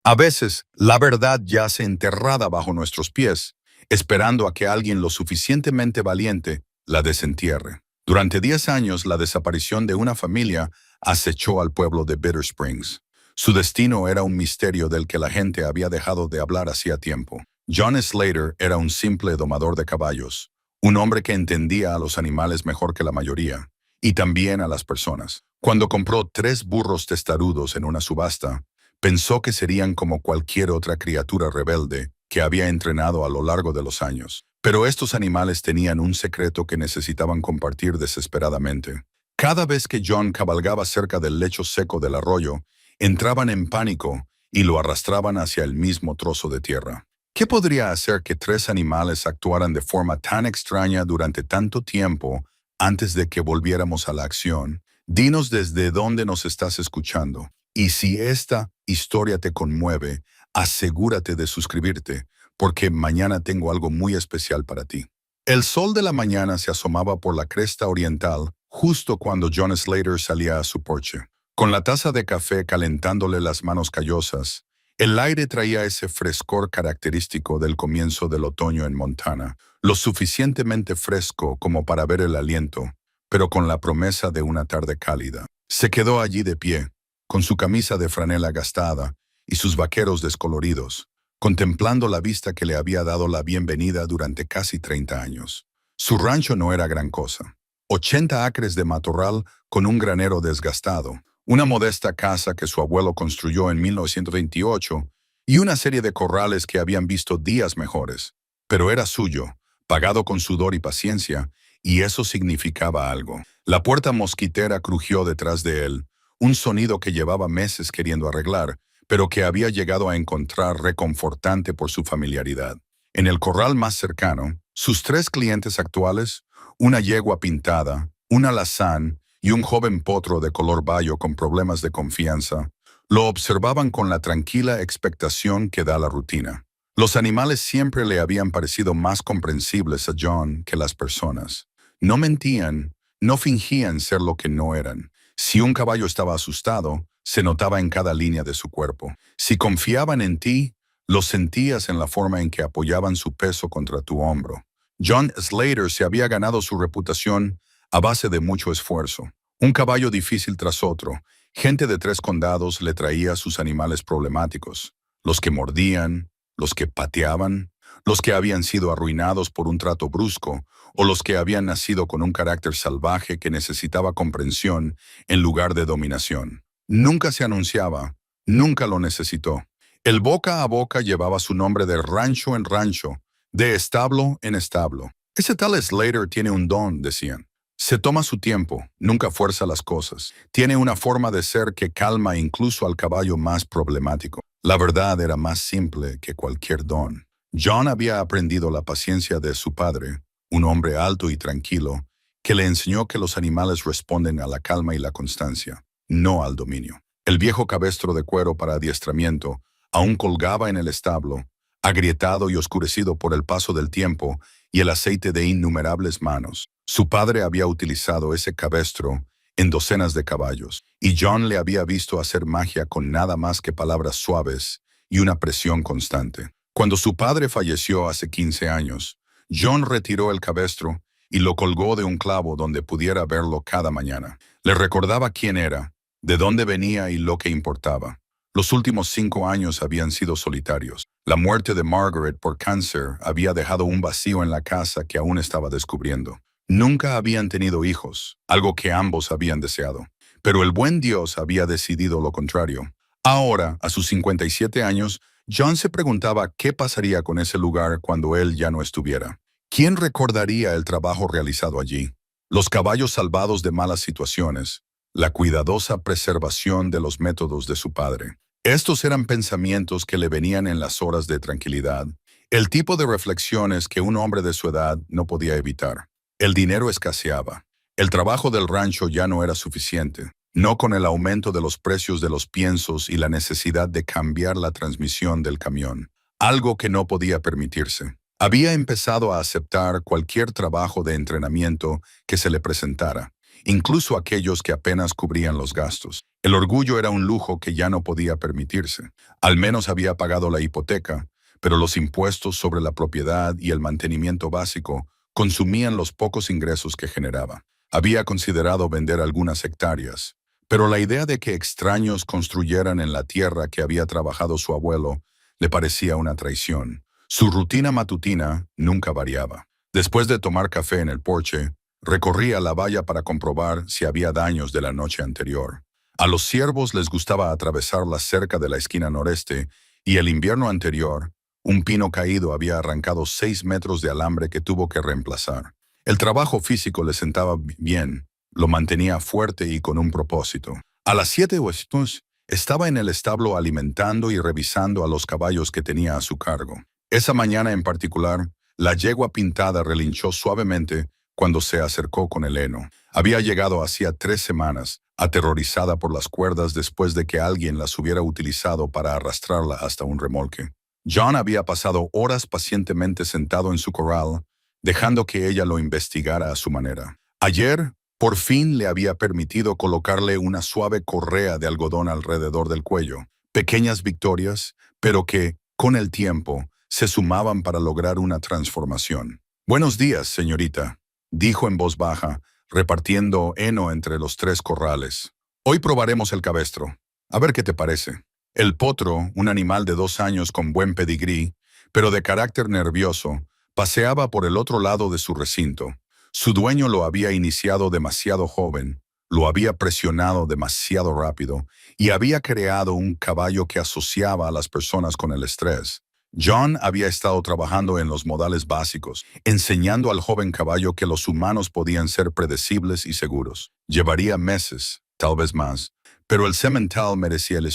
A veces, la verdad yace enterrada bajo nuestros pies, esperando a que alguien lo suficientemente valiente la desentierre. Durante 10 años, la desaparición de una familia acechó al pueblo de Bitter Springs. Su destino era un misterio del que la gente había dejado de hablar hacía tiempo. John Slater era un simple domador de caballos, un hombre que entendía a los animales mejor que la mayoría, y también a las personas. Cuando compró 3 burros testarudos en una subasta, pensó que serían como cualquier otra criatura rebelde que había entrenado a lo largo de los años. Pero estos animales tenían un secreto que necesitaban compartir desesperadamente. Cada vez que John cabalgaba cerca del lecho seco del arroyo, entraban en pánico y lo arrastraban hacia el mismo trozo de tierra. ¿Qué podría hacer que 3 animales actuaran de forma tan extraña durante tanto tiempo antes de que volviéramos a la acción? Dinos desde dónde nos estás escuchando. Y si esta historia te conmueve, asegúrate de suscribirte, porque mañana tengo algo muy especial para ti. El sol de la mañana se asomaba por la cresta oriental justo cuando John Slater salía a su porche. Con la taza de café calentándole las manos callosas, el aire traía ese frescor característico del comienzo del otoño en Montana, lo suficientemente fresco como para ver el aliento, pero con la promesa de una tarde cálida. Se quedó allí de pie, con su camisa de franela gastada y sus vaqueros descoloridos, contemplando la vista que le había dado la bienvenida durante casi 30 años. Su rancho no era gran cosa. 80 acres de matorral con un granero desgastado, una modesta casa que su abuelo construyó en 1928 y una serie de corrales que habían visto días mejores. Pero era suyo, pagado con sudor y paciencia, y eso significaba algo. La puerta mosquitera crujió detrás de él, un sonido que llevaba meses queriendo arreglar, pero que había llegado a encontrar reconfortante por su familiaridad. En el corral más cercano, sus 3 clientes actuales, una yegua pintada, un alazán y un joven potro de color bayo con problemas de confianza, lo observaban con la tranquila expectación que da la rutina. Los animales siempre le habían parecido más comprensibles a John que las personas. No mentían, no fingían ser lo que no eran. Si un caballo estaba asustado, se notaba en cada línea de su cuerpo. Si confiaban en ti, lo sentías en la forma en que apoyaban su peso contra tu hombro. John Slater se había ganado su reputación a base de mucho esfuerzo. Un caballo difícil tras otro, gente de 3 condados le traía sus animales problemáticos, los que mordían, los que pateaban, los que habían sido arruinados por un trato brusco, o los que habían nacido con un carácter salvaje que necesitaba comprensión en lugar de dominación. Nunca se anunciaba, nunca lo necesitó. El boca a boca llevaba su nombre de rancho en rancho, de establo en establo. Ese tal Slater tiene un don, decían. Se toma su tiempo, nunca fuerza las cosas. Tiene una forma de ser que calma incluso al caballo más problemático. La verdad era más simple que cualquier don. John había aprendido la paciencia de su padre, un hombre alto y tranquilo, que le enseñó que los animales responden a la calma y la constancia, no al dominio. El viejo cabestro de cuero para adiestramiento aún colgaba en el establo, agrietado y oscurecido por el paso del tiempo y el aceite de innumerables manos. Su padre había utilizado ese cabestro en docenas de caballos, y John le había visto hacer magia con nada más que palabras suaves y una presión constante. Cuando su padre falleció hace 15 años, John retiró el cabestro y lo colgó de un clavo donde pudiera verlo cada mañana. Le recordaba quién era, de dónde venía y lo que importaba. Los últimos 5 años habían sido solitarios. La muerte de Margaret por cáncer había dejado un vacío en la casa que aún estaba descubriendo. Nunca habían tenido hijos, algo que ambos habían deseado. Pero el buen Dios había decidido lo contrario. Ahora, a sus 57 años, John se preguntaba qué pasaría con ese lugar cuando él ya no estuviera. ¿Quién recordaría el trabajo realizado allí? Los caballos salvados de malas situaciones, la cuidadosa preservación de los métodos de su padre. Estos eran pensamientos que le venían en las horas de tranquilidad, el tipo de reflexiones que un hombre de su edad no podía evitar. El dinero escaseaba. El trabajo del rancho ya no era suficiente, no con el aumento de los precios de los piensos y la necesidad de cambiar la transmisión del camión, algo que no podía permitirse. Había empezado a aceptar cualquier trabajo de entrenamiento que se le presentara, incluso aquellos que apenas cubrían los gastos. El orgullo era un lujo que ya no podía permitirse. Al menos había pagado la hipoteca, pero los impuestos sobre la propiedad y el mantenimiento básico consumían los pocos ingresos que generaba. Había considerado vender algunas hectáreas, pero la idea de que extraños construyeran en la tierra que había trabajado su abuelo le parecía una traición. Su rutina matutina nunca variaba. Después de tomar café en el porche, recorría la valla para comprobar si había daños de la noche anterior. A los ciervos les gustaba atravesar la cerca de la esquina noreste y el invierno anterior, un pino caído había arrancado 6 metros de alambre que tuvo que reemplazar. El trabajo físico le sentaba bien, lo mantenía fuerte y con un propósito. A las 7 estaba en el establo alimentando y revisando a los caballos que tenía a su cargo. Esa mañana en particular, la yegua pintada relinchó suavemente cuando se acercó con el heno. Había llegado hacía 3 semanas, aterrorizada por las cuerdas después de que alguien las hubiera utilizado para arrastrarla hasta un remolque. John había pasado horas pacientemente sentado en su corral, dejando que ella lo investigara a su manera. Ayer, por fin le había permitido colocarle una suave correa de algodón alrededor del cuello. Pequeñas victorias, pero que, con el tiempo, se sumaban para lograr una transformación. «Buenos días, señorita», dijo en voz baja, repartiendo heno entre los 3 corrales. «Hoy probaremos el cabestro. A ver qué te parece». El potro, un animal de 2 años con buen pedigrí, pero de carácter nervioso, paseaba por el otro lado de su recinto. Su dueño lo había iniciado demasiado joven, lo había presionado demasiado rápido y había creado un caballo que asociaba a las personas con el estrés. John había estado trabajando en los modales básicos, enseñando al joven caballo que los humanos podían ser predecibles y seguros. Llevaría meses, tal vez más, pero el semental merecía el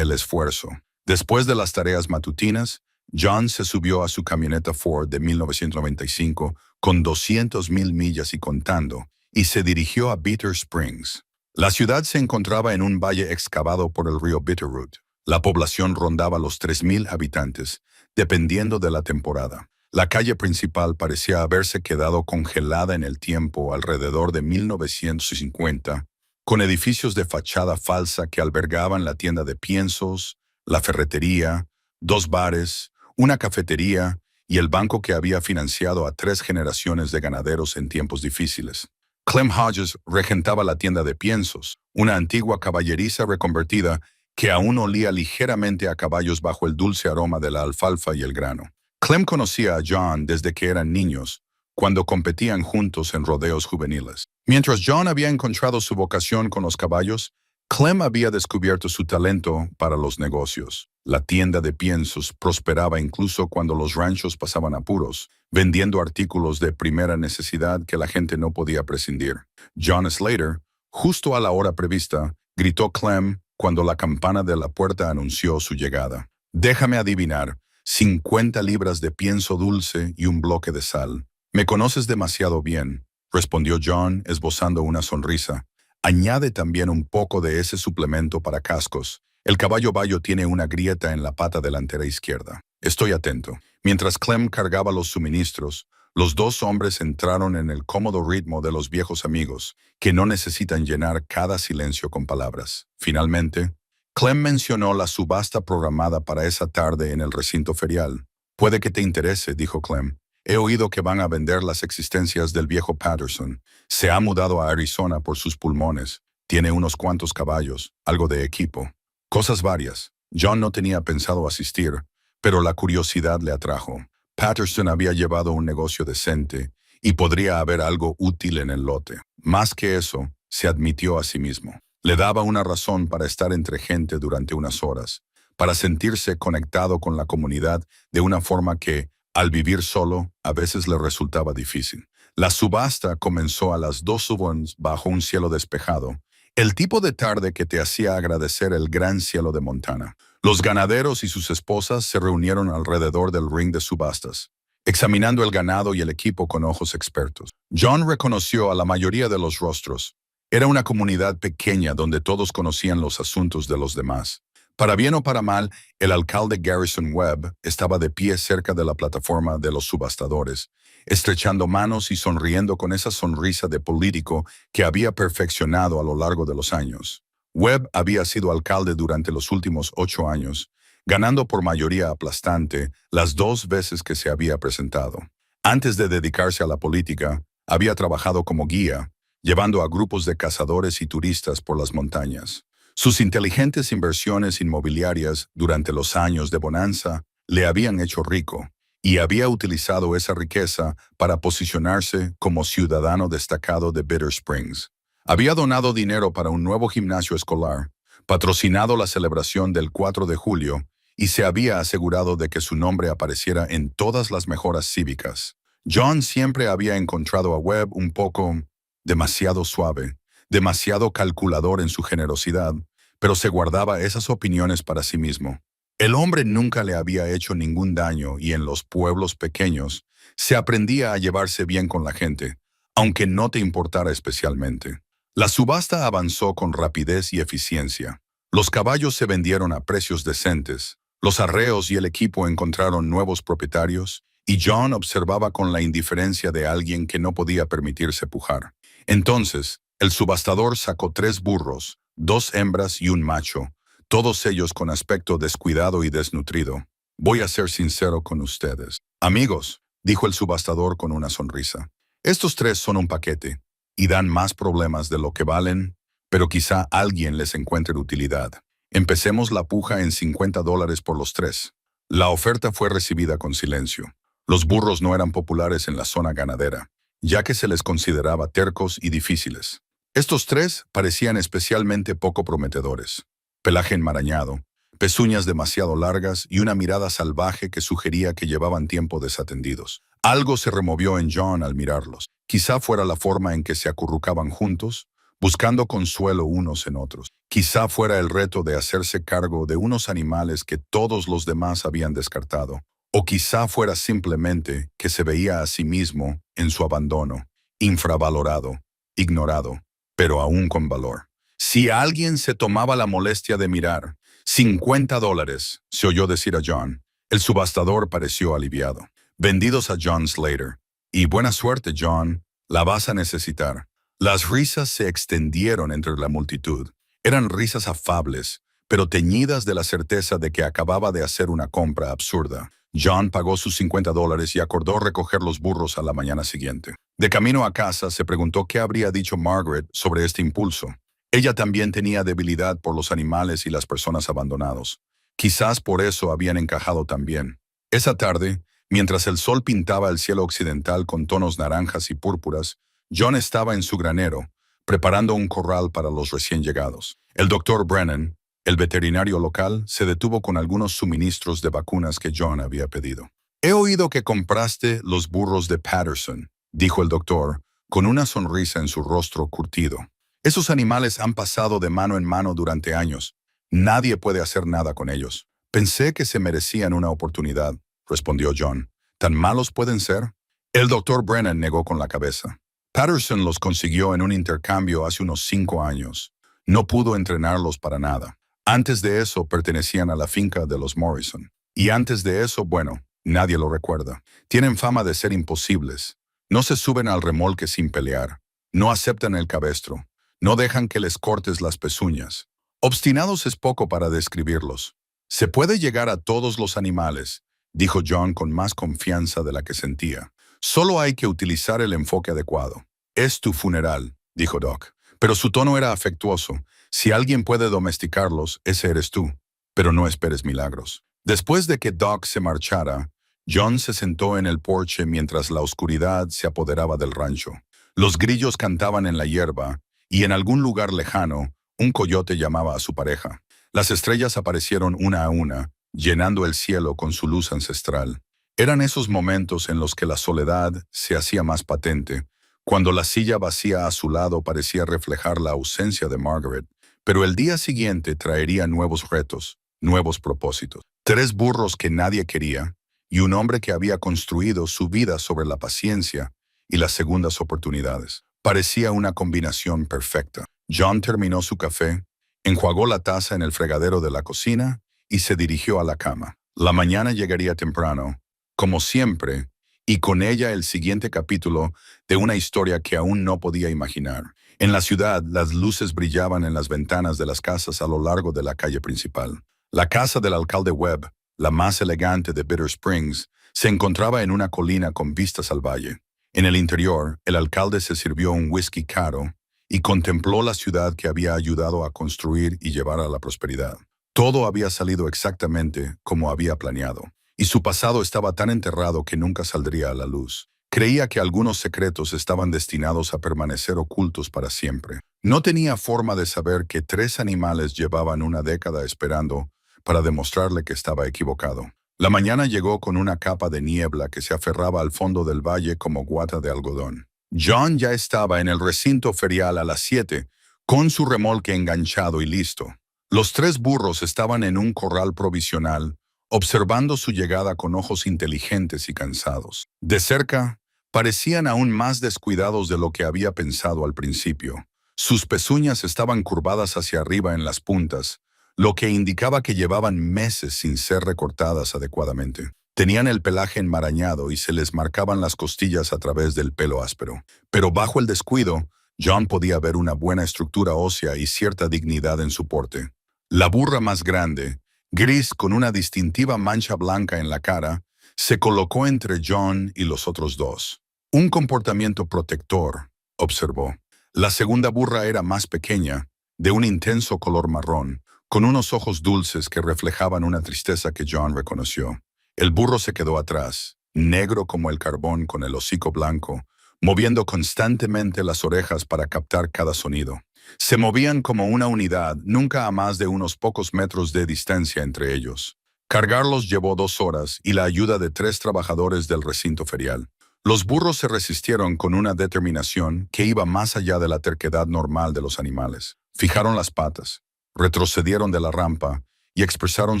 esfuerzo. Después de las tareas matutinas, John se subió a su camioneta Ford de 1995 con 200,000 millas y contando, y se dirigió a Bitter Springs. La ciudad se encontraba en un valle excavado por el río Bitterroot. La población rondaba los 3,000 habitantes, dependiendo de la temporada. La calle principal parecía haberse quedado congelada en el tiempo alrededor de 1950, con edificios de fachada falsa que albergaban la tienda de piensos, la ferretería, 2 bares, una cafetería y el banco que había financiado a 3 generaciones de ganaderos en tiempos difíciles. Clem Hodges regentaba la tienda de piensos, una antigua caballeriza reconvertida que aún olía ligeramente a caballos bajo el dulce aroma de la alfalfa y el grano. Clem conocía a John desde que eran niños, cuando competían juntos en rodeos juveniles. Mientras John había encontrado su vocación con los caballos, Clem había descubierto su talento para los negocios. La tienda de piensos prosperaba incluso cuando los ranchos pasaban apuros, vendiendo artículos de primera necesidad que la gente no podía prescindir. John Slater, justo a la hora prevista, gritó Clem cuando la campana de la puerta anunció su llegada. «Déjame adivinar, 50 libras de pienso dulce y un bloque de sal». «Me conoces demasiado bien», respondió John, esbozando una sonrisa. «Añade también un poco de ese suplemento para cascos. El caballo bayo tiene una grieta en la pata delantera izquierda. Estoy atento». Mientras Clem cargaba los suministros, los 2 hombres entraron en el cómodo ritmo de los viejos amigos, que no necesitan llenar cada silencio con palabras. Finalmente, Clem mencionó la subasta programada para esa tarde en el recinto ferial. «Puede que te interese», dijo Clem. «He oído que van a vender las existencias del viejo Patterson. Se ha mudado a Arizona por sus pulmones. Tiene unos cuantos caballos, algo de equipo. Cosas varias». John no tenía pensado asistir, pero la curiosidad le atrajo. Patterson había llevado un negocio decente y podría haber algo útil en el lote. Más que eso, se admitió a sí mismo. Le daba una razón para estar entre gente durante unas horas, para sentirse conectado con la comunidad de una forma que, al vivir solo, a veces le resultaba difícil. La subasta comenzó a las 2 bajo un cielo despejado, el tipo de tarde que te hacía agradecer el gran cielo de Montana. Los ganaderos y sus esposas se reunieron alrededor del ring de subastas, examinando el ganado y el equipo con ojos expertos. John reconoció a la mayoría de los rostros. Era una comunidad pequeña donde todos conocían los asuntos de los demás. Para bien o para mal, el alcalde Garrison Webb estaba de pie cerca de la plataforma de los subastadores, estrechando manos y sonriendo con esa sonrisa de político que había perfeccionado a lo largo de los años. Webb había sido alcalde durante los últimos 8 años, ganando por mayoría aplastante las 2 veces que se había presentado. Antes de dedicarse a la política, había trabajado como guía, llevando a grupos de cazadores y turistas por las montañas. Sus inteligentes inversiones inmobiliarias durante los años de bonanza le habían hecho rico, y había utilizado esa riqueza para posicionarse como ciudadano destacado de Bitter Springs. Había donado dinero para un nuevo gimnasio escolar, patrocinado la celebración del 4 de julio y se había asegurado de que su nombre apareciera en todas las mejoras cívicas. John siempre había encontrado a Webb un poco demasiado suave, demasiado calculador en su generosidad, pero se guardaba esas opiniones para sí mismo. El hombre nunca le había hecho ningún daño y en los pueblos pequeños se aprendía a llevarse bien con la gente, aunque no te importara especialmente. La subasta avanzó con rapidez y eficiencia. Los caballos se vendieron a precios decentes, los arreos y el equipo encontraron nuevos propietarios, y John observaba con la indiferencia de alguien que no podía permitirse pujar. Entonces, el subastador sacó 3 burros, 2 hembras y un macho, todos ellos con aspecto descuidado y desnutrido. Voy a ser sincero con ustedes. Amigos, dijo el subastador con una sonrisa. Estos 3 son un paquete, y dan más problemas de lo que valen, pero quizá alguien les encuentre utilidad. Empecemos la puja en $50 por los 3. La oferta fue recibida con silencio. Los burros no eran populares en la zona ganadera, ya que se les consideraba tercos y difíciles. Estos 3 parecían especialmente poco prometedores. Pelaje enmarañado, pezuñas demasiado largas y una mirada salvaje que sugería que llevaban tiempo desatendidos. Algo se removió en John al mirarlos. Quizá fuera la forma en que se acurrucaban juntos, buscando consuelo unos en otros. Quizá fuera el reto de hacerse cargo de unos animales que todos los demás habían descartado. O quizá fuera simplemente que se veía a sí mismo en su abandono, infravalorado, ignorado, pero aún con valor. Si alguien se tomaba la molestia de mirar, $50, se oyó decir a John. El subastador pareció aliviado. Vendidos a John Slater. Y buena suerte, John, la vas a necesitar. Las risas se extendieron entre la multitud. Eran risas afables, pero teñidas de la certeza de que acababa de hacer una compra absurda. John pagó sus $50 y acordó recoger los burros a la mañana siguiente. De camino a casa, se preguntó qué habría dicho Margaret sobre este impulso. Ella también tenía debilidad por los animales y las personas abandonados. Quizás por eso habían encajado tan bien. Esa tarde, mientras el sol pintaba el cielo occidental con tonos naranjas y púrpuras, John estaba en su granero, preparando un corral para los recién llegados. El doctor Brennan, el veterinario local, se detuvo con algunos suministros de vacunas que John había pedido. He oído que compraste los burros de Patterson, dijo el doctor, con una sonrisa en su rostro curtido. Esos animales han pasado de mano en mano durante años. Nadie puede hacer nada con ellos. Pensé que se merecían una oportunidad, respondió John. ¿Tan malos pueden ser? El doctor Brennan negó con la cabeza. Patterson los consiguió en un intercambio hace unos 5 años. No pudo entrenarlos para nada. Antes de eso pertenecían a la finca de los Morrison. Y antes de eso, bueno, nadie lo recuerda. Tienen fama de ser imposibles. No se suben al remolque sin pelear. No aceptan el cabestro. No dejan que les cortes las pezuñas. Obstinados es poco para describirlos. Se puede llegar a todos los animales, dijo John con más confianza de la que sentía. Solo hay que utilizar el enfoque adecuado. Es tu funeral, dijo Doc. Pero su tono era afectuoso. Si alguien puede domesticarlos, ese eres tú. Pero no esperes milagros. Después de que Doc se marchara, John se sentó en el porche mientras la oscuridad se apoderaba del rancho. Los grillos cantaban en la hierba, y en algún lugar lejano, un coyote llamaba a su pareja. Las estrellas aparecieron una a una, llenando el cielo con su luz ancestral. Eran esos momentos en los que la soledad se hacía más patente, cuando la silla vacía a su lado parecía reflejar la ausencia de Margaret, pero el día siguiente traería nuevos retos, nuevos propósitos. 3 burros que nadie quería, y un hombre que había construido su vida sobre la paciencia y las segundas oportunidades. Parecía una combinación perfecta. John terminó su café, enjuagó la taza en el fregadero de la cocina y se dirigió a la cama. La mañana llegaría temprano, como siempre, y con ella el siguiente capítulo de una historia que aún no podía imaginar. En la ciudad, las luces brillaban en las ventanas de las casas a lo largo de la calle principal. La casa del alcalde Webb, la más elegante de Bitter Springs, se encontraba en una colina con vistas al valle. En el interior, el alcalde se sirvió un whisky caro y contempló la ciudad que había ayudado a construir y llevar a la prosperidad. Todo había salido exactamente como había planeado, y su pasado estaba tan enterrado que nunca saldría a la luz. Creía que algunos secretos estaban destinados a permanecer ocultos para siempre. No tenía forma de saber que 3 animales llevaban una década esperando para demostrarle que estaba equivocado. La mañana llegó con una capa de niebla que se aferraba al fondo del valle como guata de algodón. John ya estaba en el recinto ferial a las 7, con su remolque enganchado y listo. Los 3 burros estaban en un corral provisional, observando su llegada con ojos inteligentes y cansados. De cerca, parecían aún más descuidados de lo que había pensado al principio. Sus pezuñas estaban curvadas hacia arriba en las puntas, lo que indicaba que llevaban meses sin ser recortadas adecuadamente. Tenían el pelaje enmarañado y se les marcaban las costillas a través del pelo áspero. Pero bajo el descuido, John podía ver una buena estructura ósea y cierta dignidad en su porte. La burra más grande, gris con una distintiva mancha blanca en la cara, se colocó entre John y los otros 2. Un comportamiento protector, observó. La segunda burra era más pequeña, de un intenso color marrón, con unos ojos dulces que reflejaban una tristeza que John reconoció. El burro se quedó atrás, negro como el carbón con el hocico blanco, moviendo constantemente las orejas para captar cada sonido. Se movían como una unidad, nunca a más de unos pocos metros de distancia entre ellos. Cargarlos llevó 2 horas y la ayuda de 3 trabajadores del recinto ferial. Los burros se resistieron con una determinación que iba más allá de la terquedad normal de los animales. Fijaron las patas, retrocedieron de la rampa y expresaron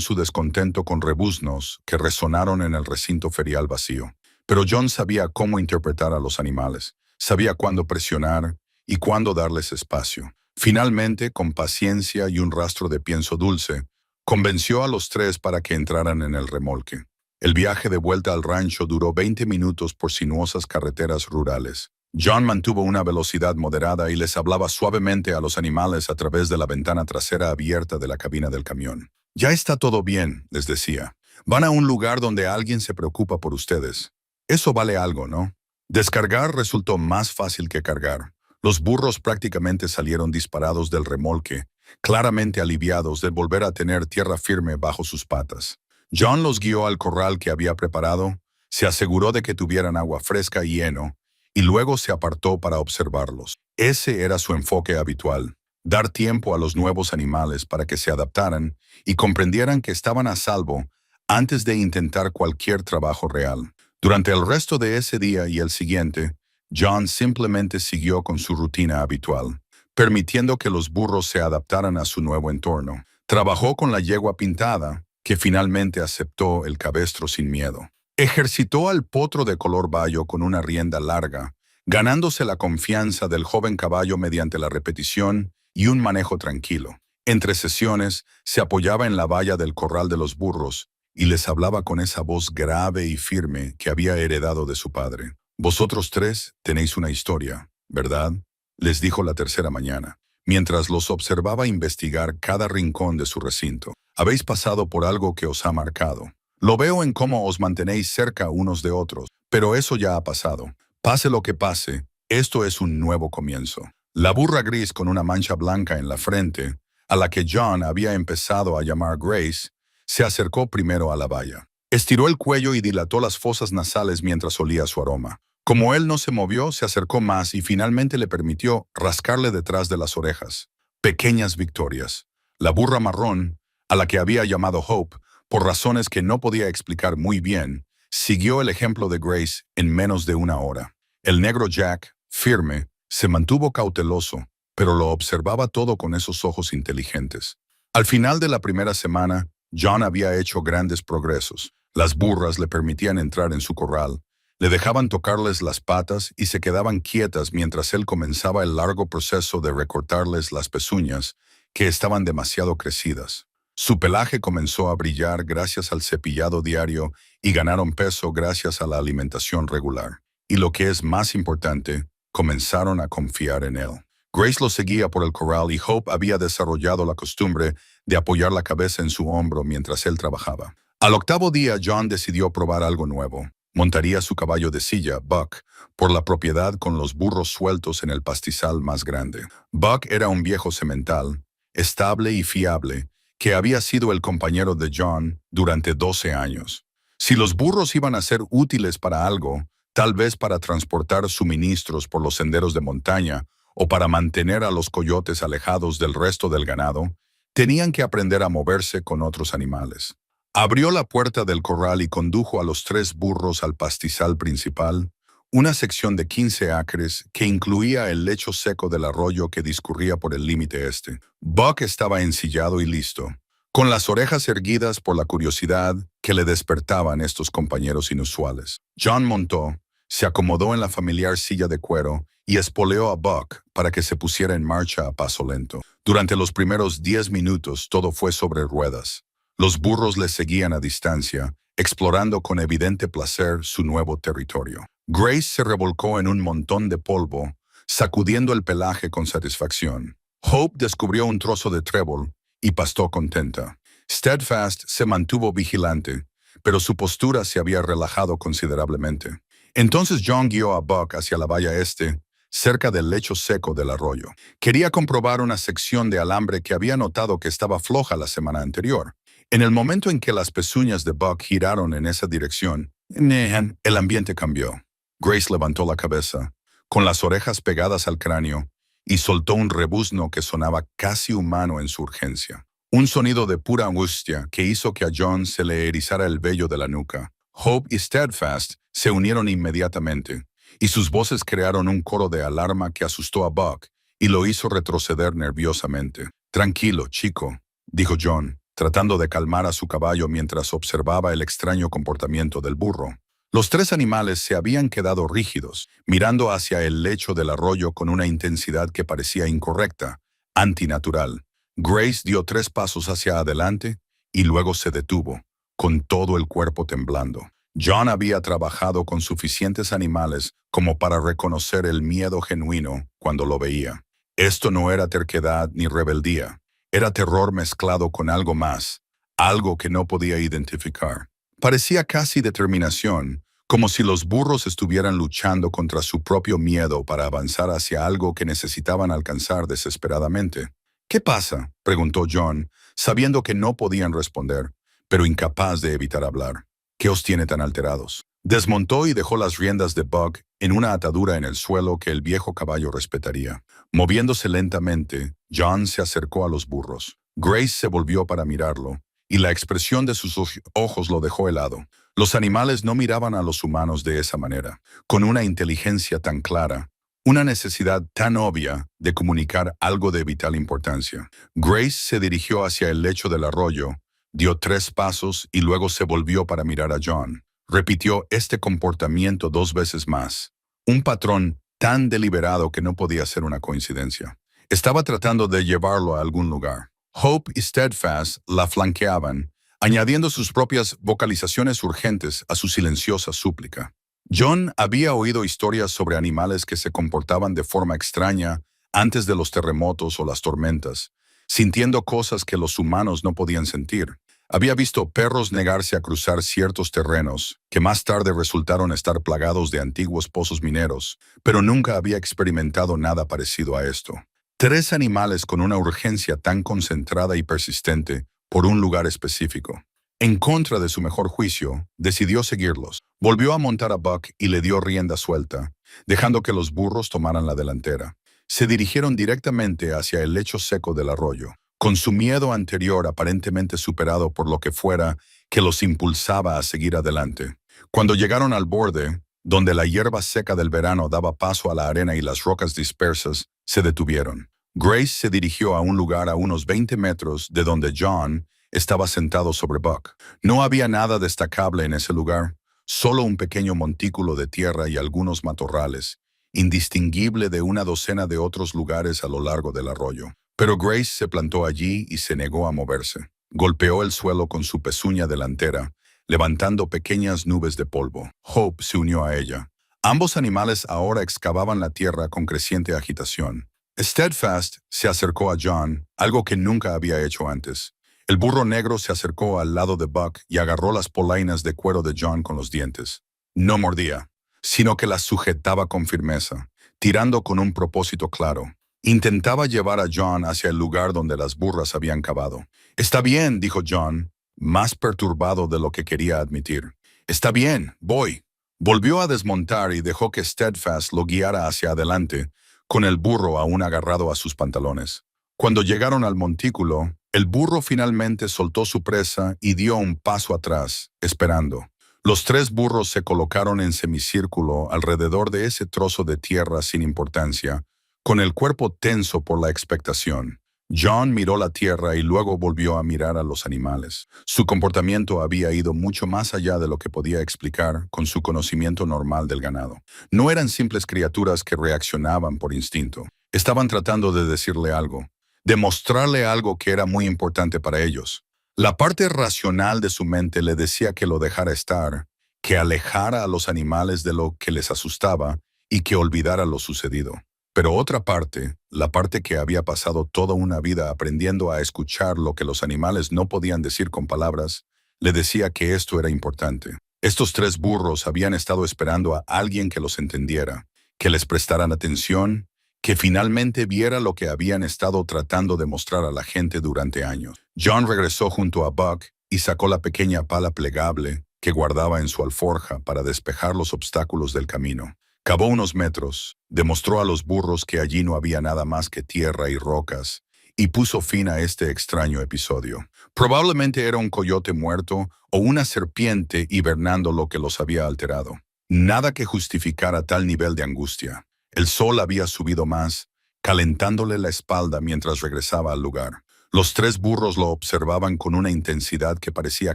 su descontento con rebuznos que resonaron en el recinto ferial vacío. Pero John sabía cómo interpretar a los animales, sabía cuándo presionar y cuándo darles espacio. Finalmente, con paciencia y un rastro de pienso dulce, convenció a los 3 para que entraran en el remolque. El viaje de vuelta al rancho duró 20 minutos por sinuosas carreteras rurales. John mantuvo una velocidad moderada y les hablaba suavemente a los animales a través de la ventana trasera abierta de la cabina del camión. «Ya está todo bien», les decía. «Van a un lugar donde alguien se preocupa por ustedes. Eso vale algo, ¿no?» Descargar resultó más fácil que cargar. Los burros prácticamente salieron disparados del remolque, claramente aliviados de volver a tener tierra firme bajo sus patas. John los guió al corral que había preparado, se aseguró de que tuvieran agua fresca y heno, y luego se apartó para observarlos. Ese era su enfoque habitual, dar tiempo a los nuevos animales para que se adaptaran y comprendieran que estaban a salvo antes de intentar cualquier trabajo real. Durante el resto de ese día y el siguiente, John simplemente siguió con su rutina habitual, permitiendo que los burros se adaptaran a su nuevo entorno. Trabajó con la yegua pintada, que finalmente aceptó el cabestro sin miedo. Ejercitó al potro de color bayo con una rienda larga, ganándose la confianza del joven caballo mediante la repetición y un manejo tranquilo. Entre sesiones, se apoyaba en la valla del corral de los burros y les hablaba con esa voz grave y firme que había heredado de su padre. «Vosotros 3 tenéis una historia, ¿verdad?», les dijo la tercera mañana, mientras los observaba investigar cada rincón de su recinto. «Habéis pasado por algo que os ha marcado. Lo veo en cómo os mantenéis cerca unos de otros, pero eso ya ha pasado. Pase lo que pase, esto es un nuevo comienzo». La burra gris con una mancha blanca en la frente, a la que John había empezado a llamar Grace, se acercó primero a la valla. Estiró el cuello y dilató las fosas nasales mientras olía su aroma. Como él no se movió, se acercó más y finalmente le permitió rascarle detrás de las orejas. Pequeñas victorias. La burra marrón, a la que había llamado Hope, por razones que no podía explicar muy bien, siguió el ejemplo de Grace en menos de una hora. El negro Jack, firme, se mantuvo cauteloso, pero lo observaba todo con esos ojos inteligentes. Al final de la primera semana, John había hecho grandes progresos. Las burras le permitían entrar en su corral, le dejaban tocarles las patas y se quedaban quietas mientras él comenzaba el largo proceso de recortarles las pezuñas, que estaban demasiado crecidas. Su pelaje comenzó a brillar gracias al cepillado diario y ganaron peso gracias a la alimentación regular. Y lo que es más importante, comenzaron a confiar en él. Grace lo seguía por el corral y Hope había desarrollado la costumbre de apoyar la cabeza en su hombro mientras él trabajaba. Al octavo día, John decidió probar algo nuevo. Montaría su caballo de silla, Buck, por la propiedad con los burros sueltos en el pastizal más grande. Buck era un viejo semental, estable y fiable, que había sido el compañero de John durante 12 años. Si los burros iban a ser útiles para algo, tal vez para transportar suministros por los senderos de montaña o para mantener a los coyotes alejados del resto del ganado, tenían que aprender a moverse con otros animales. Abrió la puerta del corral y condujo a los 3 burros al pastizal principal, una sección de 15 acres que incluía el lecho seco del arroyo que discurría por el límite este. Buck estaba ensillado y listo, con las orejas erguidas por la curiosidad que le despertaban estos compañeros inusuales. John montó, se acomodó en la familiar silla de cuero y espoleó a Buck para que se pusiera en marcha a paso lento. Durante los primeros 10 minutos todo fue sobre ruedas. Los burros le seguían a distancia, explorando con evidente placer su nuevo territorio. Grace se revolcó en un montón de polvo, sacudiendo el pelaje con satisfacción. Hope descubrió un trozo de trébol y pastó contenta. Steadfast se mantuvo vigilante, pero su postura se había relajado considerablemente. Entonces John guió a Buck hacia la valla este, cerca del lecho seco del arroyo. Quería comprobar una sección de alambre que había notado que estaba floja la semana anterior. En el momento en que las pezuñas de Buck giraron en esa dirección, el ambiente cambió. Grace levantó la cabeza, con las orejas pegadas al cráneo, y soltó un rebuzno que sonaba casi humano en su urgencia. Un sonido de pura angustia que hizo que a John se le erizara el vello de la nuca. Hope y Steadfast se unieron inmediatamente, y sus voces crearon un coro de alarma que asustó a Buck y lo hizo retroceder nerviosamente. «Tranquilo, chico», dijo John, tratando de calmar a su caballo mientras observaba el extraño comportamiento del burro. Los 3 animales se habían quedado rígidos, mirando hacia el lecho del arroyo con una intensidad que parecía incorrecta, antinatural. Grace dio 3 pasos hacia adelante y luego se detuvo, con todo el cuerpo temblando. John había trabajado con suficientes animales como para reconocer el miedo genuino cuando lo veía. Esto no era terquedad ni rebeldía. Era terror mezclado con algo más, algo que no podía identificar. Parecía casi determinación, como si los burros estuvieran luchando contra su propio miedo para avanzar hacia algo que necesitaban alcanzar desesperadamente. «¿Qué pasa?», preguntó John, sabiendo que no podían responder, pero incapaz de evitar hablar. «¿Qué os tiene tan alterados?». Desmontó y dejó las riendas de Buck en una atadura en el suelo que el viejo caballo respetaría. Moviéndose lentamente, John se acercó a los burros. Grace se volvió para mirarlo, y la expresión de sus ojos lo dejó helado. Los animales no miraban a los humanos de esa manera, con una inteligencia tan clara, una necesidad tan obvia de comunicar algo de vital importancia. Grace se dirigió hacia el lecho del arroyo, dio 3 pasos y luego se volvió para mirar a John. Repitió este comportamiento 2 veces más, un patrón tan deliberado que no podía ser una coincidencia. Estaba tratando de llevarlo a algún lugar. Hope y Steadfast la flanqueaban, añadiendo sus propias vocalizaciones urgentes a su silenciosa súplica. John había oído historias sobre animales que se comportaban de forma extraña antes de los terremotos o las tormentas, sintiendo cosas que los humanos no podían sentir. Había visto perros negarse a cruzar ciertos terrenos, que más tarde resultaron estar plagados de antiguos pozos mineros, pero nunca había experimentado nada parecido a esto. 3 animales con una urgencia tan concentrada y persistente por un lugar específico. En contra de su mejor juicio, decidió seguirlos. Volvió a montar a Buck y le dio rienda suelta, dejando que los burros tomaran la delantera. Se dirigieron directamente hacia el lecho seco del arroyo, con su miedo anterior aparentemente superado por lo que fuera que los impulsaba a seguir adelante. Cuando llegaron al borde, donde la hierba seca del verano daba paso a la arena y las rocas dispersas, se detuvieron. Grace se dirigió a un lugar a unos 20 metros de donde John estaba sentado sobre Buck. No había nada destacable en ese lugar, solo un pequeño montículo de tierra y algunos matorrales, indistinguible de una docena de otros lugares a lo largo del arroyo. Pero Grace se plantó allí y se negó a moverse. golpeó el suelo con su pezuña delantera, levantando pequeñas nubes de polvo. Hope se unió a ella. Ambos animales ahora excavaban la tierra con creciente agitación. Steadfast se acercó a John, algo que nunca había hecho antes. El burro negro se acercó al lado de Buck y agarró las polainas de cuero de John con los dientes. No mordía, sino que las sujetaba con firmeza, tirando con un propósito claro. Intentaba llevar a John hacia el lugar donde las burras habían cavado. «Está bien», dijo John, más perturbado de lo que quería admitir. «Está bien, voy». Volvió a desmontar y dejó que Steadfast lo guiara hacia adelante, con el burro aún agarrado a sus pantalones. Cuando llegaron al montículo, el burro finalmente soltó su presa y dio un paso atrás, esperando. Los tres burros se colocaron en semicírculo alrededor de ese trozo de tierra sin importancia, con el cuerpo tenso por la expectación. John miró la tierra y luego volvió a mirar a los animales. Su comportamiento había ido mucho más allá de lo que podía explicar con su conocimiento normal del ganado. No eran simples criaturas que reaccionaban por instinto. Estaban tratando de decirle algo, de mostrarle algo que era muy importante para ellos. La parte racional de su mente le decía que lo dejara estar, que alejara a los animales de lo que les asustaba y que olvidara lo sucedido. Pero otra parte, la parte que había pasado toda una vida aprendiendo a escuchar lo que los animales no podían decir con palabras, le decía que esto era importante. Estos tres burros habían estado esperando a alguien que los entendiera, que les prestaran atención, que finalmente viera lo que habían estado tratando de mostrar a la gente durante años. John regresó junto a Buck y sacó la pequeña pala plegable que guardaba en su alforja para despejar los obstáculos del camino. Cavó unos metros, demostró a los burros que allí no había nada más que tierra y rocas, y puso fin a este extraño episodio. Probablemente era un coyote muerto o una serpiente hibernando lo que los había alterado. Nada que justificara tal nivel de angustia. El sol había subido más, calentándole la espalda mientras regresaba al lugar. Los tres burros lo observaban con una intensidad que parecía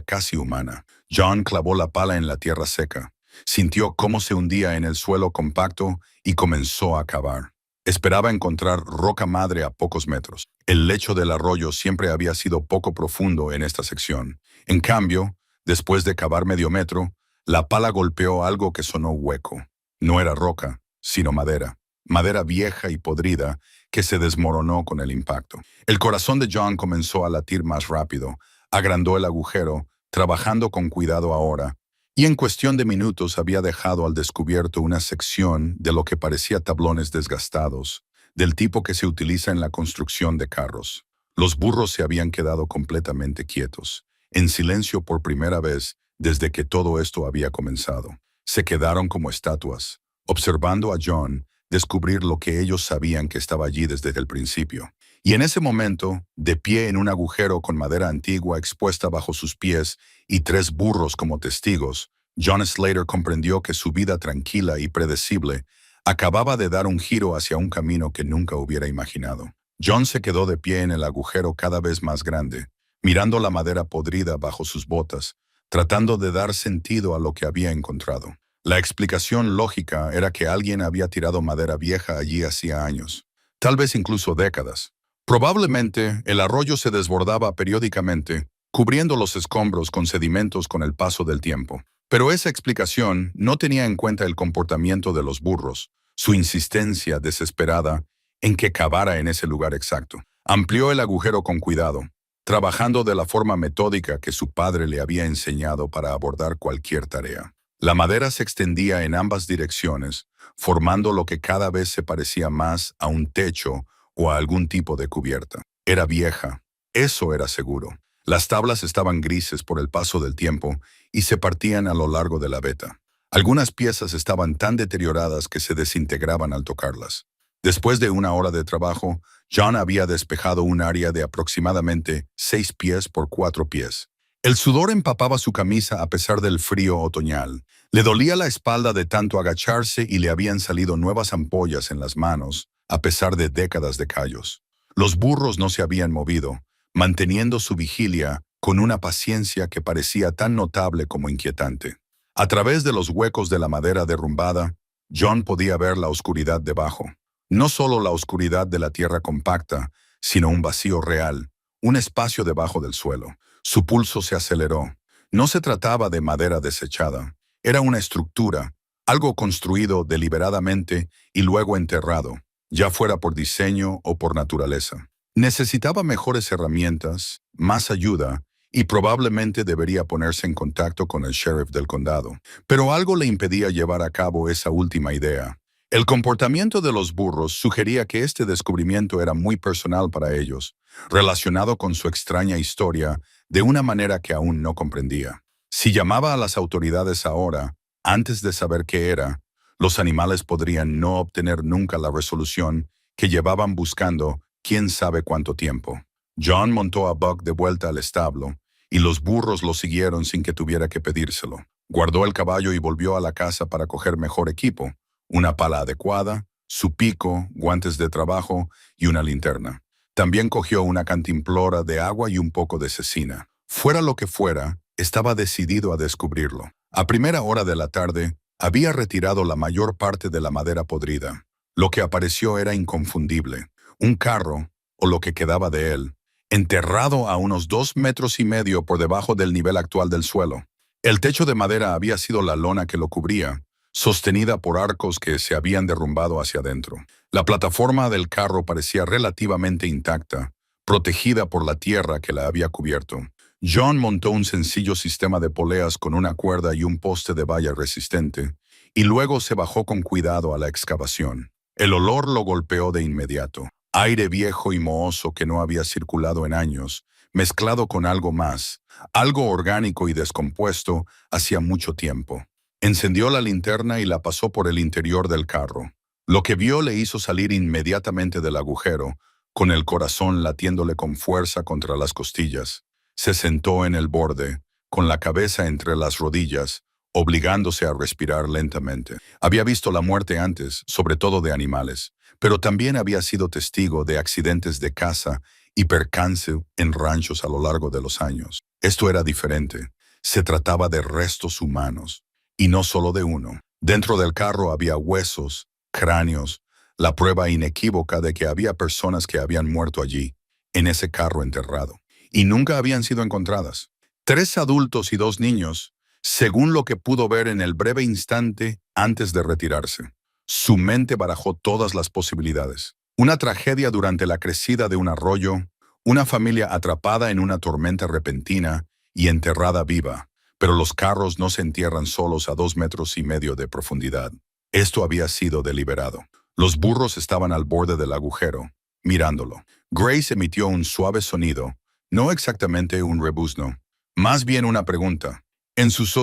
casi humana. John clavó la pala en la tierra seca. Sintió cómo se hundía en el suelo compacto y comenzó a cavar. Esperaba encontrar roca madre a pocos metros. El lecho del arroyo siempre había sido poco profundo en esta sección. En cambio, después de cavar medio metro, la pala golpeó algo que sonó hueco. No era roca, sino madera. Madera vieja y podrida que se desmoronó con el impacto. El corazón de John comenzó a latir más rápido. Agrandó el agujero, trabajando con cuidado ahora, y en cuestión de minutos había dejado al descubierto una sección de lo que parecía tablones desgastados, del tipo que se utiliza en la construcción de carros. Los burros se habían quedado completamente quietos, en silencio por primera vez desde que todo esto había comenzado. Se quedaron como estatuas, observando a John descubrir lo que ellos sabían que estaba allí desde el principio. Y en ese momento, de pie en un agujero con madera antigua expuesta bajo sus pies y tres burros como testigos, John Slater comprendió que su vida tranquila y predecible acababa de dar un giro hacia un camino que nunca hubiera imaginado. John se quedó de pie en el agujero cada vez más grande, mirando la madera podrida bajo sus botas, tratando de dar sentido a lo que había encontrado. La explicación lógica era que alguien había tirado madera vieja allí hacía años, tal vez incluso décadas. Probablemente el arroyo se desbordaba periódicamente, cubriendo los escombros con sedimentos con el paso del tiempo. Pero esa explicación no tenía en cuenta el comportamiento de los burros, su insistencia desesperada en que cavara en ese lugar exacto. Amplió el agujero con cuidado, trabajando de la forma metódica que su padre le había enseñado para abordar cualquier tarea. La madera se extendía en ambas direcciones, formando lo que cada vez se parecía más a un techo o a algún tipo de cubierta. Era vieja, eso era seguro. Las tablas estaban grises por el paso del tiempo y se partían a lo largo de la veta. Algunas piezas estaban tan deterioradas que se desintegraban al tocarlas. Después de una hora de trabajo, John había despejado un área de aproximadamente 6 pies por 4 pies. El sudor empapaba su camisa a pesar del frío otoñal. Le dolía la espalda de tanto agacharse y le habían salido nuevas ampollas en las manos, a pesar de décadas de callos. Los burros no se habían movido, manteniendo su vigilia con una paciencia que parecía tan notable como inquietante. A través de los huecos de la madera derrumbada, John podía ver la oscuridad debajo. No solo la oscuridad de la tierra compacta, sino un vacío real, un espacio debajo del suelo. Su pulso se aceleró. No se trataba de madera desechada. Era una estructura, algo construido deliberadamente y luego enterrado, ya fuera por diseño o por naturaleza. Necesitaba mejores herramientas, más ayuda, y probablemente debería ponerse en contacto con el sheriff del condado. Pero algo le impedía llevar a cabo esa última idea. El comportamiento de los burros sugería que este descubrimiento era muy personal para ellos, relacionado con su extraña historia de una manera que aún no comprendía. Si llamaba a las autoridades ahora, antes de saber qué era, los animales podrían no obtener nunca la resolución que llevaban buscando quién sabe cuánto tiempo. John montó a Buck de vuelta al establo, y los burros lo siguieron sin que tuviera que pedírselo. Guardó el caballo y volvió a la casa para coger mejor equipo, una pala adecuada, su pico, guantes de trabajo y una linterna. También cogió una cantimplora de agua y un poco de cecina. Fuera lo que fuera, estaba decidido a descubrirlo. A primera hora de la tarde, había retirado la mayor parte de la madera podrida. Lo que apareció era inconfundible. Un carro, o lo que quedaba de él, enterrado a unos 2,5 metros por debajo del nivel actual del suelo. El techo de madera había sido la lona que lo cubría, sostenida por arcos que se habían derrumbado hacia adentro. La plataforma del carro parecía relativamente intacta, protegida por la tierra que la había cubierto. John montó un sencillo sistema de poleas con una cuerda y un poste de valla resistente, y luego se bajó con cuidado a la excavación. El olor lo golpeó de inmediato. Aire viejo y mohoso que no había circulado en años, mezclado con algo más, algo orgánico y descompuesto hacía mucho tiempo. Encendió la linterna y la pasó por el interior del carro. Lo que vio le hizo salir inmediatamente del agujero, con el corazón latiéndole con fuerza contra las costillas. Se sentó en el borde, con la cabeza entre las rodillas, obligándose a respirar lentamente. Había visto la muerte antes, sobre todo de animales, pero también había sido testigo de accidentes de caza y percance en ranchos a lo largo de los años. Esto era diferente. Se trataba de restos humanos. Y no solo de uno. Dentro del carro había huesos, cráneos, la prueba inequívoca de que había personas que habían muerto allí, en ese carro enterrado, y nunca habían sido encontradas. 3 adultos y 2 niños, según lo que pudo ver en el breve instante antes de retirarse. Su mente barajó todas las posibilidades. Una tragedia durante la crecida de un arroyo, una familia atrapada en una tormenta repentina y enterrada viva. Pero los carros no se entierran solos a 2,5 metros de profundidad. Esto había sido deliberado. Los burros estaban al borde del agujero, mirándolo. Grace emitió un suave sonido, no exactamente un rebuzno, más bien una pregunta. En sus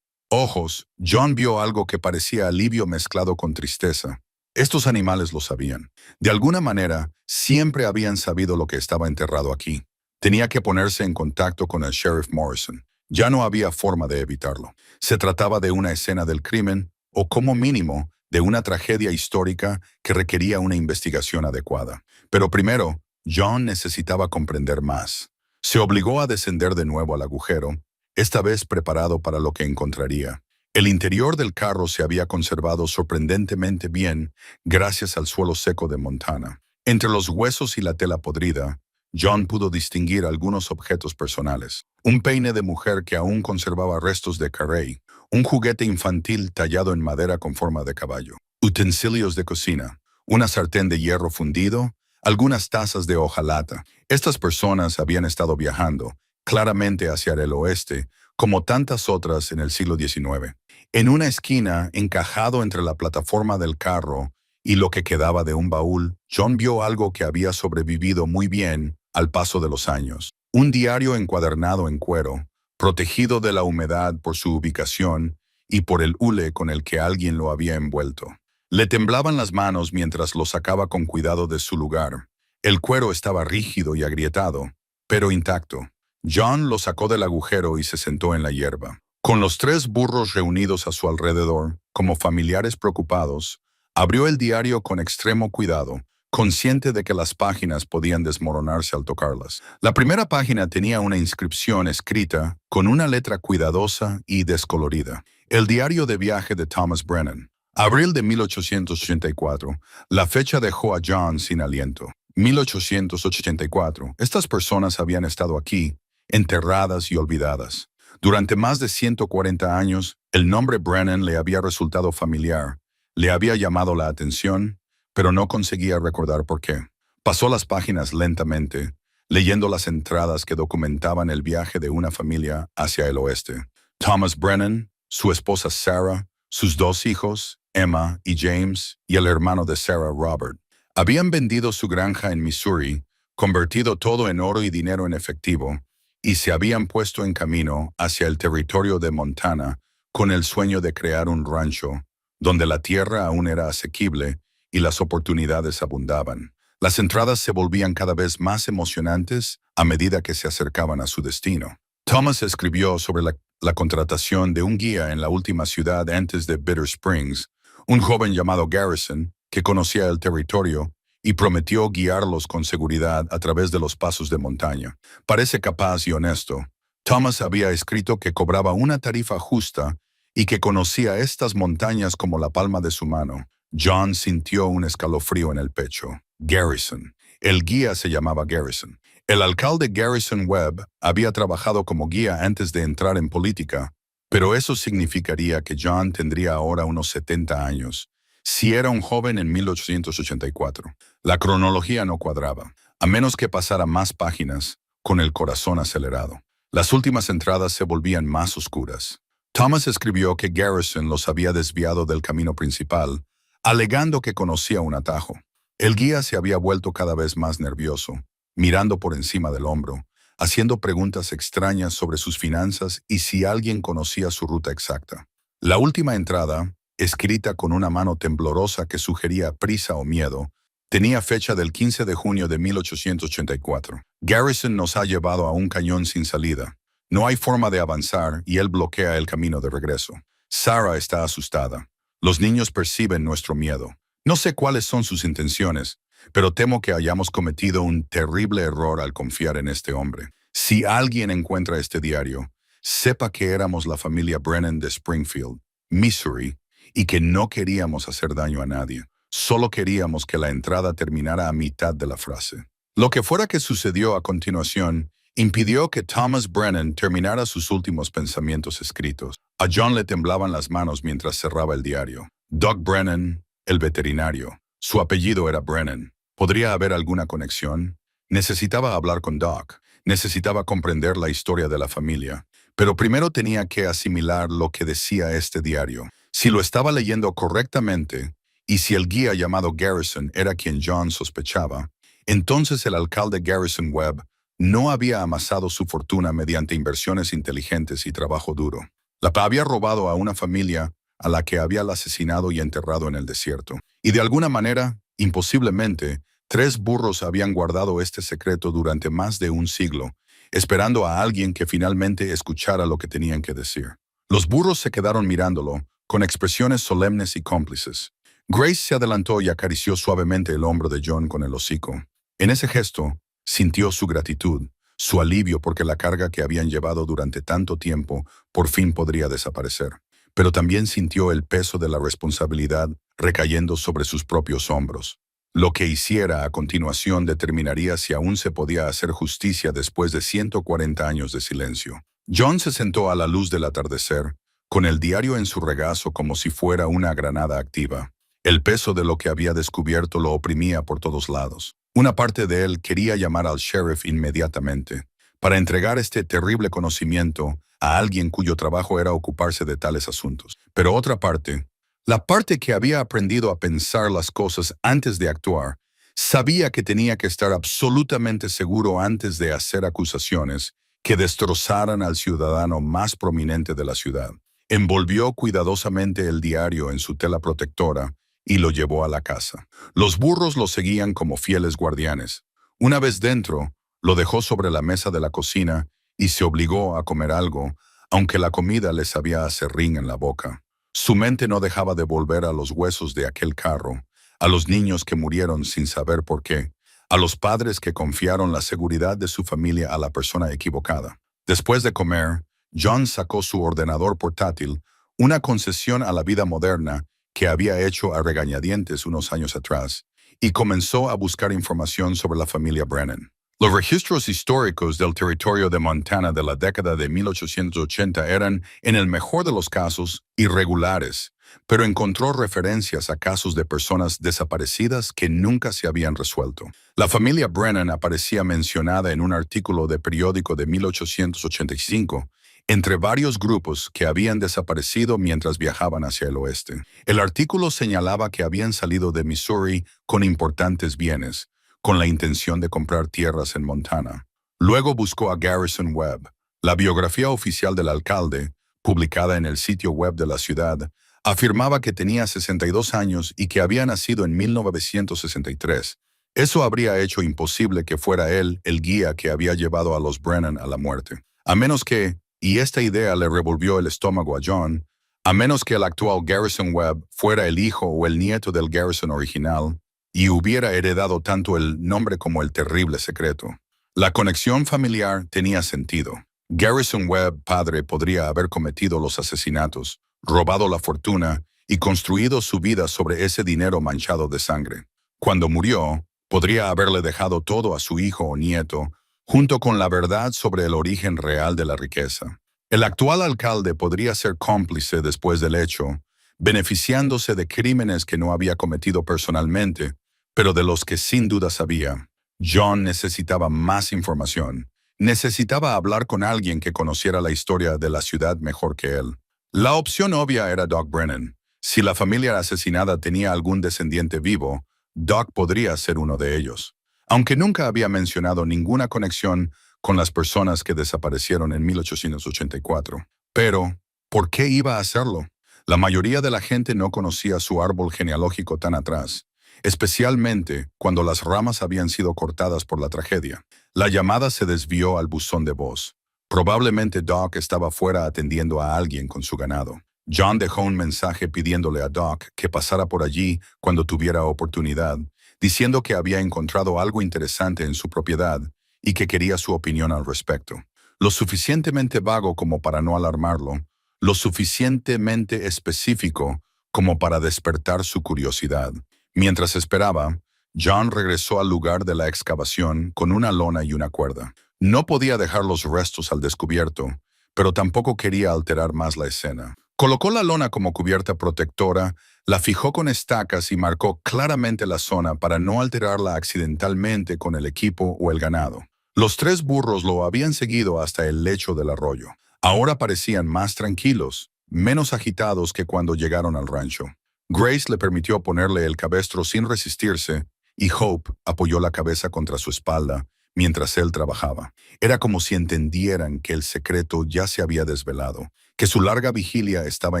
ojos, John vio algo que parecía alivio mezclado con tristeza. Estos animales lo sabían. De alguna manera, siempre habían sabido lo que estaba enterrado aquí. Tenía que ponerse en contacto con el sheriff Morrison. Ya no había forma de evitarlo. Se trataba de una escena del crimen, o como mínimo, de una tragedia histórica que requería una investigación adecuada. Pero primero, John necesitaba comprender más. Se obligó a descender de nuevo al agujero, esta vez preparado para lo que encontraría. El interior del carro se había conservado sorprendentemente bien gracias al suelo seco de Montana. Entre los huesos y la tela podrida, John pudo distinguir algunos objetos personales. Un peine de mujer que aún conservaba restos de carey, un juguete infantil tallado en madera con forma de caballo, utensilios de cocina, una sartén de hierro fundido, algunas tazas de hojalata. Estas personas habían estado viajando, claramente hacia el oeste, como tantas otras en el siglo XIX. En una esquina, encajado entre la plataforma del carro y lo que quedaba de un baúl, John vio algo que había sobrevivido muy bien al paso de los años. Un diario encuadernado en cuero, protegido de la humedad por su ubicación y por el hule con el que alguien lo había envuelto. Le temblaban las manos mientras lo sacaba con cuidado de su lugar. El cuero estaba rígido y agrietado, pero intacto. John lo sacó del agujero y se sentó en la hierba. Con los 3 burros reunidos a su alrededor, como familiares preocupados, abrió el diario con extremo cuidado, consciente de que las páginas podían desmoronarse al tocarlas. La primera página tenía una inscripción escrita con una letra cuidadosa y descolorida. El diario de viaje de Thomas Brennan. Abril de 1884. La fecha dejó a John sin aliento. 1884. Estas personas habían estado aquí, enterradas y olvidadas. Durante más de 140 años, el nombre Brennan le había resultado familiar, le había llamado la atención, pero no conseguía recordar por qué. Pasó las páginas lentamente, leyendo las entradas que documentaban el viaje de una familia hacia el oeste. Thomas Brennan, su esposa Sarah, sus dos hijos, Emma y James, y el hermano de Sarah, Robert, habían vendido su granja en Missouri, convertido todo en oro y dinero en efectivo, y se habían puesto en camino hacia el territorio de Montana con el sueño de crear un rancho, donde la tierra aún era asequible y las oportunidades abundaban. Las entradas se volvían cada vez más emocionantes a medida que se acercaban a su destino. Thomas escribió sobre la contratación de un guía en la última ciudad antes de Bitter Springs, un joven llamado Garrison, que conocía el territorio y prometió guiarlos con seguridad a través de los pasos de montaña. Parece capaz y honesto. Thomas había escrito que cobraba una tarifa justa y que conocía estas montañas como la palma de su mano. John sintió un escalofrío en el pecho. Garrison. El guía se llamaba Garrison. El alcalde Garrison Webb había trabajado como guía antes de entrar en política, pero eso significaría que John tendría ahora unos 70 años, si era un joven en 1884. La cronología no cuadraba, a menos que pasara más páginas, con el corazón acelerado. Las últimas entradas se volvían más oscuras. Thomas escribió que Garrison los había desviado del camino principal, alegando que conocía un atajo. El guía se había vuelto cada vez más nervioso, mirando por encima del hombro, haciendo preguntas extrañas sobre sus finanzas y si alguien conocía su ruta exacta. La última entrada, escrita con una mano temblorosa que sugería prisa o miedo, tenía fecha del 15 de junio de 1884. Garrison nos ha llevado a un cañón sin salida. No hay forma de avanzar y él bloquea el camino de regreso. Sarah está asustada. Los niños perciben nuestro miedo. No sé cuáles son sus intenciones, pero temo que hayamos cometido un terrible error al confiar en este hombre. Si alguien encuentra este diario, sepa que éramos la familia Brennan de Springfield, Missouri, y que no queríamos hacer daño a nadie. Solo queríamos que la entrada terminara a mitad de la frase. Lo que fuera que sucedió a continuación impidió que Thomas Brennan terminara sus últimos pensamientos escritos. A John le temblaban las manos mientras cerraba el diario. Doug Brennan, el veterinario. Su apellido era Brennan. ¿Podría haber alguna conexión? Necesitaba hablar con Doc. Necesitaba comprender la historia de la familia. Pero primero tenía que asimilar lo que decía este diario. Si lo estaba leyendo correctamente, y si el guía llamado Garrison era quien John sospechaba, entonces el alcalde Garrison Webb no había amasado su fortuna mediante inversiones inteligentes y trabajo duro. La había robado a una familia a la que había asesinado y enterrado en el desierto. Y de alguna manera, imposiblemente, 3 burros habían guardado este secreto durante más de un siglo, esperando a alguien que finalmente escuchara lo que tenían que decir. Los burros se quedaron mirándolo, con expresiones solemnes y cómplices. Grace se adelantó y acarició suavemente el hombro de John con el hocico. En ese gesto, sintió su gratitud, su alivio porque la carga que habían llevado durante tanto tiempo por fin podría desaparecer. Pero también sintió el peso de la responsabilidad recayendo sobre sus propios hombros. Lo que hiciera a continuación determinaría si aún se podía hacer justicia después de 140 años de silencio. John se sentó a la luz del atardecer, con el diario en su regazo como si fuera una granada activa. El peso de lo que había descubierto lo oprimía por todos lados. Una parte de él quería llamar al sheriff inmediatamente, para entregar este terrible conocimiento a alguien cuyo trabajo era ocuparse de tales asuntos. Pero otra parte, la parte que había aprendido a pensar las cosas antes de actuar, sabía que tenía que estar absolutamente seguro antes de hacer acusaciones que destrozaran al ciudadano más prominente de la ciudad. Envolvió cuidadosamente el diario en su tela protectora y lo llevó a la casa. Los burros lo seguían como fieles guardianes. Una vez dentro, lo dejó sobre la mesa de la cocina y se obligó a comer algo, aunque la comida le sabía a serrín en la boca. Su mente no dejaba de volver a los huesos de aquel carro, a los niños que murieron sin saber por qué, a los padres que confiaron la seguridad de su familia a la persona equivocada. Después de comer, John sacó su ordenador portátil, una concesión a la vida moderna que había hecho a regañadientes unos años atrás, y comenzó a buscar información sobre la familia Brennan. Los registros históricos del territorio de Montana de la década de 1880 eran, en el mejor de los casos, irregulares, pero encontró referencias a casos de personas desaparecidas que nunca se habían resuelto. La familia Brennan aparecía mencionada en un artículo de periódico de 1885, entre varios grupos que habían desaparecido mientras viajaban hacia el oeste. El artículo señalaba que habían salido de Missouri con importantes bienes, con la intención de comprar tierras en Montana. Luego buscó a Garrison Webb. La biografía oficial del alcalde, publicada en el sitio web de la ciudad, afirmaba que tenía 62 años y que había nacido en 1963. Eso habría hecho imposible que fuera él el guía que había llevado a los Brennan a la muerte. A menos que, y esta idea le revolvió el estómago a John, a menos que el actual Garrison Webb fuera el hijo o el nieto del Garrison original, y hubiera heredado tanto el nombre como el terrible secreto. La conexión familiar tenía sentido. Garrison Webb, padre, podría haber cometido los asesinatos, robado la fortuna y construido su vida sobre ese dinero manchado de sangre. Cuando murió, podría haberle dejado todo a su hijo o nieto, junto con la verdad sobre el origen real de la riqueza. El actual alcalde podría ser cómplice después del hecho, beneficiándose de crímenes que no había cometido personalmente, pero de los que sin duda sabía. John necesitaba más información. Necesitaba hablar con alguien que conociera la historia de la ciudad mejor que él. La opción obvia era Doc Brennan. Si la familia asesinada tenía algún descendiente vivo, Doc podría ser uno de ellos. Aunque nunca había mencionado ninguna conexión con las personas que desaparecieron en 1884. Pero, ¿por qué iba a hacerlo? La mayoría de la gente no conocía su árbol genealógico tan atrás, especialmente cuando las ramas habían sido cortadas por la tragedia. La llamada se desvió al buzón de voz. Probablemente Doc estaba fuera atendiendo a alguien con su ganado. John dejó un mensaje pidiéndole a Doc que pasara por allí cuando tuviera oportunidad, diciendo que había encontrado algo interesante en su propiedad y que quería su opinión al respecto. Lo suficientemente vago como para no alarmarlo, lo suficientemente específico como para despertar su curiosidad. Mientras esperaba, John regresó al lugar de la excavación con una lona y una cuerda. No podía dejar los restos al descubierto, pero tampoco quería alterar más la escena. Colocó la lona como cubierta protectora, la fijó con estacas y marcó claramente la zona para no alterarla accidentalmente con el equipo o el ganado. Los 3 burros lo habían seguido hasta el lecho del arroyo. Ahora parecían más tranquilos, menos agitados que cuando llegaron al rancho. Grace le permitió ponerle el cabestro sin resistirse, y Hope apoyó la cabeza contra su espalda mientras él trabajaba. Era como si entendieran que el secreto ya se había desvelado, que su larga vigilia estaba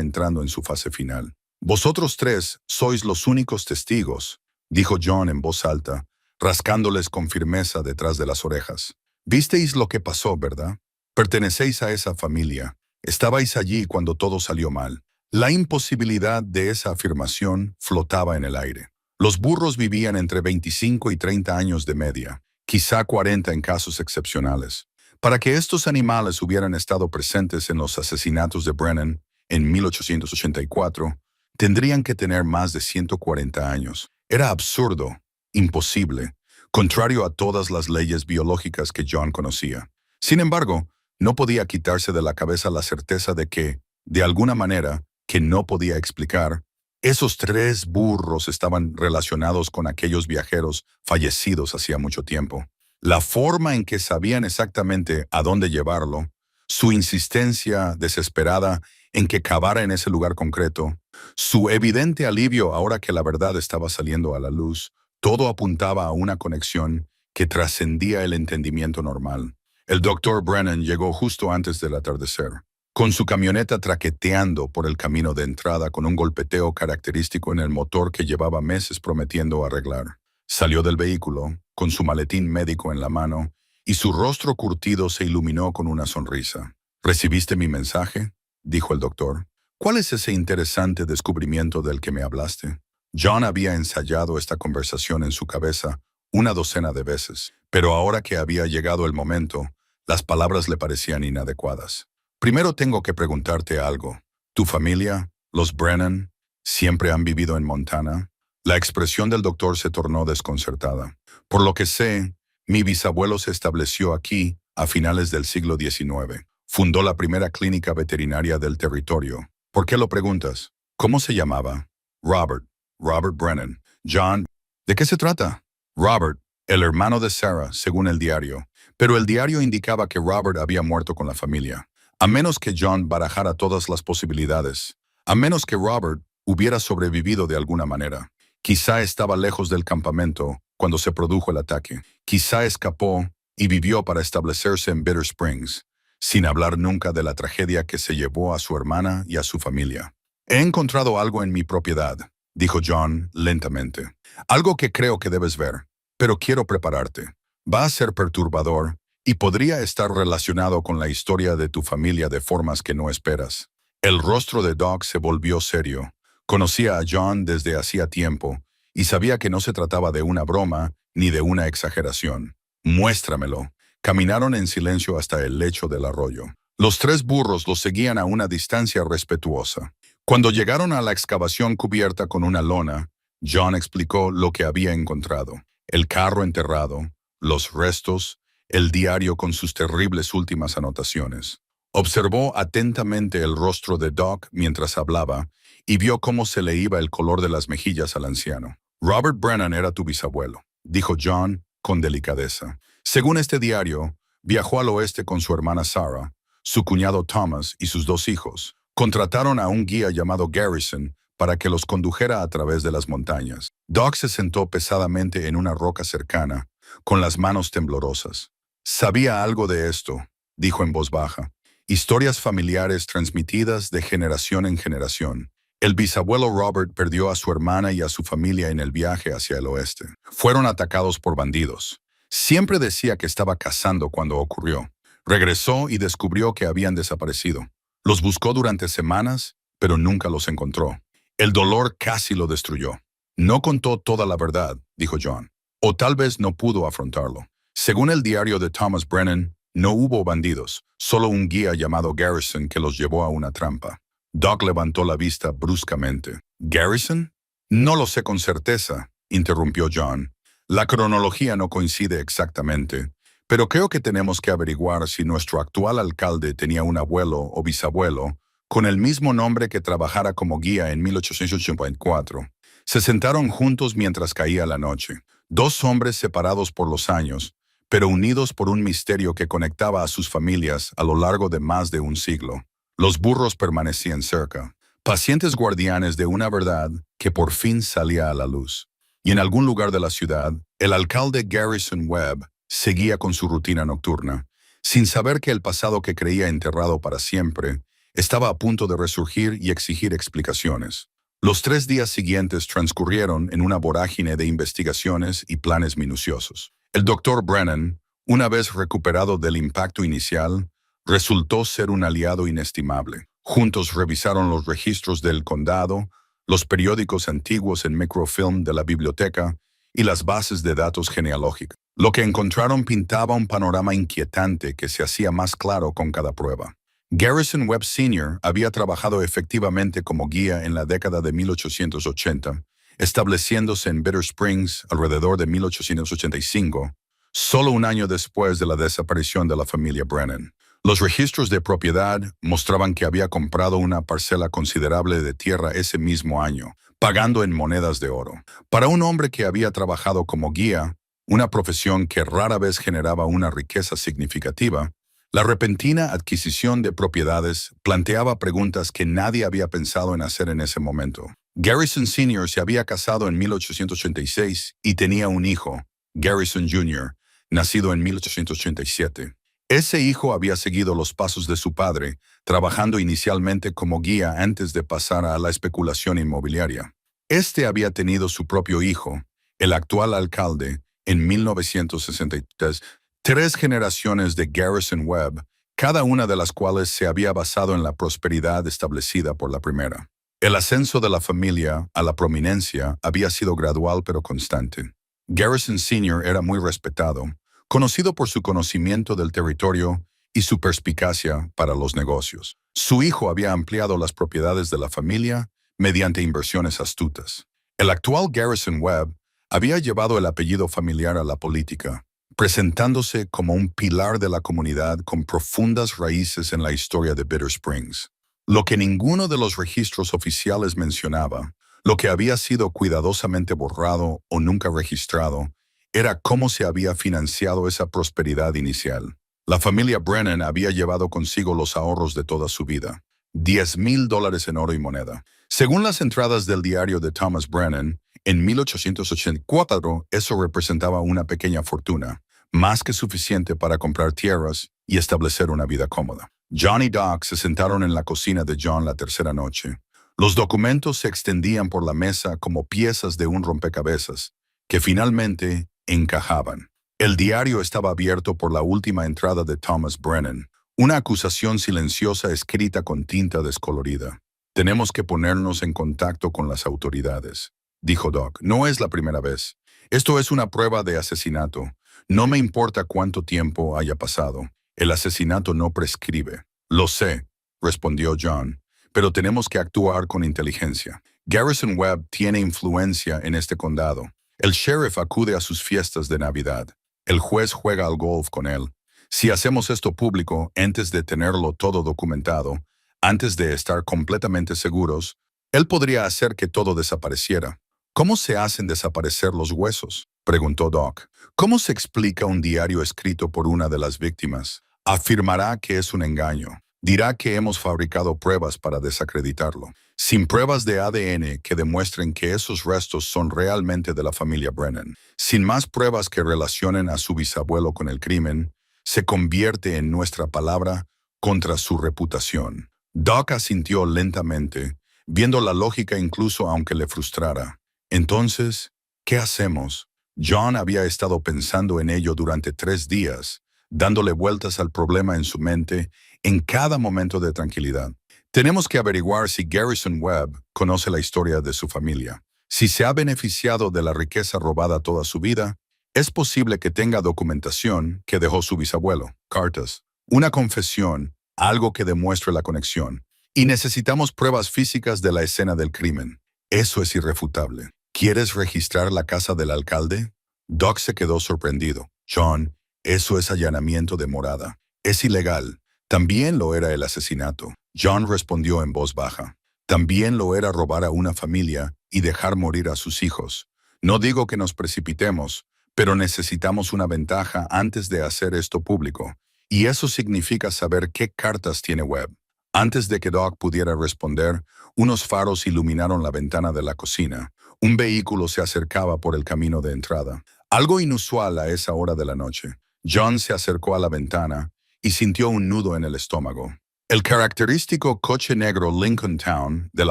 entrando en su fase final. «Vosotros 3 sois los únicos testigos», dijo John en voz alta, rascándoles con firmeza detrás de las orejas. «Visteis lo que pasó, ¿verdad? Pertenecéis a esa familia. Estabais allí cuando todo salió mal». La imposibilidad de esa afirmación flotaba en el aire. Los burros vivían entre 25 y 30 años de media, quizá 40 en casos excepcionales. Para que estos animales hubieran estado presentes en los asesinatos de Brennan en 1884, tendrían que tener más de 140 años. Era absurdo, imposible, contrario a todas las leyes biológicas que John conocía. Sin embargo, no podía quitarse de la cabeza la certeza de que, de alguna manera, que no podía explicar, esos 3 burros estaban relacionados con aquellos viajeros fallecidos hacía mucho tiempo. La forma en que sabían exactamente a dónde llevarlo, su insistencia desesperada en que cavara en ese lugar concreto, su evidente alivio ahora que la verdad estaba saliendo a la luz, todo apuntaba a una conexión que trascendía el entendimiento normal. El Dr. Brennan llegó justo antes del atardecer, con su camioneta traqueteando por el camino de entrada con un golpeteo característico en el motor que llevaba meses prometiendo arreglar. Salió del vehículo, con su maletín médico en la mano, y su rostro curtido se iluminó con una sonrisa. «¿Recibiste mi mensaje?», dijo el doctor. «¿Cuál es ese interesante descubrimiento del que me hablaste?». John había ensayado esta conversación en su cabeza una docena de veces, pero ahora que había llegado el momento, las palabras le parecían inadecuadas. «Primero tengo que preguntarte algo. ¿Tu familia, los Brennan, siempre han vivido en Montana?». La expresión del doctor se tornó desconcertada. «Por lo que sé, Mi bisabuelo se estableció aquí a finales del siglo XIX. Fundó la primera clínica veterinaria del territorio. ¿Por qué lo preguntas? ¿Cómo se llamaba? Robert. Robert Brennan. John. ¿De qué se trata? Robert, el hermano de Sarah, según el diario. Pero el diario indicaba que Robert había muerto con la familia. A menos que John barajara todas las posibilidades. A menos que Robert hubiera sobrevivido de alguna manera. Quizá estaba lejos del campamento cuando se produjo el ataque. Quizá escapó y vivió para establecerse en Bitter Springs, sin hablar nunca de la tragedia que se llevó a su hermana y a su familia. He encontrado algo en mi propiedad, dijo John lentamente. Algo que creo que debes ver, pero quiero prepararte. Va a ser perturbador y podría estar relacionado con la historia de tu familia de formas que no esperas. El rostro de Doc se volvió serio. Conocía a John desde hacía tiempo y sabía que no se trataba de una broma ni de una exageración. Muéstramelo. Caminaron en silencio hasta el lecho del arroyo. Los tres burros los seguían a una distancia respetuosa. Cuando llegaron a la excavación cubierta con una lona, John explicó lo que había encontrado. El carro enterrado, los restos, el diario con sus terribles últimas anotaciones. Observó atentamente el rostro de Doc mientras hablaba y vio cómo se le iba el color de las mejillas al anciano. Robert Brennan era tu bisabuelo, dijo John con delicadeza. Según este diario, viajó al oeste con su hermana Sarah, su cuñado Thomas y sus dos hijos. Contrataron a un guía llamado Garrison para que los condujera a través de las montañas. Doc se sentó pesadamente en una roca cercana, con las manos temblorosas. Sabía algo de esto, dijo en voz baja. Historias familiares transmitidas de generación en generación. El bisabuelo Robert perdió a su hermana y a su familia en el viaje hacia el oeste. Fueron atacados por bandidos. Siempre decía que estaba cazando cuando ocurrió. Regresó y descubrió que habían desaparecido. Los buscó durante semanas, pero nunca los encontró. El dolor casi lo destruyó. No contó toda la verdad, dijo John. O tal vez no pudo afrontarlo. Según el diario de Thomas Brennan, no hubo bandidos, solo un guía llamado Garrison que los llevó a una trampa. Doc levantó la vista bruscamente. ¿Garrison? No lo sé con certeza, interrumpió John. La cronología no coincide exactamente, pero creo que tenemos que averiguar si nuestro actual alcalde tenía un abuelo o bisabuelo con el mismo nombre que trabajara como guía en 1884. Se sentaron juntos mientras caía la noche. Dos hombres separados por los años, pero unidos por un misterio que conectaba a sus familias a lo largo de más de un siglo. Los burros permanecían cerca, pacientes guardianes de una verdad que por fin salía a la luz. Y en algún lugar de la ciudad, el alcalde Garrison Webb seguía con su rutina nocturna, sin saber que el pasado que creía enterrado para siempre estaba a punto de resurgir y exigir explicaciones. Los 3 días siguientes transcurrieron en una vorágine de investigaciones y planes minuciosos. El doctor Brennan, una vez recuperado del impacto inicial, resultó ser un aliado inestimable. Juntos revisaron los registros del condado, los periódicos antiguos en microfilm de la biblioteca y las bases de datos genealógicas. Lo que encontraron pintaba un panorama inquietante que se hacía más claro con cada prueba. Garrison Webb Sr. había trabajado efectivamente como guía en la década de 1880, estableciéndose en Bitter Springs alrededor de 1885, solo un año después de la desaparición de la familia Brennan. Los registros de propiedad mostraban que había comprado una parcela considerable de tierra ese mismo año, pagando en monedas de oro. Para un hombre que había trabajado como guía, una profesión que rara vez generaba una riqueza significativa, la repentina adquisición de propiedades planteaba preguntas que nadie había pensado en hacer en ese momento. Garrison Sr. se había casado en 1886 y tenía un hijo, Garrison Jr., nacido en 1887. Ese hijo había seguido los pasos de su padre, trabajando inicialmente como guía antes de pasar a la especulación inmobiliaria. Este había tenido su propio hijo, el actual alcalde, en 1963. 3 generaciones de Garrison Webb, cada una de las cuales se había basado en la prosperidad establecida por la primera. El ascenso de la familia a la prominencia había sido gradual pero constante. Garrison Sr. era muy respetado, conocido por su conocimiento del territorio y su perspicacia para los negocios. Su hijo había ampliado las propiedades de la familia mediante inversiones astutas. El actual Garrison Webb había llevado el apellido familiar a la política, presentándose como un pilar de la comunidad con profundas raíces en la historia de Bitter Springs. Lo que ninguno de los registros oficiales mencionaba, lo que había sido cuidadosamente borrado o nunca registrado, era cómo se había financiado esa prosperidad inicial. La familia Brennan había llevado consigo los ahorros de toda su vida, $10,000 en oro y moneda. Según las entradas del diario de Thomas Brennan, en 1884 eso representaba una pequeña fortuna, más que suficiente para comprar tierras y establecer una vida cómoda. John y Doc se sentaron en la cocina de John la tercera noche. Los documentos se extendían por la mesa como piezas de un rompecabezas, que finalmente encajaban. El diario estaba abierto por la última entrada de Thomas Brennan, una acusación silenciosa escrita con tinta descolorida. Tenemos que ponernos en contacto con las autoridades, dijo Doc. No es la primera vez. Esto es una prueba de asesinato. No me importa cuánto tiempo haya pasado. El asesinato no prescribe. Lo sé, respondió John, pero tenemos que actuar con inteligencia. Garrison Webb tiene influencia en este condado. El sheriff acude a sus fiestas de Navidad. El juez juega al golf con él. Si hacemos esto público antes de tenerlo todo documentado, antes de estar completamente seguros, él podría hacer que todo desapareciera. ¿Cómo se hacen desaparecer los huesos?, preguntó Doc. ¿Cómo se explica un diario escrito por una de las víctimas? Afirmará que es un engaño. Dirá que hemos fabricado pruebas para desacreditarlo. Sin pruebas de ADN que demuestren que esos restos son realmente de la familia Brennan, sin más pruebas que relacionen a su bisabuelo con el crimen, se convierte en nuestra palabra contra su reputación. Doc asintió lentamente, viendo la lógica incluso aunque le frustrara. Entonces, ¿qué hacemos? John había estado pensando en ello durante 3 días, dándole vueltas al problema en su mente en cada momento de tranquilidad. Tenemos que averiguar si Garrison Webb conoce la historia de su familia. Si se ha beneficiado de la riqueza robada toda su vida, es posible que tenga documentación que dejó su bisabuelo, cartas, una confesión, algo que demuestre la conexión. Y necesitamos pruebas físicas de la escena del crimen. Eso es irrefutable. ¿Quieres registrar la casa del alcalde? Doc se quedó sorprendido. John, eso es allanamiento de morada. Es ilegal. También lo era el asesinato. John respondió en voz baja. También lo era robar a una familia y dejar morir a sus hijos. No digo que nos precipitemos, pero necesitamos una ventaja antes de hacer esto público. Y eso significa saber qué cartas tiene Webb. Antes de que Doc pudiera responder, unos faros iluminaron la ventana de la cocina. Un vehículo se acercaba por el camino de entrada. Algo inusual a esa hora de la noche. John se acercó a la ventana y sintió un nudo en el estómago. El característico coche negro Lincoln Town del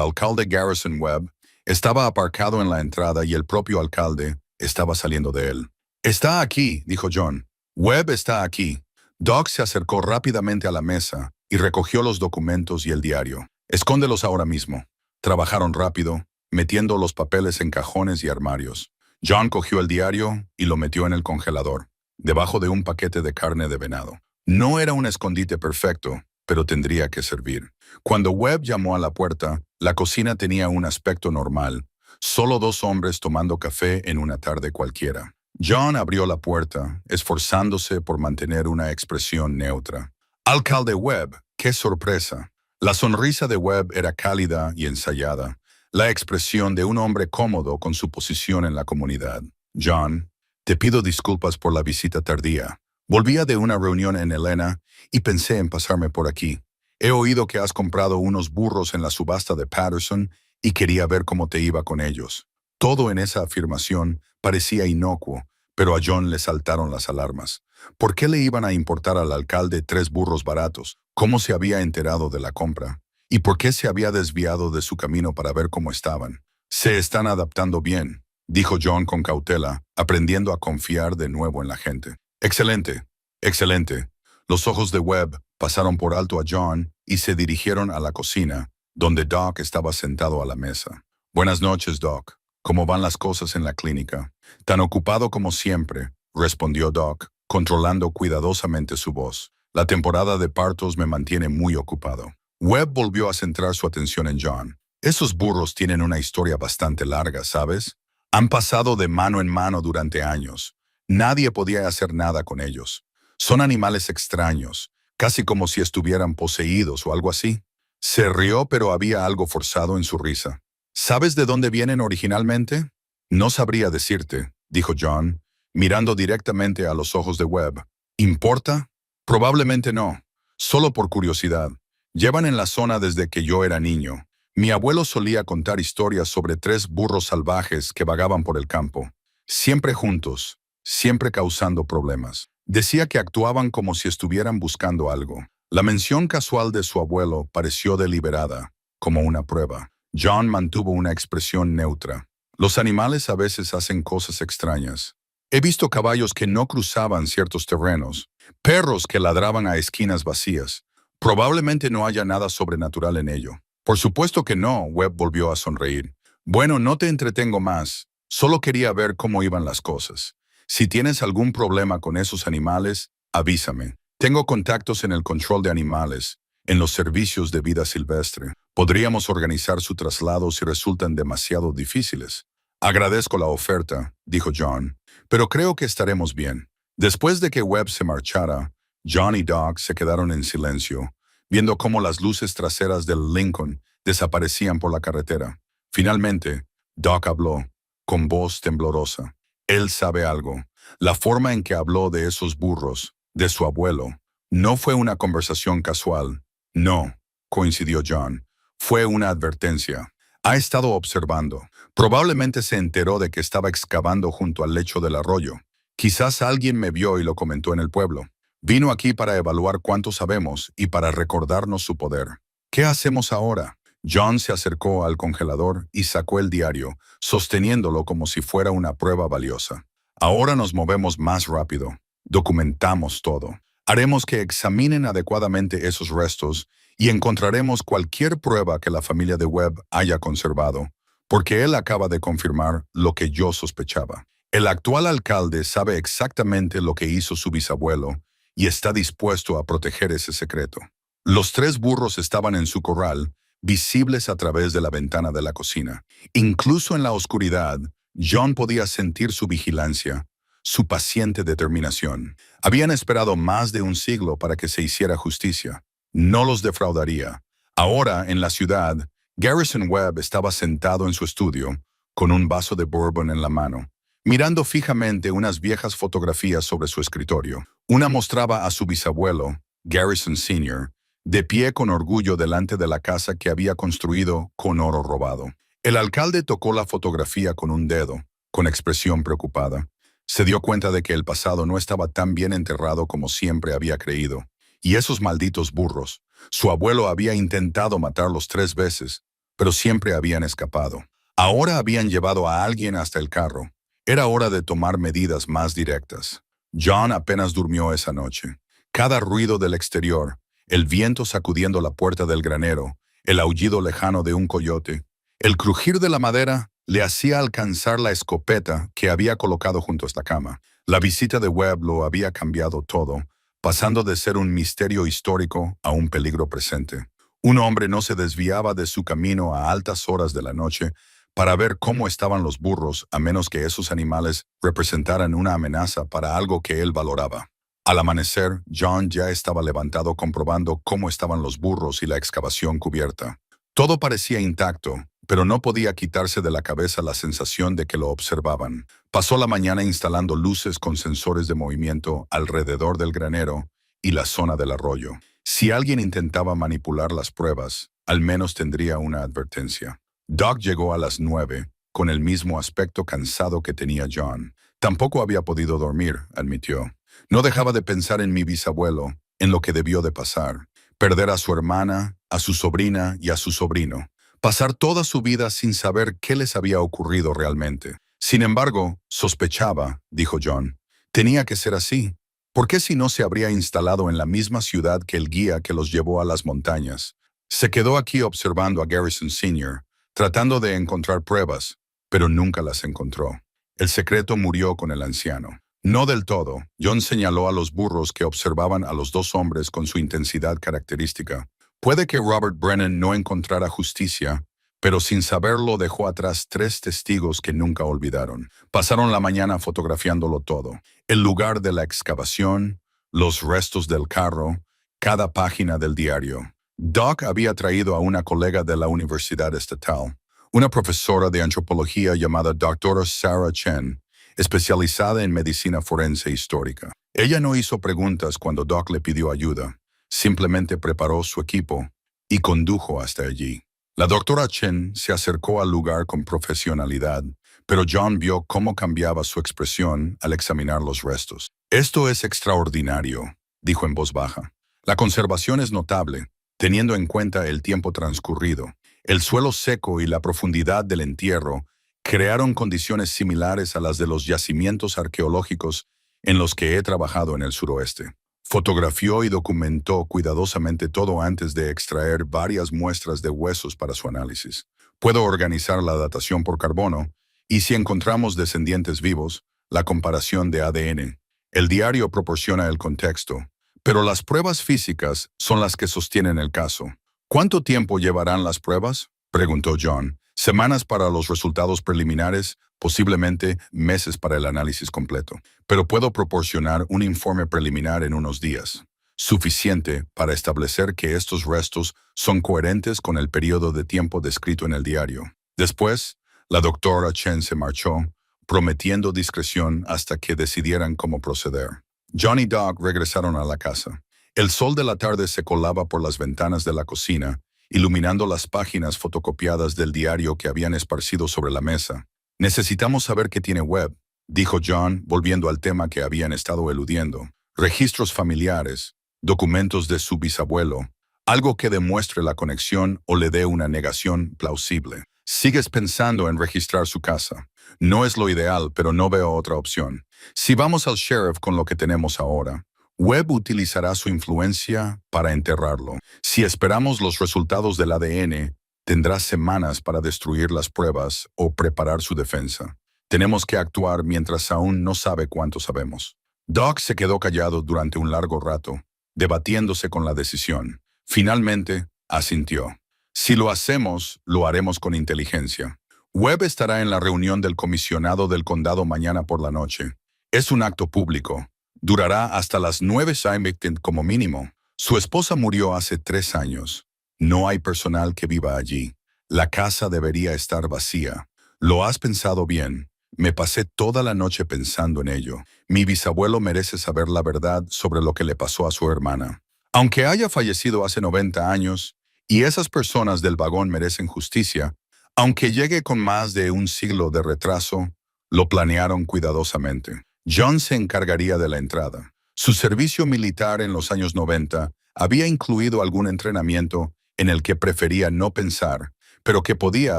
alcalde Garrison Webb estaba aparcado en la entrada y el propio alcalde estaba saliendo de él. «Está aquí», dijo John. «Webb está aquí». Doc se acercó rápidamente a la mesa y recogió los documentos y el diario. «Escóndelos ahora mismo». Trabajaron rápido, metiendo los papeles en cajones y armarios. John cogió el diario y lo metió en el congelador, debajo de un paquete de carne de venado. No era un escondite perfecto, pero tendría que servir. Cuando Webb llamó a la puerta, la cocina tenía un aspecto normal, solo 2 hombres tomando café en una tarde cualquiera. John abrió la puerta, esforzándose por mantener una expresión neutra. «Alcalde Webb, qué sorpresa». La sonrisa de Webb era cálida y ensayada, la expresión de un hombre cómodo con su posición en la comunidad. «John, te pido disculpas por la visita tardía. Volvía de una reunión en Helena y pensé en pasarme por aquí. He oído que has comprado unos burros en la subasta de Patterson y quería ver cómo te iba con ellos». Todo en esa afirmación parecía inocuo, pero a John le saltaron las alarmas. ¿Por qué le iban a importar al alcalde 3 burros baratos? ¿Cómo se había enterado de la compra? ¿Y por qué se había desviado de su camino para ver cómo estaban? «Se están adaptando bien», dijo John con cautela, aprendiendo a confiar de nuevo en la gente. «Excelente, excelente». Los ojos de Webb pasaron por alto a John y se dirigieron a la cocina, donde Doc estaba sentado a la mesa. «Buenas noches, Doc. ¿Cómo van las cosas en la clínica?» «Tan ocupado como siempre», respondió Doc, controlando cuidadosamente su voz. «La temporada de partos me mantiene muy ocupado». Webb volvió a centrar su atención en John. «Esos burros tienen una historia bastante larga, ¿sabes? Han pasado de mano en mano durante años. Nadie podía hacer nada con ellos. Son animales extraños, casi como si estuvieran poseídos o algo así. Se rió, pero había algo forzado en su risa. ¿Sabes de dónde vienen originalmente? No sabría decirte, dijo John, mirando directamente a los ojos de Webb. ¿Importa? Probablemente no. Solo por curiosidad. Llevan en la zona desde que yo era niño. Mi abuelo solía contar historias sobre 3 burros salvajes que vagaban por el campo. Siempre juntos, siempre causando problemas. Decía que actuaban como si estuvieran buscando algo. La mención casual de su abuelo pareció deliberada, como una prueba. John mantuvo una expresión neutra. Los animales a veces hacen cosas extrañas. He visto caballos que no cruzaban ciertos terrenos, perros que ladraban a esquinas vacías. Probablemente no haya nada sobrenatural en ello. Por supuesto que no, Webb volvió a sonreír. Bueno, no te entretengo más. Solo quería ver cómo iban las cosas. Si tienes algún problema con esos animales, avísame. Tengo contactos en el control de animales, en los servicios de vida silvestre. Podríamos organizar su traslado si resultan demasiado difíciles. Agradezco la oferta, dijo John, pero creo que estaremos bien. Después de que Webb se marchara, John y Doc se quedaron en silencio, viendo cómo las luces traseras del Lincoln desaparecían por la carretera. Finalmente, Doc habló, con voz temblorosa. Él sabe algo. La forma en que habló de esos burros, de su abuelo, no fue una conversación casual. No, coincidió John. Fue una advertencia. Ha estado observando. Probablemente se enteró de que estaba excavando junto al lecho del arroyo. Quizás alguien me vio y lo comentó en el pueblo. Vino aquí para evaluar cuánto sabemos y para recordarnos su poder. ¿Qué hacemos ahora? John se acercó al congelador y sacó el diario, sosteniéndolo como si fuera una prueba valiosa. Ahora nos movemos más rápido. Documentamos todo. Haremos que examinen adecuadamente esos restos y encontraremos cualquier prueba que la familia de Webb haya conservado, porque él acaba de confirmar lo que yo sospechaba. El actual alcalde sabe exactamente lo que hizo su bisabuelo y está dispuesto a proteger ese secreto. Los 3 burros estaban en su corral, visibles a través de la ventana de la cocina. Incluso en la oscuridad, John podía sentir su vigilancia, su paciente determinación. Habían esperado más de un siglo para que se hiciera justicia. No los defraudaría. Ahora, en la ciudad, Garrison Webb estaba sentado en su estudio, con un vaso de bourbon en la mano, mirando fijamente unas viejas fotografías sobre su escritorio. Una mostraba a su bisabuelo, Garrison Sr., de pie con orgullo delante de la casa que había construido con oro robado. El alcalde tocó la fotografía con un dedo, con expresión preocupada. Se dio cuenta de que el pasado no estaba tan bien enterrado como siempre había creído. Y esos malditos burros. Su abuelo había intentado matarlos 3 veces, pero siempre habían escapado. Ahora habían llevado a alguien hasta el carro. Era hora de tomar medidas más directas. John apenas durmió esa noche. Cada ruido del exterior, el viento sacudiendo la puerta del granero, el aullido lejano de un coyote, el crujir de la madera le hacía alcanzar la escopeta que había colocado junto a esta cama. La visita de Webb lo había cambiado todo, pasando de ser un misterio histórico a un peligro presente. Un hombre no se desviaba de su camino a altas horas de la noche para ver cómo estaban los burros, a menos que esos animales representaran una amenaza para algo que él valoraba. Al amanecer, John ya estaba levantado comprobando cómo estaban los burros y la excavación cubierta. Todo parecía intacto, pero no podía quitarse de la cabeza la sensación de que lo observaban. Pasó la mañana instalando luces con sensores de movimiento alrededor del granero y la zona del arroyo. Si alguien intentaba manipular las pruebas, al menos tendría una advertencia. Doc llegó a las 9, con el mismo aspecto cansado que tenía John. Tampoco había podido dormir, admitió. No dejaba de pensar en mi bisabuelo, en lo que debió de pasar. Perder a su hermana, a su sobrina y a su sobrino. Pasar toda su vida sin saber qué les había ocurrido realmente. Sin embargo, sospechaba, dijo John. Tenía que ser así. ¿Por qué si no se habría instalado en la misma ciudad que el guía que los llevó a las montañas? Se quedó aquí observando a Garrison Sr., tratando de encontrar pruebas, pero nunca las encontró. El secreto murió con el anciano. No del todo. John señaló a los burros que observaban a los 2 hombres con su intensidad característica. Puede que Robert Brennan no encontrara justicia, pero sin saberlo dejó atrás 3 testigos que nunca olvidaron. Pasaron la mañana fotografiándolo todo. El lugar de la excavación, los restos del carro, cada página del diario. Doc había traído a una colega de la Universidad Estatal, una profesora de antropología llamada Dra. Sarah Chen, especializada en medicina forense histórica. Ella no hizo preguntas cuando Doc le pidió ayuda, simplemente preparó su equipo y condujo hasta allí. La doctora Chen se acercó al lugar con profesionalidad, pero John vio cómo cambiaba su expresión al examinar los restos. «Esto es extraordinario», dijo en voz baja. «La conservación es notable, teniendo en cuenta el tiempo transcurrido. El suelo seco y la profundidad del entierro crearon condiciones similares a las de los yacimientos arqueológicos en los que he trabajado en el suroeste». Fotografió y documentó cuidadosamente todo antes de extraer varias muestras de huesos para su análisis. «Puedo organizar la datación por carbono, y si encontramos descendientes vivos, la comparación de ADN. El diario proporciona el contexto, pero las pruebas físicas son las que sostienen el caso». «¿Cuánto tiempo llevarán las pruebas?», preguntó John. «Semanas para los resultados preliminares, posiblemente meses para el análisis completo. Pero puedo proporcionar un informe preliminar en unos días, suficiente para establecer que estos restos son coherentes con el periodo de tiempo descrito en el diario». Después, la doctora Chen se marchó, prometiendo discreción hasta que decidieran cómo proceder. John y Doc regresaron a la casa. El sol de la tarde se colaba por las ventanas de la cocina, iluminando las páginas fotocopiadas del diario que habían esparcido sobre la mesa. «Necesitamos saber qué tiene Webb», dijo John, volviendo al tema que habían estado eludiendo. «Registros familiares, documentos de su bisabuelo, algo que demuestre la conexión o le dé una negación plausible. Sigues pensando en registrar su casa. No es lo ideal, pero no veo otra opción. Si vamos al sheriff con lo que tenemos ahora, Webb utilizará su influencia para enterrarlo. Si esperamos los resultados del ADN, tendrá semanas para destruir las pruebas o preparar su defensa. Tenemos que actuar mientras aún no sabe cuánto sabemos». Doc se quedó callado durante un largo rato, debatiéndose con la decisión. Finalmente, asintió. «Si lo hacemos, lo haremos con inteligencia. Webb estará en la reunión del comisionado del condado mañana por la noche. Es un acto público. Durará hasta las 9 p.m. como mínimo. Su esposa murió hace 3 años. No hay personal que viva allí. La casa debería estar vacía. Lo has pensado bien. Me pasé toda la noche pensando en ello. Mi bisabuelo merece saber la verdad sobre lo que le pasó a su hermana. Aunque haya fallecido hace 90 años, y esas personas del vagón merecen justicia, aunque llegue con más de un siglo de retraso, lo planearon cuidadosamente. John se encargaría de la entrada. Su servicio militar en los años 90 había incluido algún entrenamiento en el que prefería no pensar, pero que podía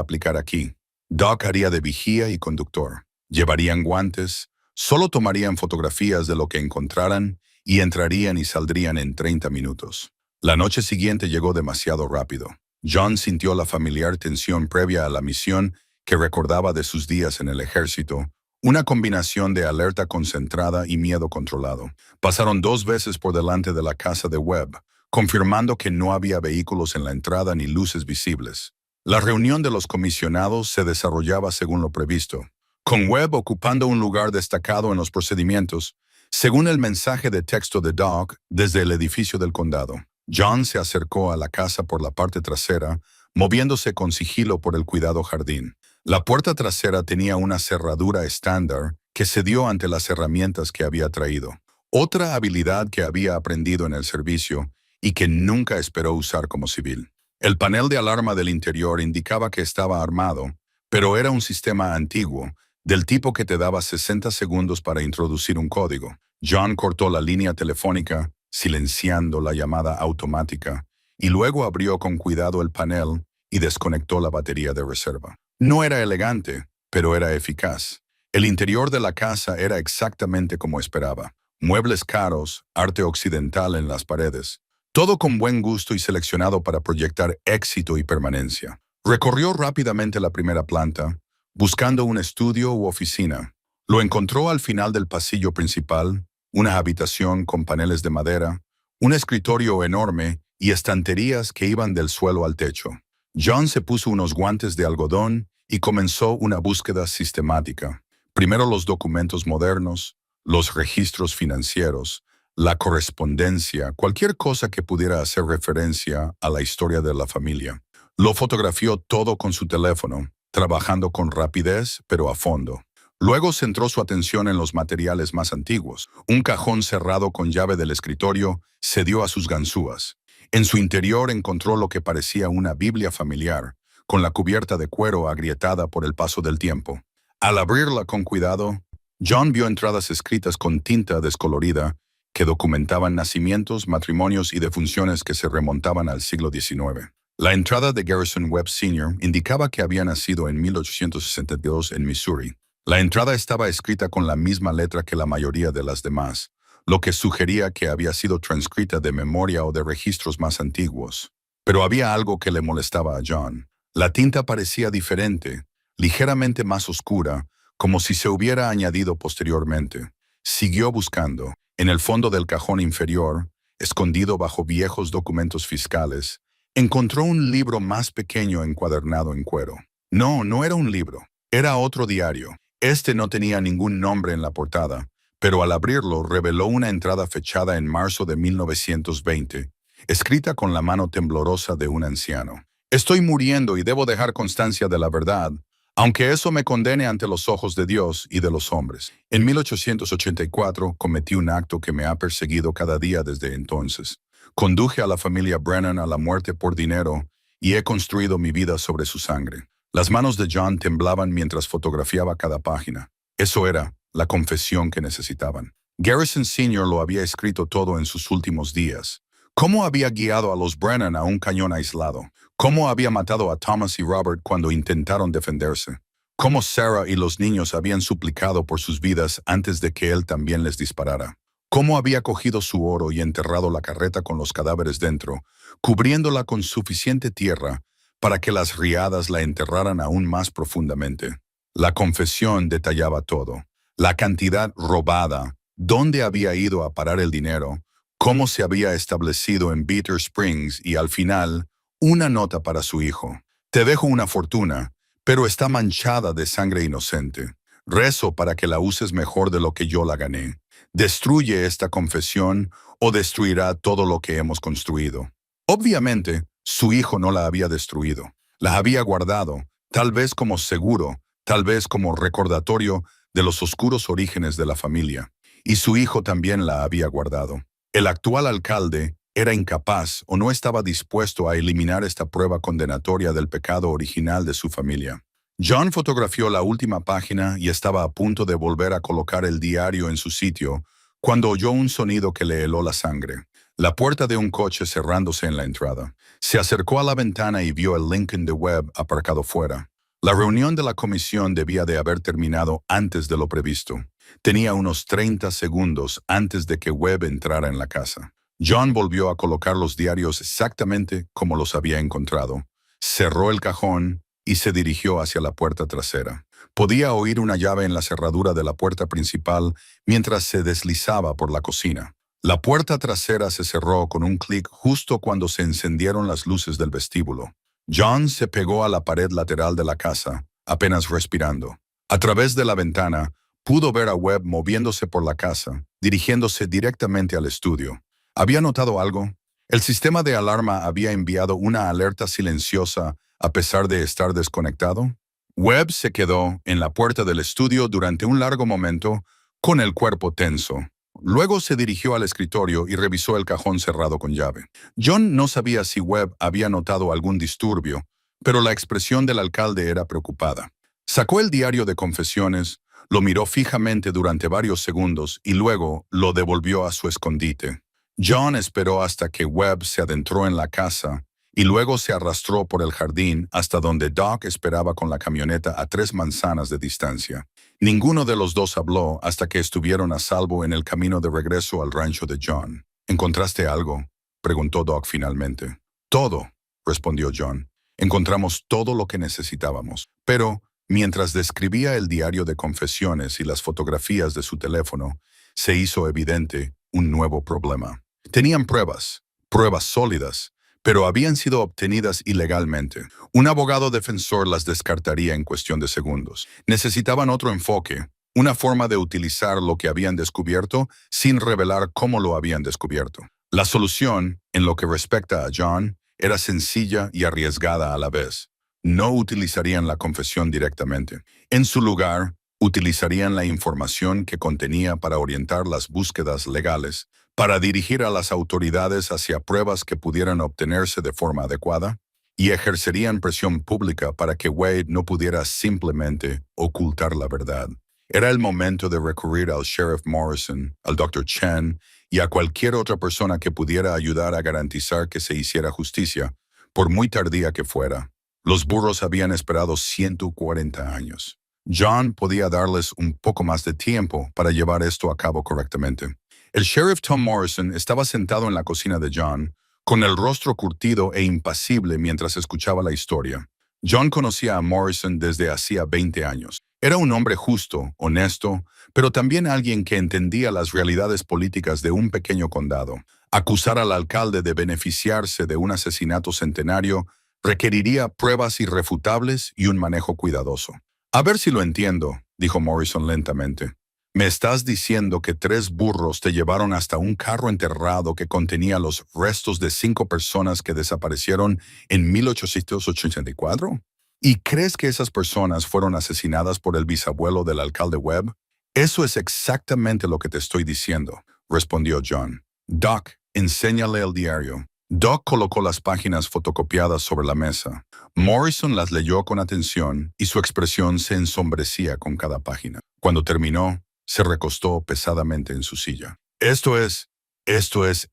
aplicar aquí. Doc haría de vigía y conductor. Llevarían guantes, solo tomarían fotografías de lo que encontraran y entrarían y saldrían en 30 minutos. La noche siguiente llegó demasiado rápido. John sintió la familiar tensión previa a la misión que recordaba de sus días en el ejército, una combinación de alerta concentrada y miedo controlado. Pasaron 2 veces por delante de la casa de Webb, confirmando que no había vehículos en la entrada ni luces visibles. La reunión de los comisionados se desarrollaba según lo previsto, con Webb ocupando un lugar destacado en los procedimientos, según el mensaje de texto de Doc desde el edificio del condado. John se acercó a la casa por la parte trasera, moviéndose con sigilo por el cuidado jardín. La puerta trasera tenía una cerradura estándar que cedió ante las herramientas que había traído. Otra habilidad que había aprendido en el servicio y que nunca esperó usar como civil. El panel de alarma del interior indicaba que estaba armado, pero era un sistema antiguo, del tipo que te daba 60 segundos para introducir un código. John cortó la línea telefónica, silenciando la llamada automática, y luego abrió con cuidado el panel y desconectó la batería de reserva. No era elegante, pero era eficaz. El interior de la casa era exactamente como esperaba. Muebles caros, arte occidental en las paredes. Todo con buen gusto y seleccionado para proyectar éxito y permanencia. Recorrió rápidamente la primera planta, buscando un estudio u oficina. Lo encontró al final del pasillo principal, una habitación con paneles de madera, un escritorio enorme y estanterías que iban del suelo al techo. John se puso unos guantes de algodón y comenzó una búsqueda sistemática. Primero los documentos modernos, los registros financieros, la correspondencia, cualquier cosa que pudiera hacer referencia a la historia de la familia. Lo fotografió todo con su teléfono, trabajando con rapidez pero a fondo. Luego centró su atención en los materiales más antiguos. Un cajón cerrado con llave del escritorio cedió a sus ganzúas. En su interior encontró lo que parecía una Biblia familiar, con la cubierta de cuero agrietada por el paso del tiempo. Al abrirla con cuidado, John vio entradas escritas con tinta descolorida que documentaban nacimientos, matrimonios y defunciones que se remontaban al siglo XIX. La entrada de Garrison Webb Sr. indicaba que había nacido en 1862 en Missouri. La entrada estaba escrita con la misma letra que la mayoría de las demás, lo que sugería que había sido transcrita de memoria o de registros más antiguos. Pero había algo que le molestaba a John. La tinta parecía diferente, ligeramente más oscura, como si se hubiera añadido posteriormente. Siguió buscando. En el fondo del cajón inferior, escondido bajo viejos documentos fiscales, encontró un libro más pequeño encuadernado en cuero. No, no era un libro. Era otro diario. Este no tenía ningún nombre en la portada, pero al abrirlo reveló una entrada fechada en marzo de 1920, escrita con la mano temblorosa de un anciano. Estoy muriendo y debo dejar constancia de la verdad, aunque eso me condene ante los ojos de Dios y de los hombres. En 1884 cometí un acto que me ha perseguido cada día desde entonces. Conduje a la familia Brennan a la muerte por dinero y he construido mi vida sobre su sangre. Las manos de John temblaban mientras fotografiaba cada página. Eso era la confesión que necesitaban. Garrison Sr. lo había escrito todo en sus últimos días. ¿Cómo había guiado a los Brennan a un cañón aislado? ¿Cómo había matado a Thomas y Robert cuando intentaron defenderse? ¿Cómo Sarah y los niños habían suplicado por sus vidas antes de que él también les disparara? ¿Cómo había cogido su oro y enterrado la carreta con los cadáveres dentro, cubriéndola con suficiente tierra para que las riadas la enterraran aún más profundamente? La confesión detallaba todo. La cantidad robada, dónde había ido a parar el dinero, cómo se había establecido en Bitter Springs y al final, una nota para su hijo. Te dejo una fortuna, pero está manchada de sangre inocente. Rezo para que la uses mejor de lo que yo la gané. Destruye esta confesión o destruirá todo lo que hemos construido. Obviamente, su hijo no la había destruido. La había guardado, tal vez como seguro, tal vez como recordatorio de los oscuros orígenes de la familia. Y su hijo también la había guardado. El actual alcalde era incapaz o no estaba dispuesto a eliminar esta prueba condenatoria del pecado original de su familia. John fotografió la última página y estaba a punto de volver a colocar el diario en su sitio cuando oyó un sonido que le heló la sangre. La puerta de un coche cerrándose en la entrada. Se acercó a la ventana y vio el Lincoln de Webb aparcado fuera. La reunión de la comisión debía de haber terminado antes de lo previsto. Tenía unos 30 segundos antes de que Webb entrara en la casa. John volvió a colocar los diarios exactamente como los había encontrado. Cerró el cajón y se dirigió hacia la puerta trasera. Podía oír una llave en la cerradura de la puerta principal mientras se deslizaba por la cocina. La puerta trasera se cerró con un clic justo cuando se encendieron las luces del vestíbulo. John se pegó a la pared lateral de la casa, apenas respirando. A través de la ventana, pudo ver a Webb moviéndose por la casa, dirigiéndose directamente al estudio. ¿Había notado algo? El sistema de alarma había enviado una alerta silenciosa a pesar de estar desconectado. Webb se quedó en la puerta del estudio durante un largo momento, con el cuerpo tenso. Luego se dirigió al escritorio y revisó el cajón cerrado con llave. John no sabía si Webb había notado algún disturbio, pero la expresión del alcalde era preocupada. Sacó el diario de confesiones, lo miró fijamente durante varios segundos y luego lo devolvió a su escondite. John esperó hasta que Webb se adentró en la casa y luego se arrastró por el jardín hasta donde Doc esperaba con la camioneta a 3 manzanas de distancia. Ninguno de los dos habló hasta que estuvieron a salvo en el camino de regreso al rancho de John. ¿Encontraste algo?, preguntó Doc finalmente. Todo, respondió John. Encontramos todo lo que necesitábamos. Pero, mientras describía el diario de confesiones y las fotografías de su teléfono, se hizo evidente un nuevo problema. Tenían pruebas sólidas, pero habían sido obtenidas ilegalmente. Un abogado defensor las descartaría en cuestión de segundos. Necesitaban otro enfoque, una forma de utilizar lo que habían descubierto sin revelar cómo lo habían descubierto. La solución, en lo que respecta a John, era sencilla y arriesgada a la vez. No utilizarían la confesión directamente. En su lugar, utilizarían la información que contenía para orientar las búsquedas legales, para dirigir a las autoridades hacia pruebas que pudieran obtenerse de forma adecuada, y ejercerían presión pública para que Wade no pudiera simplemente ocultar la verdad. Era el momento de recurrir al Sheriff Morrison, al Dr. Chen y a cualquier otra persona que pudiera ayudar a garantizar que se hiciera justicia, por muy tardía que fuera. Los burros habían esperado 140 años. John podía darles un poco más de tiempo para llevar esto a cabo correctamente. El sheriff Tom Morrison estaba sentado en la cocina de John, con el rostro curtido e impasible mientras escuchaba la historia. John conocía a Morrison desde hacía 20 años. Era un hombre justo, honesto, pero también alguien que entendía las realidades políticas de un pequeño condado. Acusar al alcalde de beneficiarse de un asesinato centenario requeriría pruebas irrefutables y un manejo cuidadoso. A ver si lo entiendo, dijo Morrison lentamente. Me estás diciendo que 3 burros te llevaron hasta un carro enterrado que contenía los restos de 5 personas que desaparecieron en 1884? ¿Y crees que esas personas fueron asesinadas por el bisabuelo del alcalde Webb? Eso es exactamente lo que te estoy diciendo, respondió John. Doc, enséñale el diario. Doc colocó las páginas fotocopiadas sobre la mesa. Morrison las leyó con atención y su expresión se ensombrecía con cada página. Cuando terminó, se recostó pesadamente en su silla. Esto es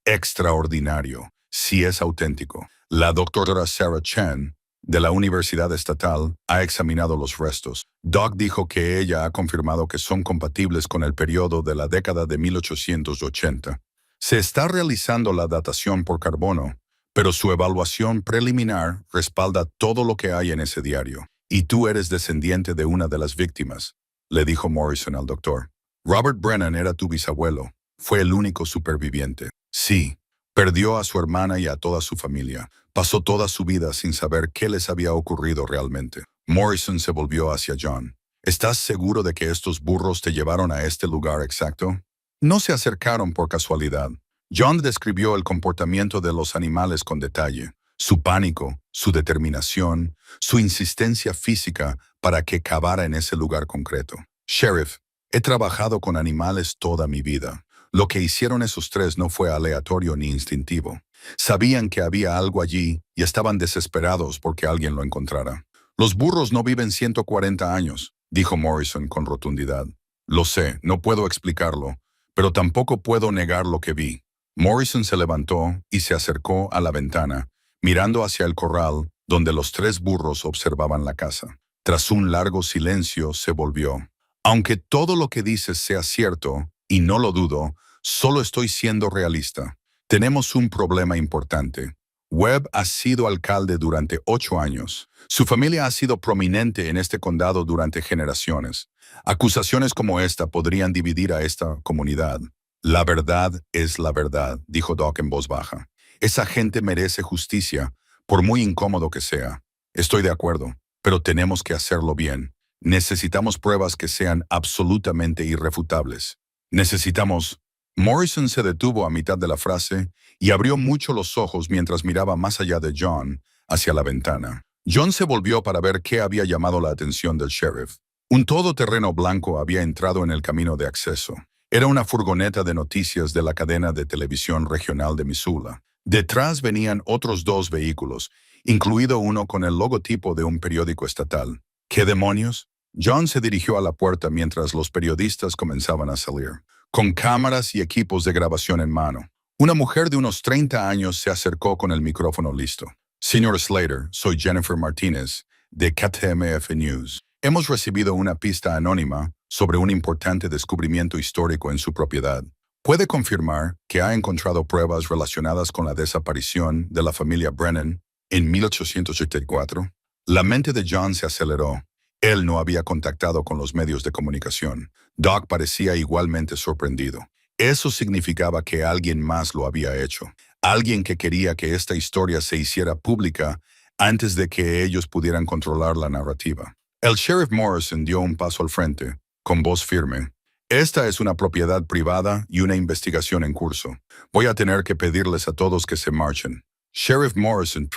extraordinario, si es auténtico. La doctora Sarah Chen, de la Universidad Estatal, ha examinado los restos. Doc dijo que ella ha confirmado que son compatibles con el periodo de la década de 1880. Se está realizando la datación por carbono, pero su evaluación preliminar respalda todo lo que hay en ese diario. Y tú eres descendiente de una de las víctimas, le dijo Morrison al doctor. Robert Brennan era tu bisabuelo. Fue el único superviviente. Sí, perdió a su hermana y a toda su familia. Pasó toda su vida sin saber qué les había ocurrido realmente. Morrison se volvió hacia John. ¿Estás seguro de que estos burros te llevaron a este lugar exacto? No se acercaron por casualidad. John describió el comportamiento de los animales con detalle, su pánico, su determinación, su insistencia física para que cavara en ese lugar concreto. Sheriff, he trabajado con animales toda mi vida. Lo que hicieron esos 3 no fue aleatorio ni instintivo. Sabían que había algo allí y estaban desesperados porque alguien lo encontrara. Los burros no viven 140 años, dijo Morrison con rotundidad. Lo sé, no puedo explicarlo, pero tampoco puedo negar lo que vi. Morrison se levantó y se acercó a la ventana, mirando hacia el corral donde los 3 burros observaban la casa. Tras un largo silencio se volvió. Aunque todo lo que dices sea cierto, y no lo dudo, solo estoy siendo realista. Tenemos un problema importante. Webb ha sido alcalde durante 8 años. Su familia ha sido prominente en este condado durante generaciones. Acusaciones como esta podrían dividir a esta comunidad. La verdad es la verdad, dijo Doc en voz baja. Esa gente merece justicia, por muy incómodo que sea. Estoy de acuerdo, pero tenemos que hacerlo bien. Necesitamos pruebas que sean absolutamente irrefutables. Necesitamos... Morrison se detuvo a mitad de la frase y abrió mucho los ojos mientras miraba más allá de John, hacia la ventana. John se volvió para ver qué había llamado la atención del sheriff. Un todoterreno blanco había entrado en el camino de acceso. Era una furgoneta de noticias de la cadena de televisión regional de Missoula. Detrás venían otros 2 vehículos, incluido uno con el logotipo de un periódico estatal. ¿Qué demonios? John se dirigió a la puerta mientras los periodistas comenzaban a salir, con cámaras y equipos de grabación en mano. Una mujer de unos 30 años se acercó con el micrófono listo. Señor Slater, soy Jennifer Martínez, de KTMF News. Hemos recibido una pista anónima sobre un importante descubrimiento histórico en su propiedad. ¿Puede confirmar que ha encontrado pruebas relacionadas con la desaparición de la familia Brennan en 1884? La mente de John se aceleró. Él no había contactado con los medios de comunicación. Doc parecía igualmente sorprendido. Eso significaba que alguien más lo había hecho. Alguien que quería que esta historia se hiciera pública antes de que ellos pudieran controlar la narrativa. El sheriff Morrison dio un paso al frente, con voz firme. Esta es una propiedad privada y una investigación en curso. Voy a tener que pedirles a todos que se marchen. Sheriff Morrison,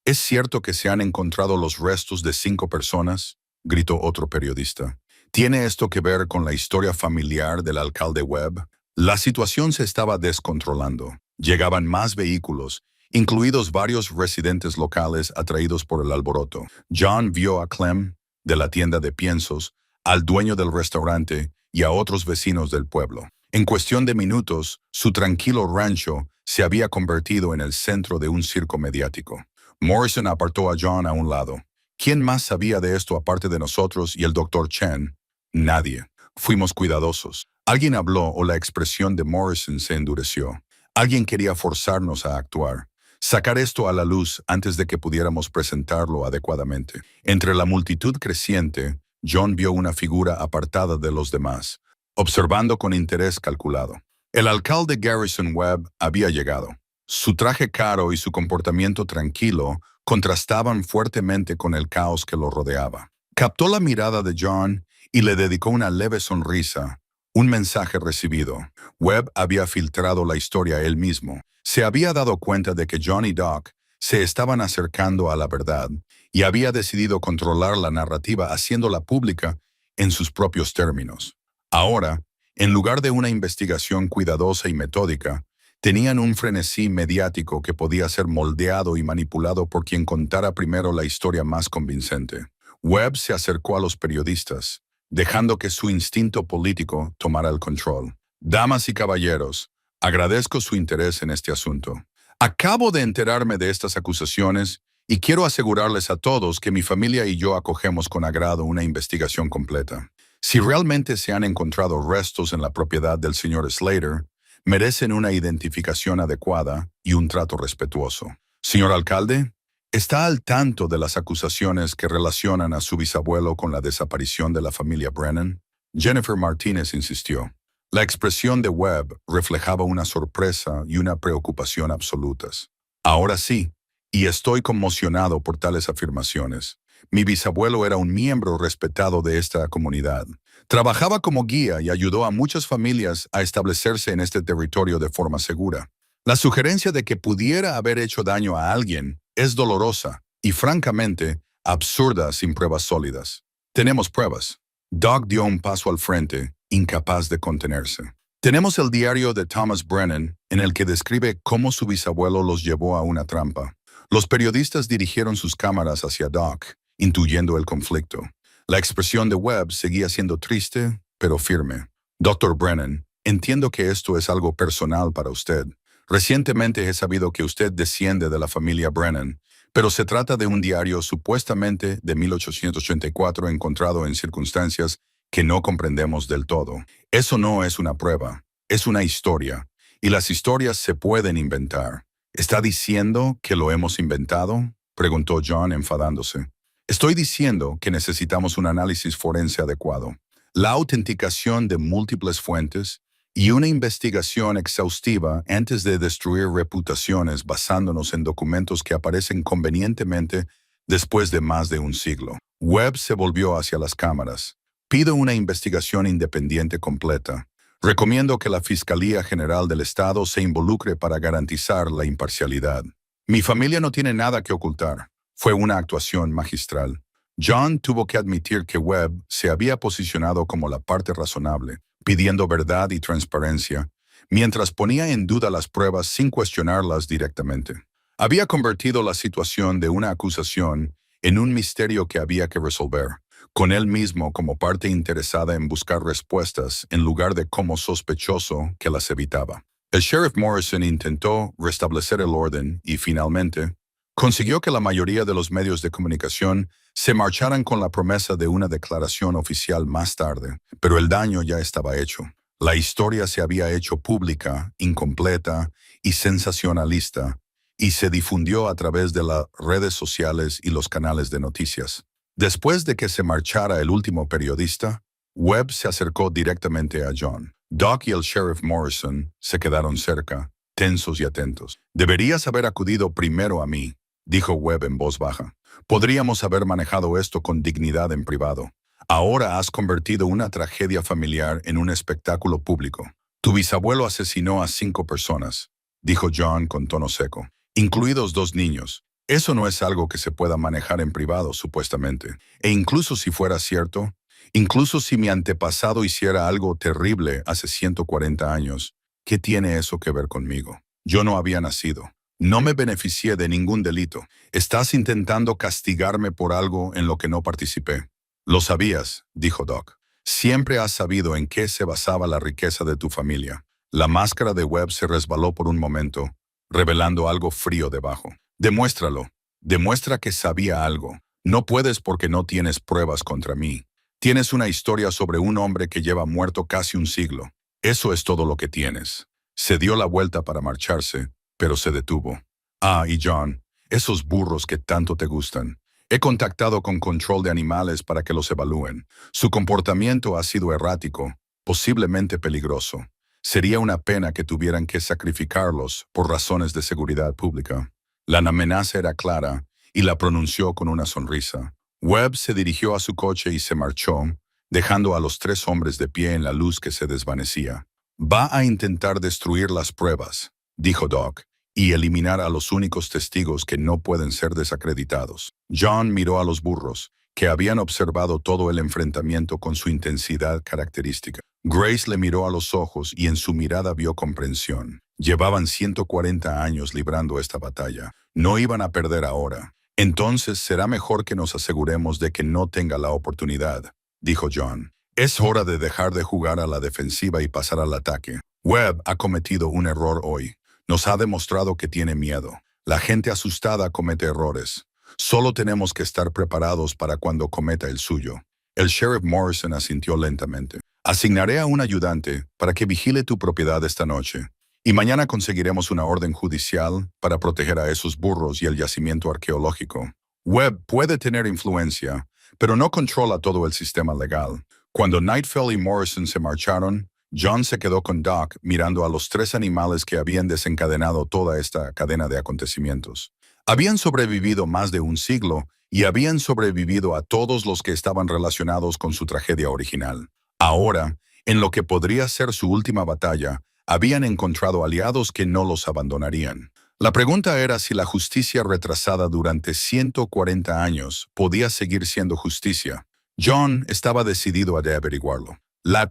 ¿es cierto que se han encontrado los restos de 5 personas?, gritó otro periodista. ¿Tiene esto que ver con la historia familiar del alcalde Webb? La situación se estaba descontrolando. Llegaban más vehículos, incluidos varios residentes locales atraídos por el alboroto. John vio a Clem, de la tienda de piensos, al dueño del restaurante y a otros vecinos del pueblo. En cuestión de minutos, su tranquilo rancho se había convertido en el centro de un circo mediático. Morrison apartó a John a un lado. ¿Quién más sabía de esto aparte de nosotros y el Dr. Chen? Nadie. Fuimos cuidadosos. Alguien habló o la expresión de Morrison se endureció. Alguien quería forzarnos a actuar. Sacar esto a la luz antes de que pudiéramos presentarlo adecuadamente. Entre la multitud creciente, John vio una figura apartada de los demás, observando con interés calculado. El alcalde Garrison Webb había llegado. Su traje caro y su comportamiento tranquilo contrastaban fuertemente con el caos que lo rodeaba. Captó la mirada de John y le dedicó una leve sonrisa. Un mensaje recibido. Webb había filtrado la historia él mismo. Se había dado cuenta de que John y Doc se estaban acercando a la verdad y había decidido controlar la narrativa haciéndola pública en sus propios términos. Ahora, en lugar de una investigación cuidadosa y metódica, tenían un frenesí mediático que podía ser moldeado y manipulado por quien contara primero la historia más convincente. Webb se acercó a los periodistas, dejando que su instinto político tomara el control. Damas y caballeros, agradezco su interés en este asunto. Acabo de enterarme de estas acusaciones y quiero asegurarles a todos que mi familia y yo acogemos con agrado una investigación completa. Si realmente se han encontrado restos en la propiedad del señor Slater, merecen una identificación adecuada y un trato respetuoso. Señor alcalde, ¿está al tanto de las acusaciones que relacionan a su bisabuelo con la desaparición de la familia Brennan? Jennifer Martínez insistió. La expresión de Webb reflejaba una sorpresa y una preocupación absolutas. Ahora sí, y estoy conmocionado por tales afirmaciones. Mi bisabuelo era un miembro respetado de esta comunidad. Trabajaba como guía y ayudó a muchas familias a establecerse en este territorio de forma segura. La sugerencia de que pudiera haber hecho daño a alguien es dolorosa y, francamente, absurda sin pruebas sólidas. Tenemos pruebas. Doc dio un paso al frente, incapaz de contenerse. Tenemos el diario de Thomas Brennan, en el que describe cómo su bisabuelo los llevó a una trampa. Los periodistas dirigieron sus cámaras hacia Doc, intuyendo el conflicto. La expresión de Webb seguía siendo triste, pero firme. Dr. Brennan, entiendo que esto es algo personal para usted. Recientemente he sabido que usted desciende de la familia Brennan, pero se trata de un diario supuestamente de 1884 encontrado en circunstancias que no comprendemos del todo. Eso no es una prueba, es una historia, y las historias se pueden inventar. ¿Está diciendo que lo hemos inventado?, preguntó John enfadándose. Estoy diciendo que necesitamos un análisis forense adecuado, la autenticación de múltiples fuentes y una investigación exhaustiva antes de destruir reputaciones basándonos en documentos que aparecen convenientemente después de más de un siglo. Webb se volvió hacia las cámaras. Pido una investigación independiente completa. Recomiendo que la Fiscalía General del Estado se involucre para garantizar la imparcialidad. Mi familia no tiene nada que ocultar. Fue una actuación magistral. John tuvo que admitir que Webb se había posicionado como la parte razonable, pidiendo verdad y transparencia, mientras ponía en duda las pruebas sin cuestionarlas directamente. Había convertido la situación de una acusación en un misterio que había que resolver, con él mismo como parte interesada en buscar respuestas en lugar de como sospechoso que las evitaba. El sheriff Morrison intentó restablecer el orden y, finalmente, consiguió que la mayoría de los medios de comunicación se marcharan con la promesa de una declaración oficial más tarde, pero el daño ya estaba hecho. La historia se había hecho pública, incompleta y sensacionalista, y se difundió a través de las redes sociales y los canales de noticias. Después de que se marchara el último periodista, Webb se acercó directamente a John. Doc y el sheriff Morrison se quedaron cerca, tensos y atentos. «Deberías haber acudido primero a mí», dijo Webb en voz baja. «Podríamos haber manejado esto con dignidad en privado. Ahora has convertido una tragedia familiar en un espectáculo público. Tu bisabuelo asesinó a 5 personas, dijo John con tono seco, incluidos 2 niños. Eso no es algo que se pueda manejar en privado, supuestamente. E incluso si fuera cierto, incluso si mi antepasado hiciera algo terrible hace 140 años, ¿qué tiene eso que ver conmigo? Yo no había nacido. No me beneficié de ningún delito. Estás intentando castigarme por algo en lo que no participé. Lo sabías, dijo Doc. Siempre has sabido en qué se basaba la riqueza de tu familia. La máscara de Webb se resbaló por un momento, revelando algo frío debajo. Demuéstralo. Demuestra que sabía algo. No puedes porque no tienes pruebas contra mí. Tienes una historia sobre un hombre que lleva muerto casi un siglo. Eso es todo lo que tienes. Se dio la vuelta para marcharse, pero se detuvo. Ah, y John, esos burros que tanto te gustan. He contactado con Control de Animales para que los evalúen. Su comportamiento ha sido errático, posiblemente peligroso. Sería una pena que tuvieran que sacrificarlos por razones de seguridad pública. La amenaza era clara y la pronunció con una sonrisa. Webb se dirigió a su coche y se marchó, dejando a los 3 hombres de pie en la luz que se desvanecía. Va a intentar destruir las pruebas, dijo Doc, y eliminar a los únicos testigos que no pueden ser desacreditados. John miró a los burros, que habían observado todo el enfrentamiento con su intensidad característica. Grace le miró a los ojos y en su mirada vio comprensión. Llevaban 140 años librando esta batalla. No iban a perder ahora. Entonces será mejor que nos aseguremos de que no tenga la oportunidad, dijo John. Es hora de dejar de jugar a la defensiva y pasar al ataque. Webb ha cometido un error hoy. Nos ha demostrado que tiene miedo. La gente asustada comete errores. Solo tenemos que estar preparados para cuando cometa el suyo. El sheriff Morrison asintió lentamente. Asignaré a un ayudante para que vigile tu propiedad esta noche. Y mañana conseguiremos una orden judicial para proteger a esos burros y el yacimiento arqueológico. Webb puede tener influencia, pero no controla todo el sistema legal. Cuando Nightfell y Morrison se marcharon, John se quedó con Doc mirando a los 3 animales que habían desencadenado toda esta cadena de acontecimientos. Habían sobrevivido más de un siglo y habían sobrevivido a todos los que estaban relacionados con su tragedia original. Ahora, en lo que podría ser su última batalla, habían encontrado aliados que no los abandonarían. La pregunta era si la justicia retrasada durante 140 años podía seguir siendo justicia. John estaba decidido a averiguarlo. La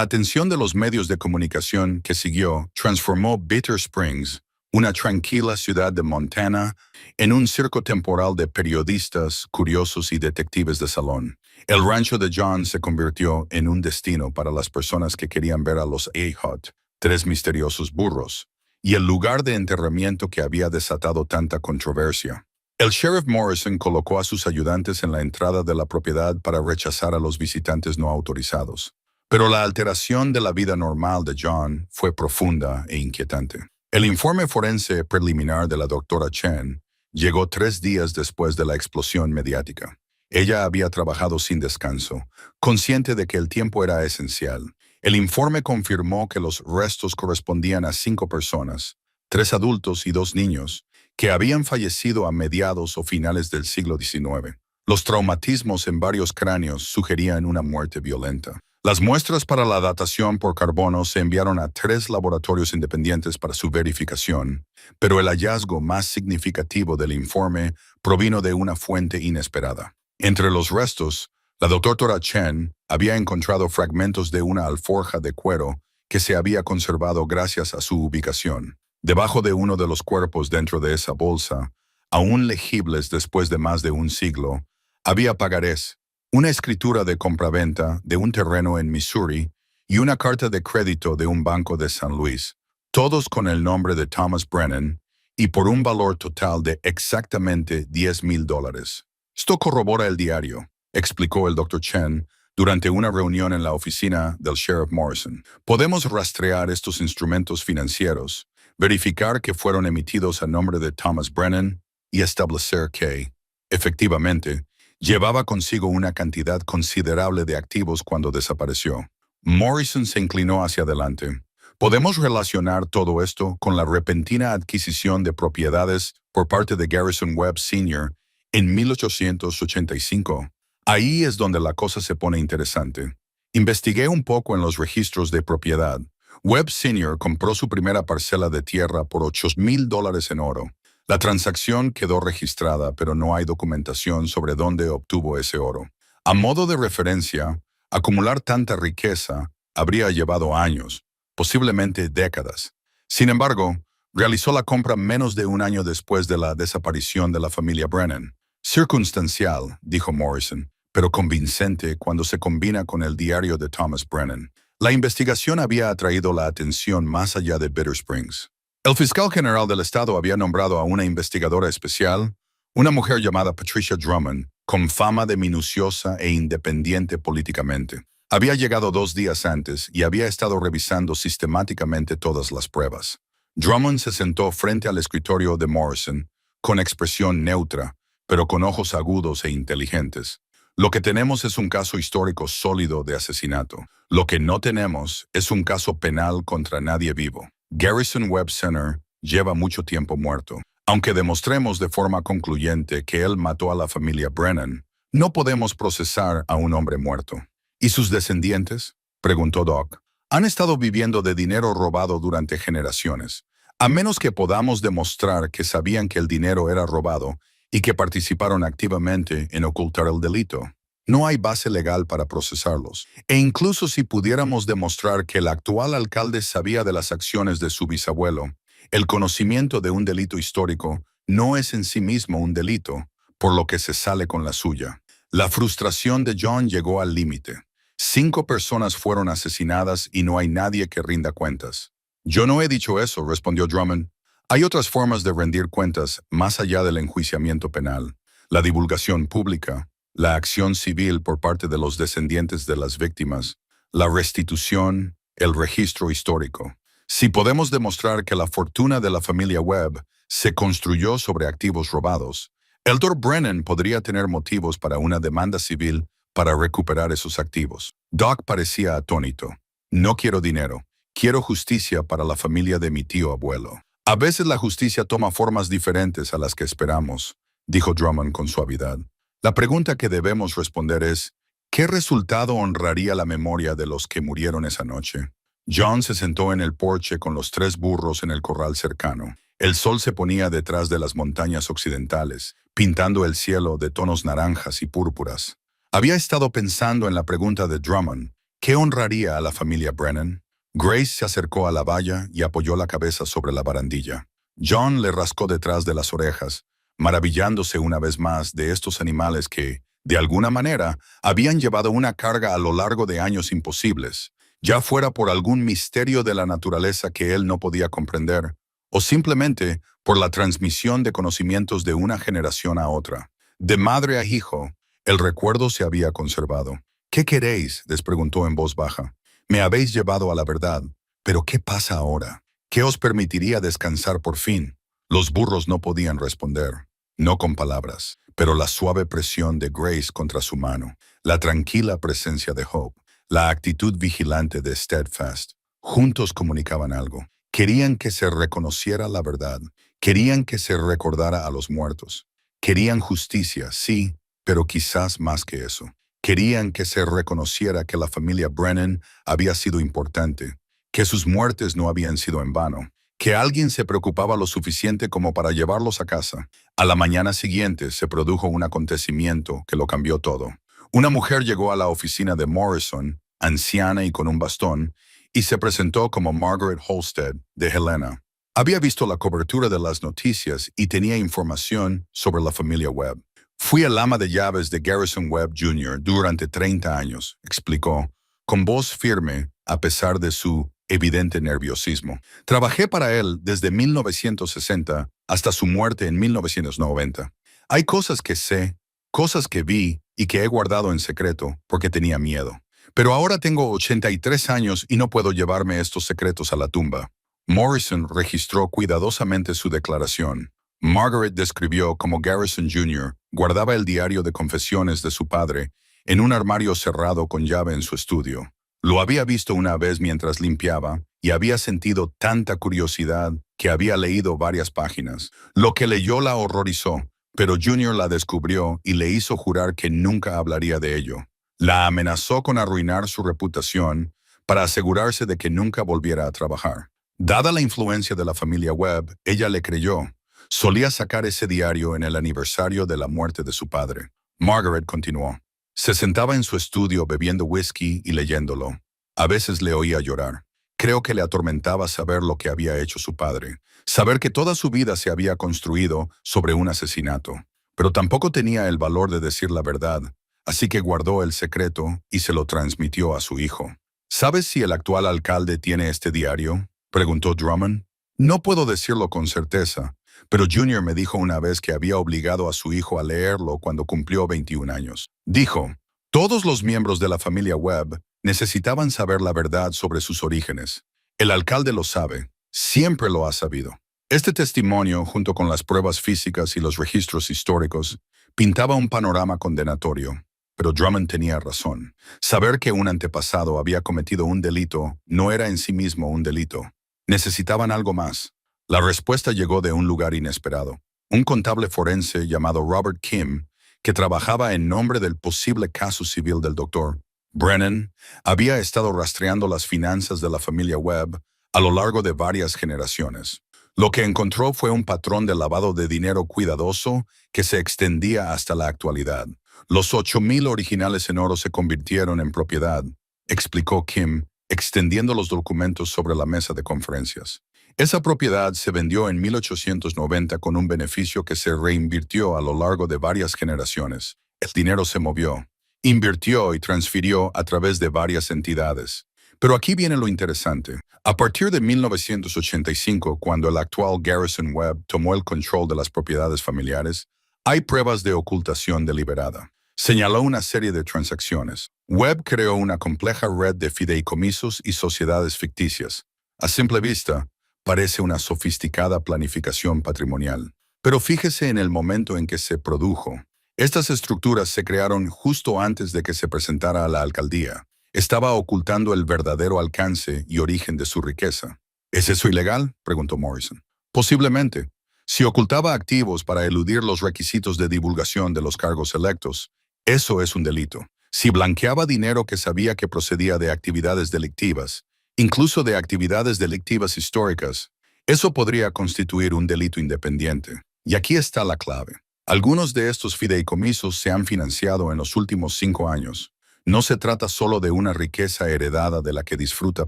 atención de los medios de comunicación que siguió transformó Bitter Springs, una tranquila ciudad de Montana, en un circo temporal de periodistas, curiosos y detectives de salón. El rancho de John se convirtió en un destino para las personas que querían ver a los A-Hut, 3 misteriosos burros, y el lugar de enterramiento que había desatado tanta controversia. El sheriff Morrison colocó a sus ayudantes en la entrada de la propiedad para rechazar a los visitantes no autorizados. Pero la alteración de la vida normal de John fue profunda e inquietante. El informe forense preliminar de la doctora Chen llegó 3 días después de la explosión mediática. Ella había trabajado sin descanso, consciente de que el tiempo era esencial. El informe confirmó que los restos correspondían a 5 personas, 3 adultos y 2 niños, que habían fallecido a mediados o finales del siglo XIX. Los traumatismos en varios cráneos sugerían una muerte violenta. Las muestras para la datación por carbono se enviaron a 3 laboratorios independientes para su verificación, pero el hallazgo más significativo del informe provino de una fuente inesperada. Entre los restos, la doctora Chen había encontrado fragmentos de una alforja de cuero que se había conservado gracias a su ubicación. Debajo de uno de los cuerpos dentro de esa bolsa, aún legibles después de más de un siglo, había pagarés, una escritura de compraventa de un terreno en Missouri y una carta de crédito de un banco de San Luis, todos con el nombre de Thomas Brennan y por un valor total de exactamente $10,000. Esto corrobora el diario, explicó el Dr. Chen durante una reunión en la oficina del sheriff Morrison. Podemos rastrear estos instrumentos financieros, verificar que fueron emitidos a nombre de Thomas Brennan y establecer que, efectivamente, llevaba consigo una cantidad considerable de activos cuando desapareció. Morrison se inclinó hacia adelante. Podemos relacionar todo esto con la repentina adquisición de propiedades por parte de Garrison Webb Sr. en 1885, Ahí es donde la cosa se pone interesante. Investigué un poco en los registros de propiedad. Webb Sr. compró su primera parcela de tierra por $8,000 en oro. La transacción quedó registrada, pero no hay documentación sobre dónde obtuvo ese oro. A modo de referencia, acumular tanta riqueza habría llevado años, posiblemente décadas. Sin embargo, realizó la compra menos de un año después de la desaparición de la familia Brennan. Circunstancial, dijo Morrison, pero convincente cuando se combina con el diario de Thomas Brennan. La investigación había atraído la atención más allá de Bitter Springs. El fiscal general del estado había nombrado a una investigadora especial, una mujer llamada Patricia Drummond, con fama de minuciosa e independiente políticamente. Había llegado 2 días antes y había estado revisando sistemáticamente todas las pruebas. Drummond se sentó frente al escritorio de Morrison, con expresión neutra, pero con ojos agudos e inteligentes. Lo que tenemos es un caso histórico sólido de asesinato. Lo que no tenemos es un caso penal contra nadie vivo. Garrison Webb Center lleva mucho tiempo muerto. Aunque demostremos de forma concluyente que él mató a la familia Brennan, no podemos procesar a un hombre muerto. ¿Y sus descendientes?, preguntó Doc. Han estado viviendo de dinero robado durante generaciones. A menos que podamos demostrar que sabían que el dinero era robado y que participaron activamente en ocultar el delito, no hay base legal para procesarlos. E incluso si pudiéramos demostrar que el actual alcalde sabía de las acciones de su bisabuelo, el conocimiento de un delito histórico no es en sí mismo un delito, por lo que se sale con la suya. La frustración de John llegó al límite. 5 personas fueron asesinadas y no hay nadie que rinda cuentas. Yo no he dicho eso, respondió Drummond. Hay otras formas de rendir cuentas más allá del enjuiciamiento penal. La divulgación pública, la acción civil por parte de los descendientes de las víctimas, la restitución, el registro histórico. Si podemos demostrar que la fortuna de la familia Webb se construyó sobre activos robados, Eldor Brennan podría tener motivos para una demanda civil para recuperar esos activos. Doc parecía atónito. No quiero dinero. Quiero justicia para la familia de mi tío abuelo. A veces la justicia toma formas diferentes a las que esperamos, dijo Drummond con suavidad. La pregunta que debemos responder es, ¿qué resultado honraría la memoria de los que murieron esa noche? John se sentó en el porche con los 3 burros en el corral cercano. El sol se ponía detrás de las montañas occidentales, pintando el cielo de tonos naranjas y púrpuras. Había estado pensando en la pregunta de Drummond, ¿qué honraría a la familia Brennan? Grace se acercó a la valla y apoyó la cabeza sobre la barandilla. John le rascó detrás de las orejas, maravillándose una vez más de estos animales que, de alguna manera, habían llevado una carga a lo largo de años imposibles, ya fuera por algún misterio de la naturaleza que él no podía comprender, o simplemente por la transmisión de conocimientos de una generación a otra. De madre a hijo, el recuerdo se había conservado. ¿Qué queréis?, les preguntó en voz baja. Me habéis llevado a la verdad, pero ¿qué pasa ahora? ¿Qué os permitiría descansar por fin? Los burros no podían responder, no con palabras, pero la suave presión de Grace contra su mano, la tranquila presencia de Hope, la actitud vigilante de Steadfast, juntos comunicaban algo. Querían que se reconociera la verdad, querían que se recordara a los muertos. Querían justicia, sí, pero quizás más que eso. Querían que se reconociera que la familia Brennan había sido importante, que sus muertes no habían sido en vano, que alguien se preocupaba lo suficiente como para llevarlos a casa. A la mañana siguiente se produjo un acontecimiento que lo cambió todo. Una mujer llegó a la oficina de Morrison, anciana y con un bastón, y se presentó como Margaret Holstead, de Helena. Había visto la cobertura de las noticias y tenía información sobre la familia Webb. Fui el ama de llaves de Garrison Webb Jr. durante 30 años, explicó, con voz firme a pesar de su evidente nerviosismo. Trabajé para él desde 1960 hasta su muerte en 1990. Hay cosas que sé, cosas que vi y que he guardado en secreto porque tenía miedo. Pero ahora tengo 83 años y no puedo llevarme estos secretos a la tumba. Morrison registró cuidadosamente su declaración. Margaret describió cómo Garrison Jr. guardaba el diario de confesiones de su padre en un armario cerrado con llave en su estudio. Lo había visto una vez mientras limpiaba y había sentido tanta curiosidad que había leído varias páginas. Lo que leyó la horrorizó, pero Junior la descubrió y le hizo jurar que nunca hablaría de ello. La amenazó con arruinar su reputación para asegurarse de que nunca volviera a trabajar. Dada la influencia de la familia Webb, ella le creyó. Solía sacar ese diario en el aniversario de la muerte de su padre. Margaret continuó. Se sentaba en su estudio bebiendo whisky y leyéndolo. A veces le oía llorar. Creo que le atormentaba saber lo que había hecho su padre, saber que toda su vida se había construido sobre un asesinato. Pero tampoco tenía el valor de decir la verdad, así que guardó el secreto y se lo transmitió a su hijo. ¿Sabes si el actual alcalde tiene este diario?, preguntó Drummond. No puedo decirlo con certeza, pero Junior me dijo una vez que había obligado a su hijo a leerlo cuando cumplió 21 años. Dijo, todos los miembros de la familia Webb necesitaban saber la verdad sobre sus orígenes. El alcalde lo sabe, siempre lo ha sabido. Este testimonio, junto con las pruebas físicas y los registros históricos, pintaba un panorama condenatorio. Pero Drummond tenía razón. Saber que un antepasado había cometido un delito no era en sí mismo un delito. Necesitaban algo más. La respuesta llegó de un lugar inesperado. Un contable forense llamado Robert Kim, que trabajaba en nombre del posible caso civil del Dr. Brennan, había estado rastreando las finanzas de la familia Webb a lo largo de varias generaciones. Lo que encontró fue un patrón de lavado de dinero cuidadoso que se extendía hasta la actualidad. Los 8,000 originales en oro se convirtieron en propiedad, explicó Kim, extendiendo los documentos sobre la mesa de conferencias. Esa propiedad se vendió en 1890 con un beneficio que se reinvirtió a lo largo de varias generaciones. El dinero se movió, invirtió y transfirió a través de varias entidades. Pero aquí viene lo interesante. A partir de 1985, cuando el actual Garrison Webb tomó el control de las propiedades familiares, hay pruebas de ocultación deliberada. Señaló una serie de transacciones. Webb creó una compleja red de fideicomisos y sociedades ficticias. A simple vista, parece una sofisticada planificación patrimonial. Pero fíjese en el momento en que se produjo. Estas estructuras se crearon justo antes de que se presentara a la alcaldía. Estaba ocultando el verdadero alcance y origen de su riqueza. ¿Es eso ilegal?, preguntó Morrison. Posiblemente. Si ocultaba activos para eludir los requisitos de divulgación de los cargos electos, eso es un delito. Si blanqueaba dinero que sabía que procedía de actividades delictivas, incluso de actividades delictivas históricas, eso podría constituir un delito independiente. Y aquí está la clave. Algunos de estos fideicomisos se han financiado en los últimos 5 años. No se trata solo de una riqueza heredada de la que disfruta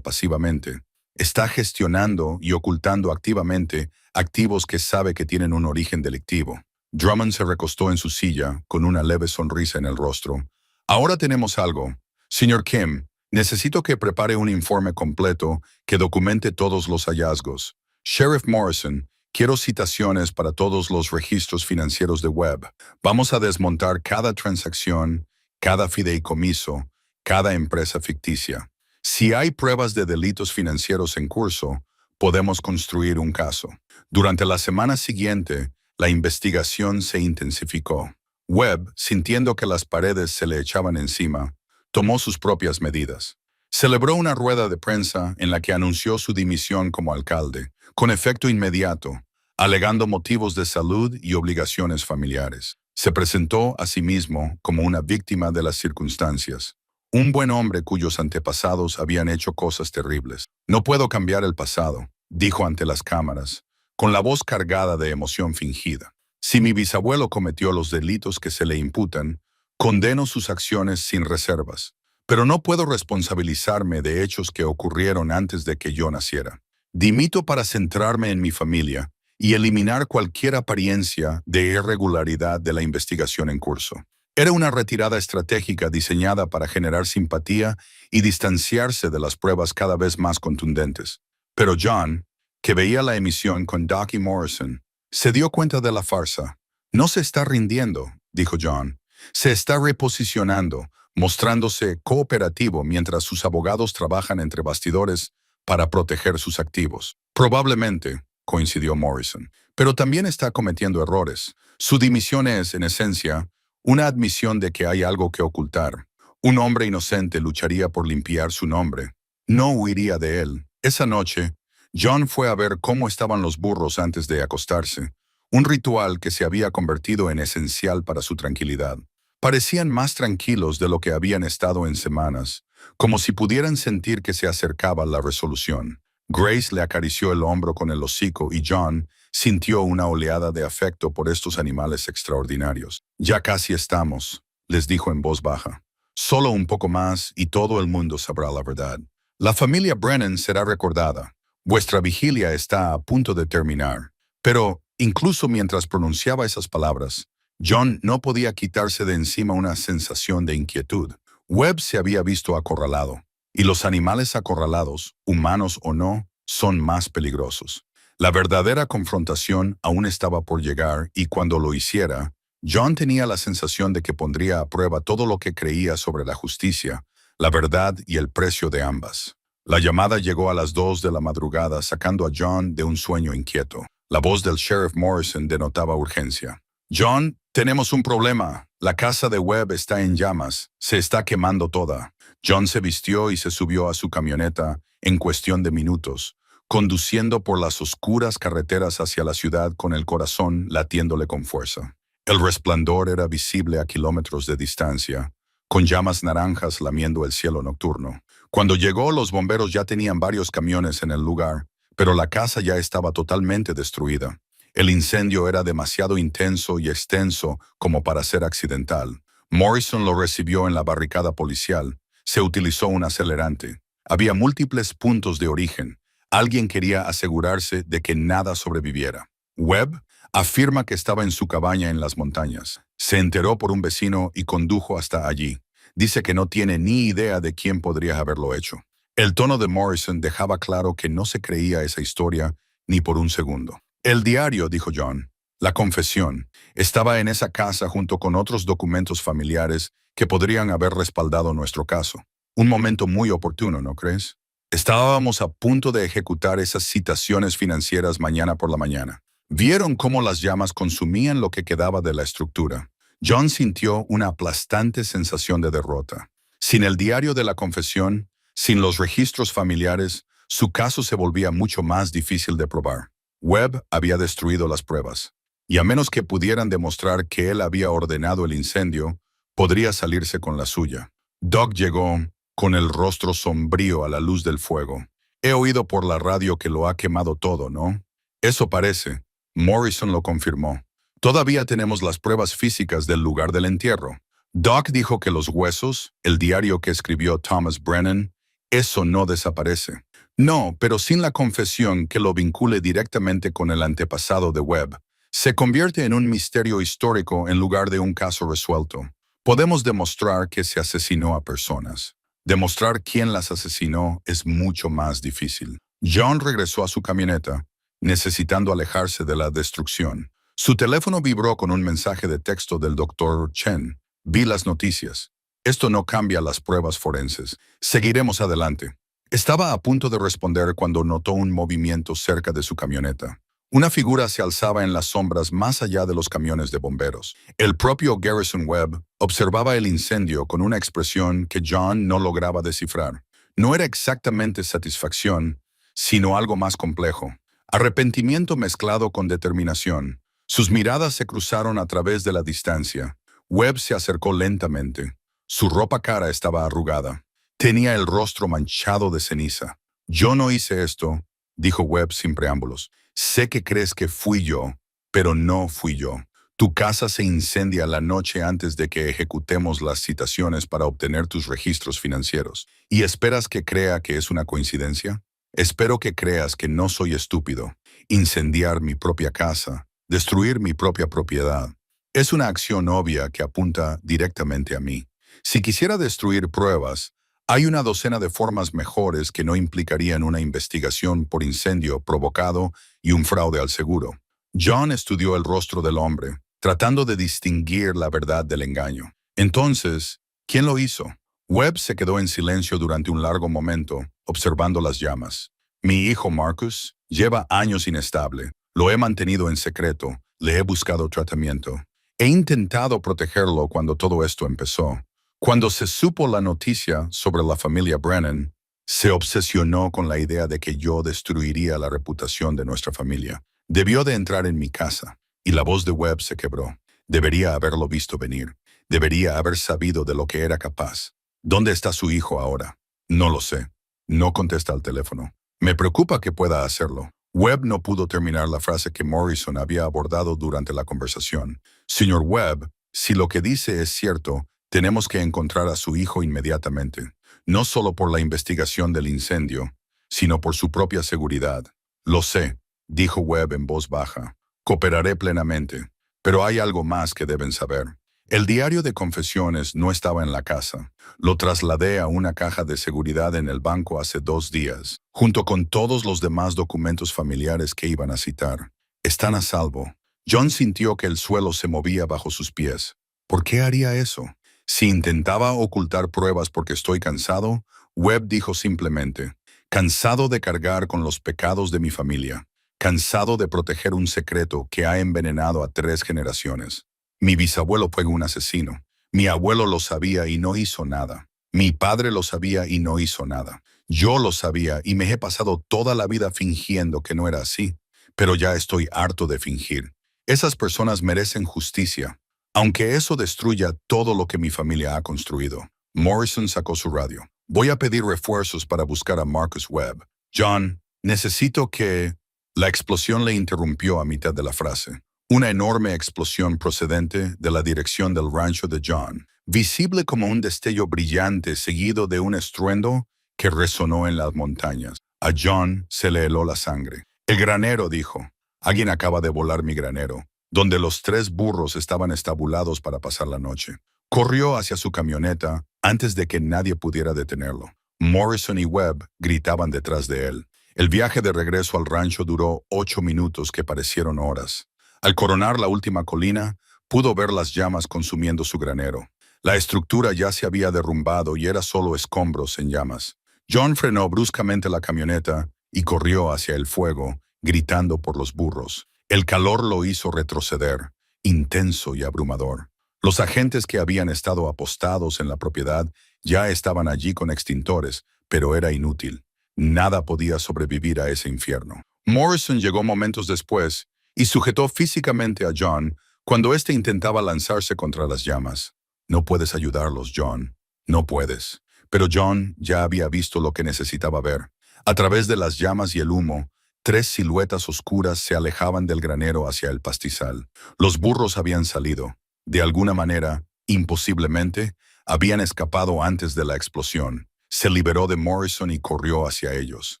pasivamente. Está gestionando y ocultando activamente activos que sabe que tienen un origen delictivo. Drummond se recostó en su silla con una leve sonrisa en el rostro. Ahora tenemos algo. Señor Kim, necesito que prepare un informe completo que documente todos los hallazgos. Sheriff Morrison, quiero citaciones para todos los registros financieros de Webb. Vamos a desmontar cada transacción, cada fideicomiso, cada empresa ficticia. Si hay pruebas de delitos financieros en curso, podemos construir un caso. Durante la semana siguiente, la investigación se intensificó. Webb, sintiendo que las paredes se le echaban encima, tomó sus propias medidas. Celebró una rueda de prensa en la que anunció su dimisión como alcalde, con efecto inmediato, alegando motivos de salud y obligaciones familiares. Se presentó a sí mismo como una víctima de las circunstancias. Un buen hombre cuyos antepasados habían hecho cosas terribles. No puedo cambiar el pasado, dijo ante las cámaras, con la voz cargada de emoción fingida. Si mi bisabuelo cometió los delitos que se le imputan, condeno sus acciones sin reservas. Pero no puedo responsabilizarme de hechos que ocurrieron antes de que yo naciera. Dimito para centrarme en mi familia y eliminar cualquier apariencia de irregularidad de la investigación en curso. Era una retirada estratégica diseñada para generar simpatía y distanciarse de las pruebas cada vez más contundentes. Pero John, que veía la emisión con Doc y Morrison, se dio cuenta de la farsa. No se está rindiendo, dijo John. Se está reposicionando, mostrándose cooperativo mientras sus abogados trabajan entre bastidores para proteger sus activos. Probablemente, coincidió Morrison, pero también está cometiendo errores. Su dimisión es, en esencia, una admisión de que hay algo que ocultar. Un hombre inocente lucharía por limpiar su nombre. No huiría de él. Esa noche, John fue a ver cómo estaban los burros antes de acostarse. un ritual que se había convertido en esencial para su tranquilidad. Parecían más tranquilos de lo que habían estado en semanas, como si pudieran sentir que se acercaba la resolución. Grace le acarició el hombro con el hocico y John sintió una oleada de afecto por estos animales extraordinarios. Ya casi estamos, les dijo en voz baja. Solo un poco más y todo el mundo sabrá la verdad. La familia Brennan será recordada. Vuestra vigilia está a punto de terminar. Pero, incluso mientras pronunciaba esas palabras, John no podía quitarse de encima una sensación de inquietud. Webb se había visto acorralado, y los animales acorralados, humanos o no, son más peligrosos. La verdadera confrontación aún estaba por llegar y cuando lo hiciera, John tenía la sensación de que pondría a prueba todo lo que creía sobre la justicia, la verdad y el precio de ambas. La llamada llegó a las 2 de la madrugada sacando a John de un sueño inquieto. La voz del sheriff Morrison denotaba urgencia. John, tenemos un problema. La casa de Webb está en llamas. Se está quemando toda. John se vistió y se subió a su camioneta en cuestión de minutos, conduciendo por las oscuras carreteras hacia la ciudad con el corazón latiéndole con fuerza. El resplandor era visible a kilómetros de distancia, con llamas naranjas lamiendo el cielo nocturno. Cuando llegó, los bomberos ya tenían varios camiones en el lugar, pero la casa ya estaba totalmente destruida. El incendio era demasiado intenso y extenso como para ser accidental. Morrison lo recibió en la barricada policial. Se utilizó un acelerante. Había múltiples puntos de origen. Alguien quería asegurarse de que nada sobreviviera. Webb afirma que estaba en su cabaña en las montañas. Se enteró por un vecino y condujo hasta allí. Dice que no tiene ni idea de quién podría haberlo hecho. El tono de Morrison dejaba claro que no se creía esa historia ni por un segundo. El diario, dijo John, la confesión, estaba en esa casa junto con otros documentos familiares que podrían haber respaldado nuestro caso. Un momento muy oportuno, ¿no crees? Estábamos a punto de ejecutar esas citaciones financieras mañana por la mañana. Vieron cómo las llamas consumían lo que quedaba de la estructura. John sintió una aplastante sensación de derrota. Sin el diario de la confesión, sin los registros familiares, su caso se volvía mucho más difícil de probar. Webb había destruido las pruebas, y a menos que pudieran demostrar que él había ordenado el incendio, podría salirse con la suya. Doug llegó, con el rostro sombrío a la luz del fuego. He oído por la radio que lo ha quemado todo, ¿no? Eso parece. Morrison lo confirmó. Todavía tenemos las pruebas físicas del lugar del entierro. Doug dijo que los huesos, el diario que escribió Thomas Brennan, eso no desaparece. No, pero sin la confesión que lo vincule directamente con el antepasado de Webb, se convierte en un misterio histórico en lugar de un caso resuelto. Podemos demostrar que se asesinó a personas. Demostrar quién las asesinó es mucho más difícil. John regresó a su camioneta, necesitando alejarse de la destrucción. Su teléfono vibró con un mensaje de texto del Dr. Chen. Vi las noticias. Esto no cambia las pruebas forenses. Seguiremos adelante. Estaba a punto de responder cuando notó un movimiento cerca de su camioneta. Una figura se alzaba en las sombras más allá de los camiones de bomberos. El propio Garrison Webb observaba el incendio con una expresión que John no lograba descifrar. No era exactamente satisfacción, sino algo más complejo. Arrepentimiento mezclado con determinación. Sus miradas se cruzaron a través de la distancia. Webb se acercó lentamente. Su ropa cara estaba arrugada. Tenía el rostro manchado de ceniza. Yo no hice esto, dijo Webb sin preámbulos. Sé que crees que fui yo, pero no fui yo. Tu casa se incendia la noche antes de que ejecutemos las citaciones para obtener tus registros financieros. ¿Y esperas que crea que es una coincidencia? Espero que creas que no soy estúpido. Incendiar mi propia casa, destruir mi propia propiedad. Es una acción obvia que apunta directamente a mí. Si quisiera destruir pruebas, hay una docena de formas mejores que no implicarían una investigación por incendio provocado y un fraude al seguro. John estudió el rostro del hombre, tratando de distinguir la verdad del engaño. Entonces, ¿quién lo hizo? Webb se quedó en silencio durante un largo momento, observando las llamas. Mi hijo Marcus lleva años inestable. Lo he mantenido en secreto. Le he buscado tratamiento. He intentado protegerlo cuando todo esto empezó. Cuando se supo la noticia sobre la familia Brennan, se obsesionó con la idea de que yo destruiría la reputación de nuestra familia. Debió de entrar en mi casa. Y la voz de Webb se quebró. Debería haberlo visto venir. Debería haber sabido de lo que era capaz. ¿Dónde está su hijo ahora? No lo sé. No contesta al teléfono. Me preocupa que pueda hacerlo. Webb no pudo terminar la frase que Morrison había abordado durante la conversación. Señor Webb, si lo que dice es cierto, tenemos que encontrar a su hijo inmediatamente. No solo por la investigación del incendio, sino por su propia seguridad. Lo sé, dijo Webb en voz baja. Cooperaré plenamente. Pero hay algo más que deben saber. El diario de confesiones no estaba en la casa. Lo trasladé a una caja de seguridad en el banco hace 2 días, junto con todos los demás documentos familiares que iban a citar. Están a salvo. John sintió que el suelo se movía bajo sus pies. ¿Por qué haría eso? Si intentaba ocultar pruebas porque estoy cansado, Webb dijo simplemente, cansado de cargar con los pecados de mi familia, cansado de proteger un secreto que ha envenenado a 3 generaciones. Mi bisabuelo fue un asesino. Mi abuelo lo sabía y no hizo nada. Mi padre lo sabía y no hizo nada. Yo lo sabía y me he pasado toda la vida fingiendo que no era así. Pero ya estoy harto de fingir. Esas personas merecen justicia, aunque eso destruya todo lo que mi familia ha construido. Morrison sacó su radio. Voy a pedir refuerzos para buscar a Marcus Webb. John, necesito que... La explosión le interrumpió a mitad de la frase. Una enorme explosión procedente de la dirección del rancho de John, visible como un destello brillante seguido de un estruendo que resonó en las montañas. A John se le heló la sangre. El granero, dijo. Alguien acaba de volar mi granero, donde los 3 burros estaban estabulados para pasar la noche. Corrió hacia su camioneta antes de que nadie pudiera detenerlo. Morrison y Webb gritaban detrás de él. El viaje de regreso al rancho duró 8 minutos que parecieron horas. Al coronar la última colina, pudo ver las llamas consumiendo su granero. La estructura ya se había derrumbado y era solo escombros en llamas. John frenó bruscamente la camioneta y corrió hacia el fuego, gritando por los burros. El calor lo hizo retroceder, intenso y abrumador. Los agentes que habían estado apostados en la propiedad ya estaban allí con extintores, pero era inútil. Nada podía sobrevivir a ese infierno. Morrison llegó momentos después y sujetó físicamente a John cuando éste intentaba lanzarse contra las llamas. No puedes ayudarlos, John. No puedes. Pero John ya había visto lo que necesitaba ver. A través de las llamas y el humo, 3 siluetas oscuras se alejaban del granero hacia el pastizal. Los burros habían salido. De alguna manera, imposiblemente, habían escapado antes de la explosión. Se liberó de Morrison y corrió hacia ellos.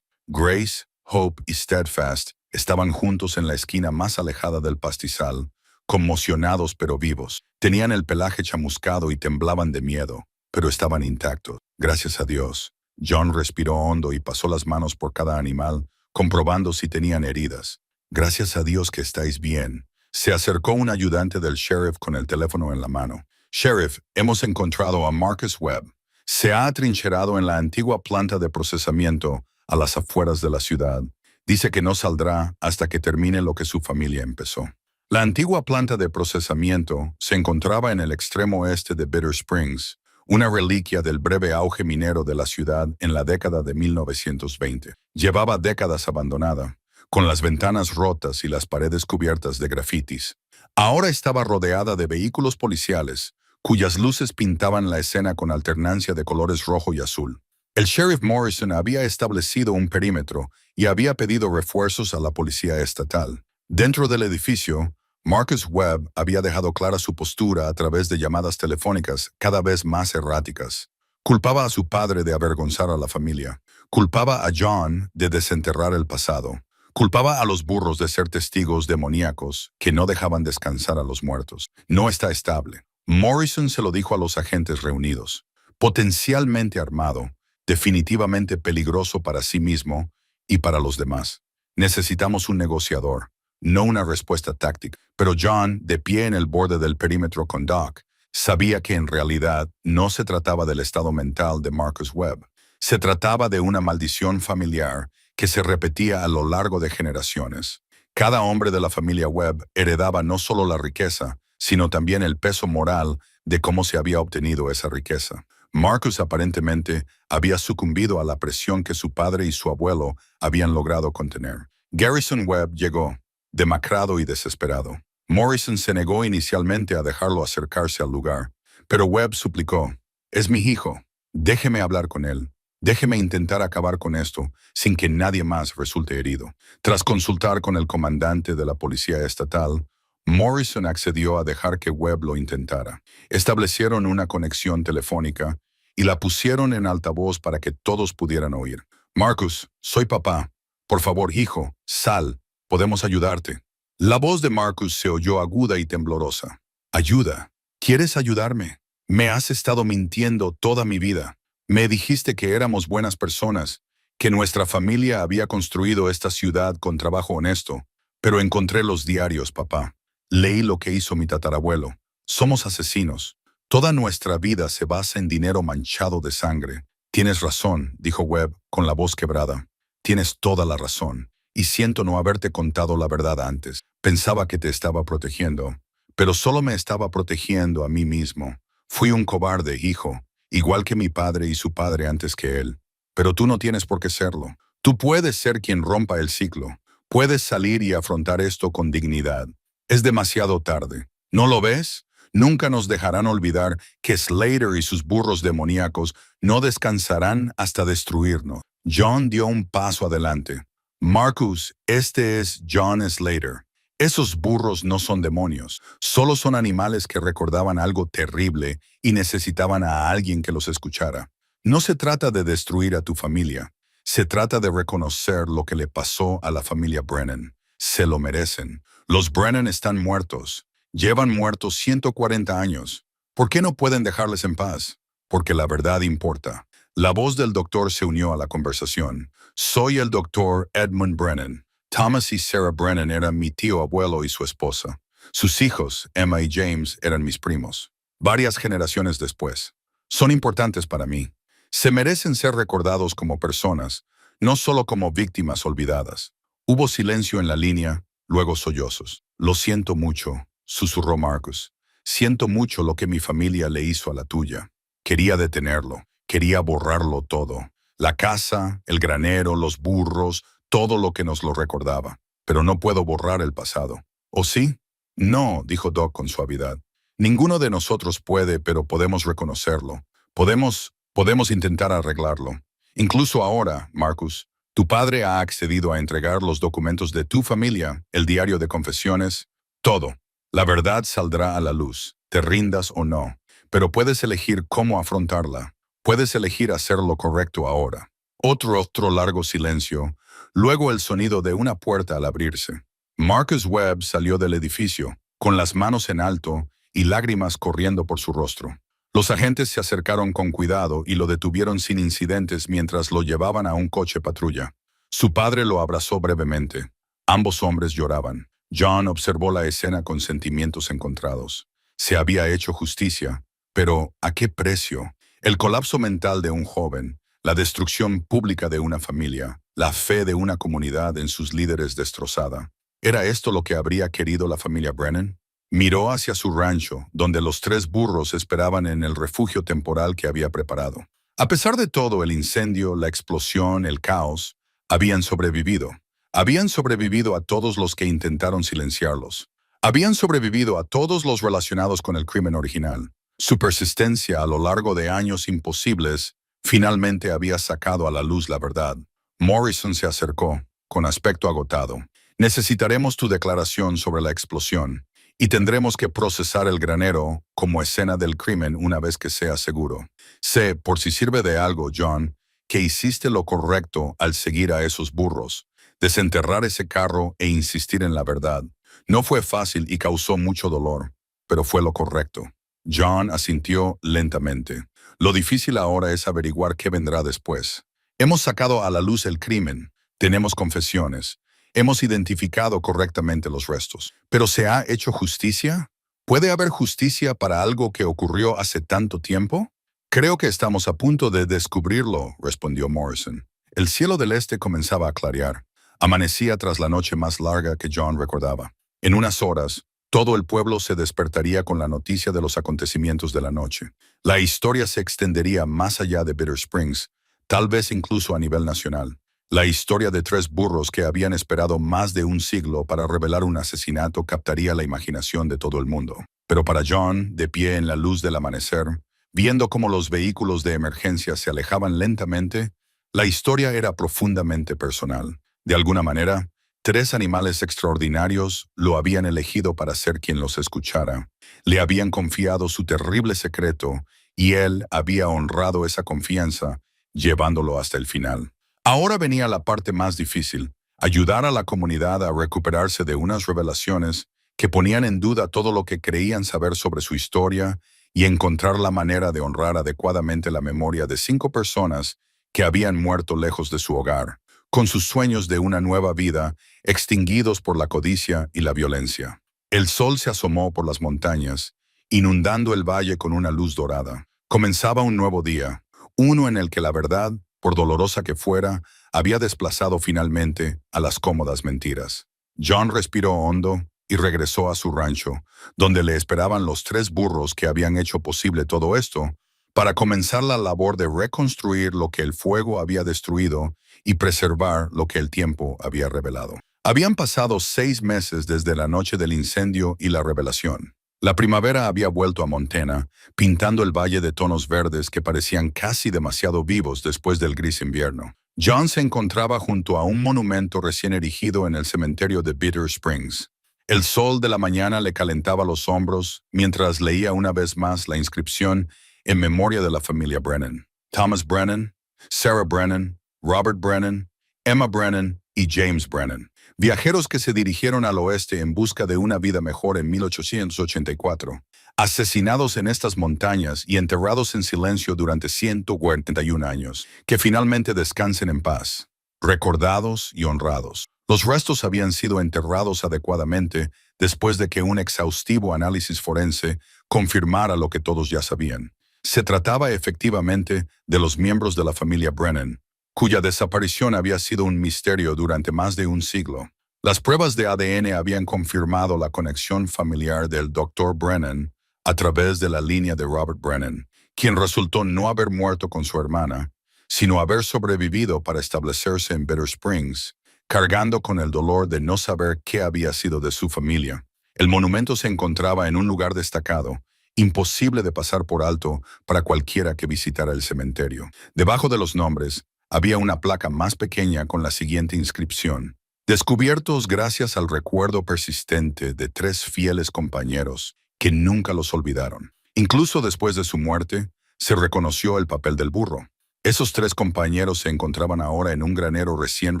Grace, Hope y Steadfast estaban juntos en la esquina más alejada del pastizal, conmocionados pero vivos. Tenían el pelaje chamuscado y temblaban de miedo, pero estaban intactos. Gracias a Dios. John respiró hondo y pasó las manos por cada animal, comprobando si tenían heridas. Gracias a Dios que estáis bien. Se acercó un ayudante del sheriff con el teléfono en la mano. Sheriff, hemos encontrado a Marcus Webb. Se ha atrincherado en la antigua planta de procesamiento a las afueras de la ciudad. Dice que no saldrá hasta que termine lo que su familia empezó. La antigua planta de procesamiento se encontraba en el extremo oeste de Bitter Springs, una reliquia del breve auge minero de la ciudad en la década de 1920. Llevaba décadas abandonada, con las ventanas rotas y las paredes cubiertas de grafitis. Ahora estaba rodeada de vehículos policiales, cuyas luces pintaban la escena con alternancia de colores rojo y azul. El sheriff Morrison había establecido un perímetro y había pedido refuerzos a la policía estatal. Dentro del edificio, Marcus Webb había dejado clara su postura a través de llamadas telefónicas cada vez más erráticas. Culpaba a su padre de avergonzar a la familia. Culpaba a John de desenterrar el pasado. Culpaba a los burros de ser testigos demoníacos que no dejaban descansar a los muertos. No está estable. Morrison se lo dijo a los agentes reunidos. Potencialmente armado, definitivamente peligroso para sí mismo y para los demás. Necesitamos un negociador, no una respuesta táctica. Pero John, de pie en el borde del perímetro con Doc, sabía que en realidad no se trataba del estado mental de Marcus Webb. Se trataba de una maldición familiar que se repetía a lo largo de generaciones. Cada hombre de la familia Webb heredaba no solo la riqueza, sino también el peso moral de cómo se había obtenido esa riqueza. Marcus aparentemente había sucumbido a la presión que su padre y su abuelo habían logrado contener. Garrison Webb llegó, demacrado y desesperado. Morrison se negó inicialmente a dejarlo acercarse al lugar, pero Webb suplicó, «Es mi hijo, déjeme hablar con él. Déjeme intentar acabar con esto sin que nadie más resulte herido». Tras consultar con el comandante de la policía estatal, Morrison accedió a dejar que Webb lo intentara. Establecieron una conexión telefónica y la pusieron en altavoz para que todos pudieran oír. «Marcus, soy papá. Por favor, hijo, sal. Podemos ayudarte». La voz de Marcus se oyó aguda y temblorosa. «Ayuda. ¿Quieres ayudarme? Me has estado mintiendo toda mi vida. Me dijiste que éramos buenas personas, que nuestra familia había construido esta ciudad con trabajo honesto, pero encontré los diarios, papá. Leí lo que hizo mi tatarabuelo. Somos asesinos. Toda nuestra vida se basa en dinero manchado de sangre». «Tienes razón», dijo Webb con la voz quebrada. «Tienes toda la razón, y siento no haberte contado la verdad antes. Pensaba que te estaba protegiendo, pero solo me estaba protegiendo a mí mismo. Fui un cobarde, hijo, igual que mi padre y su padre antes que él. Pero tú no tienes por qué serlo. Tú puedes ser quien rompa el ciclo. Puedes salir y afrontar esto con dignidad. Es demasiado tarde. ¿No lo ves? Nunca nos dejarán olvidar que Slater y sus burros demoníacos no descansarán hasta destruirnos». John dio un paso adelante. «Marcus, este es John Slater. Esos burros no son demonios, solo son animales que recordaban algo terrible y necesitaban a alguien que los escuchara. No se trata de destruir a tu familia, se trata de reconocer lo que le pasó a la familia Brennan. Se lo merecen. Los Brennan están muertos. Llevan muertos 140 años. ¿Por qué no pueden dejarles en paz? Porque la verdad importa». La voz del doctor se unió a la conversación. «Soy el doctor Edmund Brennan. Thomas y Sarah Brennan eran mi tío abuelo y su esposa. Sus hijos, Emma y James, eran mis primos. Varias generaciones después. Son importantes para mí. Se merecen ser recordados como personas, no solo como víctimas olvidadas». Hubo silencio en la línea, luego sollozos. «Lo siento mucho», susurró Marcus. «Siento mucho lo que mi familia le hizo a la tuya. Quería detenerlo. Quería borrarlo todo. La casa, el granero, los burros, todo lo que nos lo recordaba. Pero no puedo borrar el pasado». «¿O sí?» «No», dijo Doc con suavidad. «Ninguno de nosotros puede, pero podemos reconocerlo. Podemos intentar arreglarlo. Incluso ahora, Marcus, tu padre ha accedido a entregar los documentos de tu familia, el diario de confesiones, todo. La verdad saldrá a la luz, te rindas o no. Pero puedes elegir cómo afrontarla. Puedes elegir hacer lo correcto ahora». Otro largo silencio, luego el sonido de una puerta al abrirse. Marcus Webb salió del edificio, con las manos en alto y lágrimas corriendo por su rostro. Los agentes se acercaron con cuidado y lo detuvieron sin incidentes mientras lo llevaban a un coche patrulla. Su padre lo abrazó brevemente. Ambos hombres lloraban. John observó la escena con sentimientos encontrados. Se había hecho justicia, pero ¿a qué precio? El colapso mental de un joven, la destrucción pública de una familia, la fe de una comunidad en sus líderes destrozada. ¿Era esto lo que habría querido la familia Brennan? Miró hacia su rancho, donde los 3 burros esperaban en el refugio temporal que había preparado. A pesar de todo, el incendio, la explosión, el caos, habían sobrevivido. Habían sobrevivido a todos los que intentaron silenciarlos. Habían sobrevivido a todos los relacionados con el crimen original. Su persistencia a lo largo de años imposibles finalmente había sacado a la luz la verdad. Morrison se acercó, con aspecto agotado. «Necesitaremos tu declaración sobre la explosión, y tendremos que procesar el granero como escena del crimen una vez que sea seguro. Sé, por si sirve de algo, John, que hiciste lo correcto al seguir a esos burros, desenterrar ese carro e insistir en la verdad. No fue fácil y causó mucho dolor, pero fue lo correcto». John asintió lentamente. «Lo difícil ahora es averiguar qué vendrá después. Hemos sacado a la luz el crimen, tenemos confesiones, hemos identificado correctamente los restos. ¿Pero se ha hecho justicia? ¿Puede haber justicia para algo que ocurrió hace tanto tiempo?» «Creo que estamos a punto de descubrirlo», respondió Morrison. El cielo del este comenzaba a clarear. Amanecía tras la noche más larga que John recordaba. En unas horas, todo el pueblo se despertaría con la noticia de los acontecimientos de la noche. La historia se extendería más allá de Bitter Springs, tal vez incluso a nivel nacional. La historia de tres burros que habían esperado más de un siglo para revelar un asesinato captaría la imaginación de todo el mundo. Pero para John, de pie en la luz del amanecer, viendo cómo los vehículos de emergencia se alejaban lentamente, la historia era profundamente personal. De alguna manera, tres animales extraordinarios lo habían elegido para ser quien los escuchara. Le habían confiado su terrible secreto y él había honrado esa confianza, llevándolo hasta el final. Ahora venía la parte más difícil, ayudar a la comunidad a recuperarse de unas revelaciones que ponían en duda todo lo que creían saber sobre su historia y encontrar la manera de honrar adecuadamente la memoria de 5 personas que habían muerto lejos de su hogar, con sus sueños de una nueva vida extinguidos por la codicia y la violencia. El sol se asomó por las montañas, inundando el valle con una luz dorada. Comenzaba un nuevo día, uno en el que la verdad, por dolorosa que fuera, había desplazado finalmente a las cómodas mentiras. John respiró hondo y regresó a su rancho, donde le esperaban los 3 burros que habían hecho posible todo esto, para comenzar la labor de reconstruir lo que el fuego había destruido y preservar lo que el tiempo había revelado. Habían pasado 6 meses desde la noche del incendio y la revelación. La primavera había vuelto a Montana, pintando el valle de tonos verdes que parecían casi demasiado vivos después del gris invierno. John se encontraba junto a un monumento recién erigido en el cementerio de Bitter Springs. El sol de la mañana le calentaba los hombros mientras leía una vez más la inscripción en memoria de la familia Brennan. Thomas Brennan, Sarah Brennan, Robert Brennan, Emma Brennan y James Brennan. Viajeros que se dirigieron al oeste en busca de una vida mejor en 1884, asesinados en estas montañas y enterrados en silencio durante 141 años, que finalmente descansen en paz, recordados y honrados. Los restos habían sido enterrados adecuadamente después de que un exhaustivo análisis forense confirmara lo que todos ya sabían. Se trataba efectivamente de los miembros de la familia Brennan, cuya desaparición había sido un misterio durante más de un siglo. Las pruebas de ADN habían confirmado la conexión familiar del Dr. Brennan a través de la línea de Robert Brennan, quien resultó no haber muerto con su hermana, sino haber sobrevivido para establecerse en Bitter Springs, cargando con el dolor de no saber qué había sido de su familia. El monumento se encontraba en un lugar destacado, imposible de pasar por alto para cualquiera que visitara el cementerio. Debajo de los nombres, había una placa más pequeña con la siguiente inscripción: descubiertos gracias al recuerdo persistente de 3 fieles compañeros que nunca los olvidaron. Incluso después de su muerte, se reconoció el papel del burro. Esos 3 compañeros se encontraban ahora en un granero recién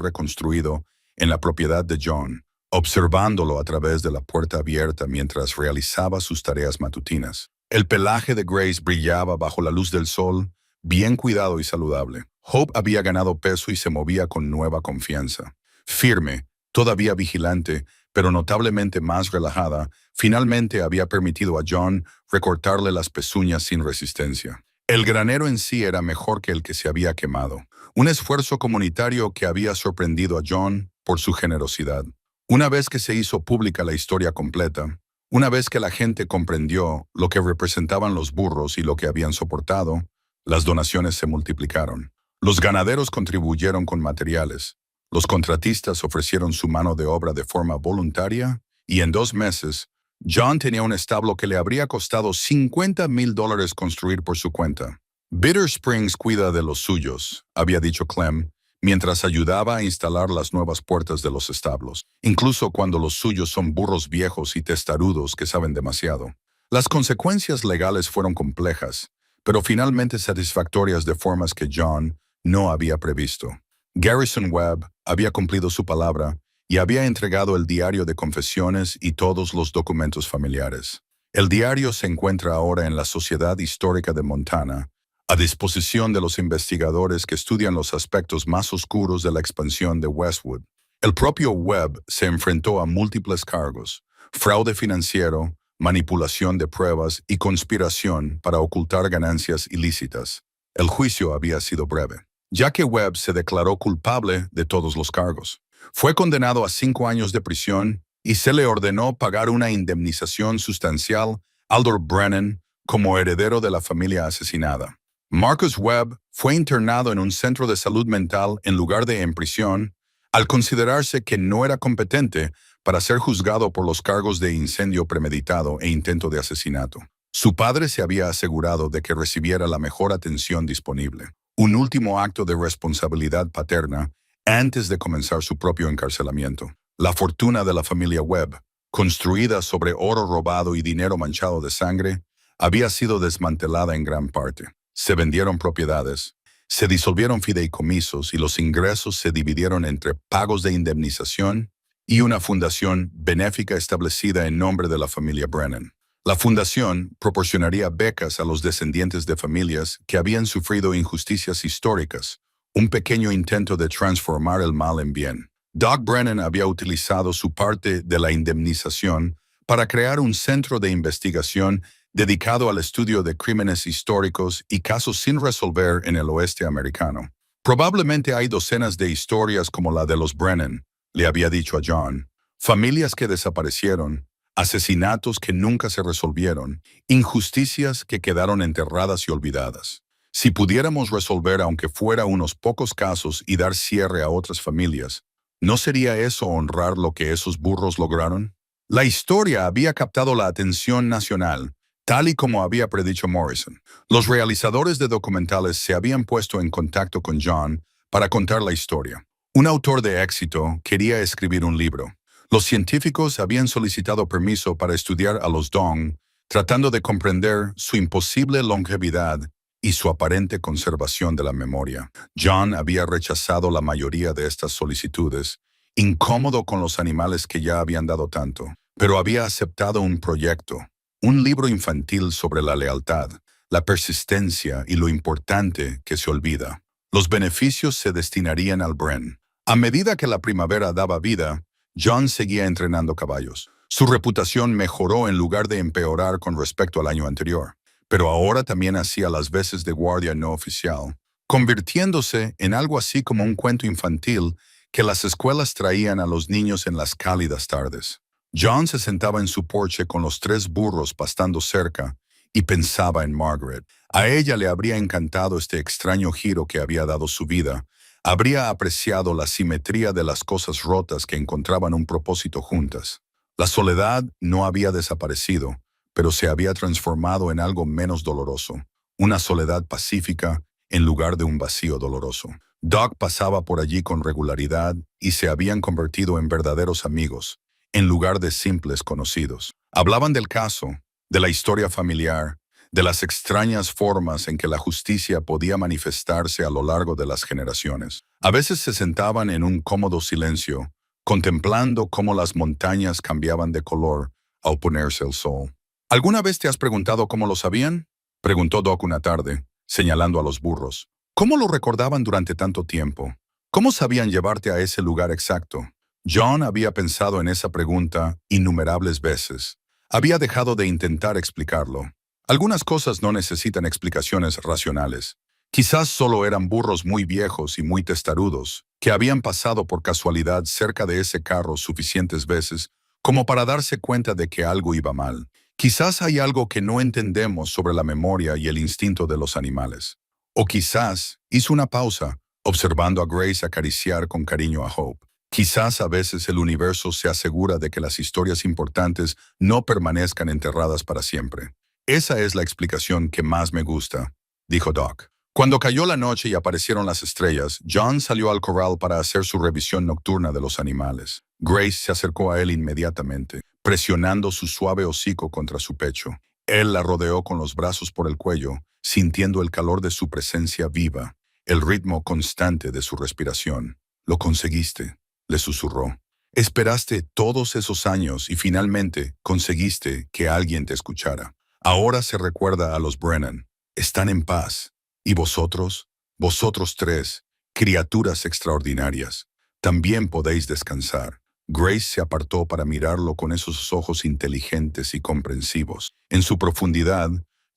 reconstruido en la propiedad de John, observándolo a través de la puerta abierta mientras realizaba sus tareas matutinas. El pelaje de Grace brillaba bajo la luz del sol, bien cuidado y saludable. Hope había ganado peso y se movía con nueva confianza. Firme, todavía vigilante, pero notablemente más relajada, finalmente había permitido a John recortarle las pezuñas sin resistencia. El granero en sí era mejor que el que se había quemado, un esfuerzo comunitario que había sorprendido a John por su generosidad. Una vez que se hizo pública la historia completa, una vez que la gente comprendió lo que representaban los burros y lo que habían soportado, las donaciones se multiplicaron. Los ganaderos contribuyeron con materiales, los contratistas ofrecieron su mano de obra de forma voluntaria y en 2 meses, John tenía un establo que le habría costado $50,000 construir por su cuenta. Bitter Springs cuida de los suyos, había dicho Clem, mientras ayudaba a instalar las nuevas puertas de los establos, incluso cuando los suyos son burros viejos y testarudos que saben demasiado. Las consecuencias legales fueron complejas, pero finalmente satisfactorias de formas que John no había previsto. Garrison Webb había cumplido su palabra y había entregado el diario de confesiones y todos los documentos familiares. El diario se encuentra ahora en la Sociedad Histórica de Montana, a disposición de los investigadores que estudian los aspectos más oscuros de la expansión de Westwood. El propio Webb se enfrentó a múltiples cargos: fraude financiero, manipulación de pruebas y conspiración para ocultar ganancias ilícitas. El juicio había sido breve, ya que Webb se declaró culpable de todos los cargos. Fue condenado a 5 años de prisión y se le ordenó pagar una indemnización sustancial al Dr. Brennan como heredero de la familia asesinada. Marcus Webb fue internado en un centro de salud mental en lugar de en prisión, al considerarse que no era competente para ser juzgado por los cargos de incendio premeditado e intento de asesinato. Su padre se había asegurado de que recibiera la mejor atención disponible, un último acto de responsabilidad paterna antes de comenzar su propio encarcelamiento. La fortuna de la familia Webb, construida sobre oro robado y dinero manchado de sangre, había sido desmantelada en gran parte. Se vendieron propiedades, se disolvieron fideicomisos y los ingresos se dividieron entre pagos de indemnización y una fundación benéfica establecida en nombre de la familia Brennan. La fundación proporcionaría becas a los descendientes de familias que habían sufrido injusticias históricas, un pequeño intento de transformar el mal en bien. Doc Brennan había utilizado su parte de la indemnización para crear un centro de investigación dedicado al estudio de crímenes históricos y casos sin resolver en el oeste americano. Probablemente hay docenas de historias como la de los Brennan, le había dicho a John. Familias que desaparecieron, asesinatos que nunca se resolvieron, injusticias que quedaron enterradas y olvidadas. Si pudiéramos resolver aunque fuera unos pocos casos y dar cierre a otras familias, ¿no sería eso honrar lo que esos burros lograron? La historia había captado la atención nacional, tal y como había predicho Morrison. Los realizadores de documentales se habían puesto en contacto con John para contar la historia. Un autor de éxito quería escribir un libro. Los científicos habían solicitado permiso para estudiar a los Dong, tratando de comprender su imposible longevidad y su aparente conservación de la memoria. John había rechazado la mayoría de estas solicitudes, incómodo con los animales que ya habían dado tanto, pero había aceptado un proyecto, un libro infantil sobre la lealtad, la persistencia y lo importante que se olvida. Los beneficios se destinarían al Bren. A medida que la primavera daba vida, John seguía entrenando caballos. Su reputación mejoró en lugar de empeorar con respecto al año anterior, pero ahora también hacía las veces de guardia no oficial, convirtiéndose en algo así como un cuento infantil que las escuelas traían a los niños en las cálidas tardes. John se sentaba en su porche con los 3 burros pastando cerca y pensaba en Margaret. A ella le habría encantado este extraño giro que había dado su vida. Habría apreciado la simetría de las cosas rotas que encontraban un propósito juntas. La soledad no había desaparecido, pero se había transformado en algo menos doloroso, una soledad pacífica en lugar de un vacío doloroso. Doc pasaba por allí con regularidad y se habían convertido en verdaderos amigos, en lugar de simples conocidos. Hablaban del caso, de la historia familiar, de las extrañas formas en que la justicia podía manifestarse a lo largo de las generaciones. A veces se sentaban en un cómodo silencio, contemplando cómo las montañas cambiaban de color al ponerse el sol. ¿Alguna vez te has preguntado cómo lo sabían?, preguntó Doc una tarde, señalando a los burros. ¿Cómo lo recordaban durante tanto tiempo? ¿Cómo sabían llevarte a ese lugar exacto? John había pensado en esa pregunta innumerables veces. Había dejado de intentar explicarlo. Algunas cosas no necesitan explicaciones racionales. Quizás solo eran burros muy viejos y muy testarudos, que habían pasado por casualidad cerca de ese carro suficientes veces como para darse cuenta de que algo iba mal. Quizás hay algo que no entendemos sobre la memoria y el instinto de los animales. O quizás hizo una pausa, observando a Grace acariciar con cariño a Hope. Quizás a veces el universo se asegura de que las historias importantes no permanezcan enterradas para siempre. Esa es la explicación que más me gusta, dijo Doc. Cuando cayó la noche y aparecieron las estrellas, John salió al corral para hacer su revisión nocturna de los animales. Grace se acercó a él inmediatamente, presionando su suave hocico contra su pecho. Él la rodeó con los brazos por el cuello, sintiendo el calor de su presencia viva, el ritmo constante de su respiración. «Lo conseguiste», le susurró. «Esperaste todos esos años y finalmente conseguiste que alguien te escuchara. Ahora se recuerda a los Brennan. Están en paz. Y vosotros, vosotros 3, criaturas extraordinarias, también podéis descansar». Grace se apartó para mirarlo con esos ojos inteligentes y comprensivos. En su profundidad,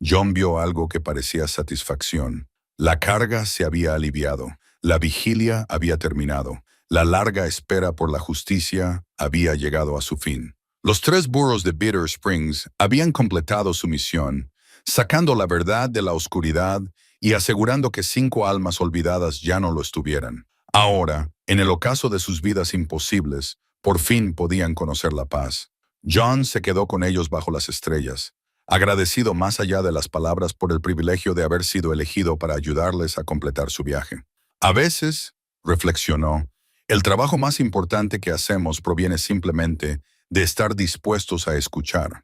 John vio algo que parecía satisfacción. La carga se había aliviado. La vigilia había terminado. La larga espera por la justicia había llegado a su fin. Los 3 burros de Bitter Springs habían completado su misión, sacando la verdad de la oscuridad y asegurando que 5 almas olvidadas ya no lo estuvieran. Ahora, en el ocaso de sus vidas imposibles, por fin podían conocer la paz. John se quedó con ellos bajo las estrellas, agradecido más allá de las palabras por el privilegio de haber sido elegido para ayudarles a completar su viaje. A veces, reflexionó, el trabajo más importante que hacemos proviene simplemente de estar dispuestos a escuchar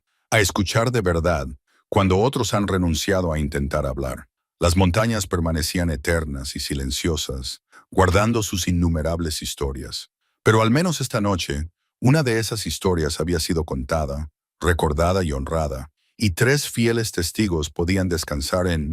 de verdad, cuando otros han renunciado a intentar hablar. Las montañas permanecían eternas y silenciosas, guardando sus innumerables historias. Pero al menos esta noche, una de esas historias había sido contada, recordada y honrada, y 3 fieles testigos podían descansar en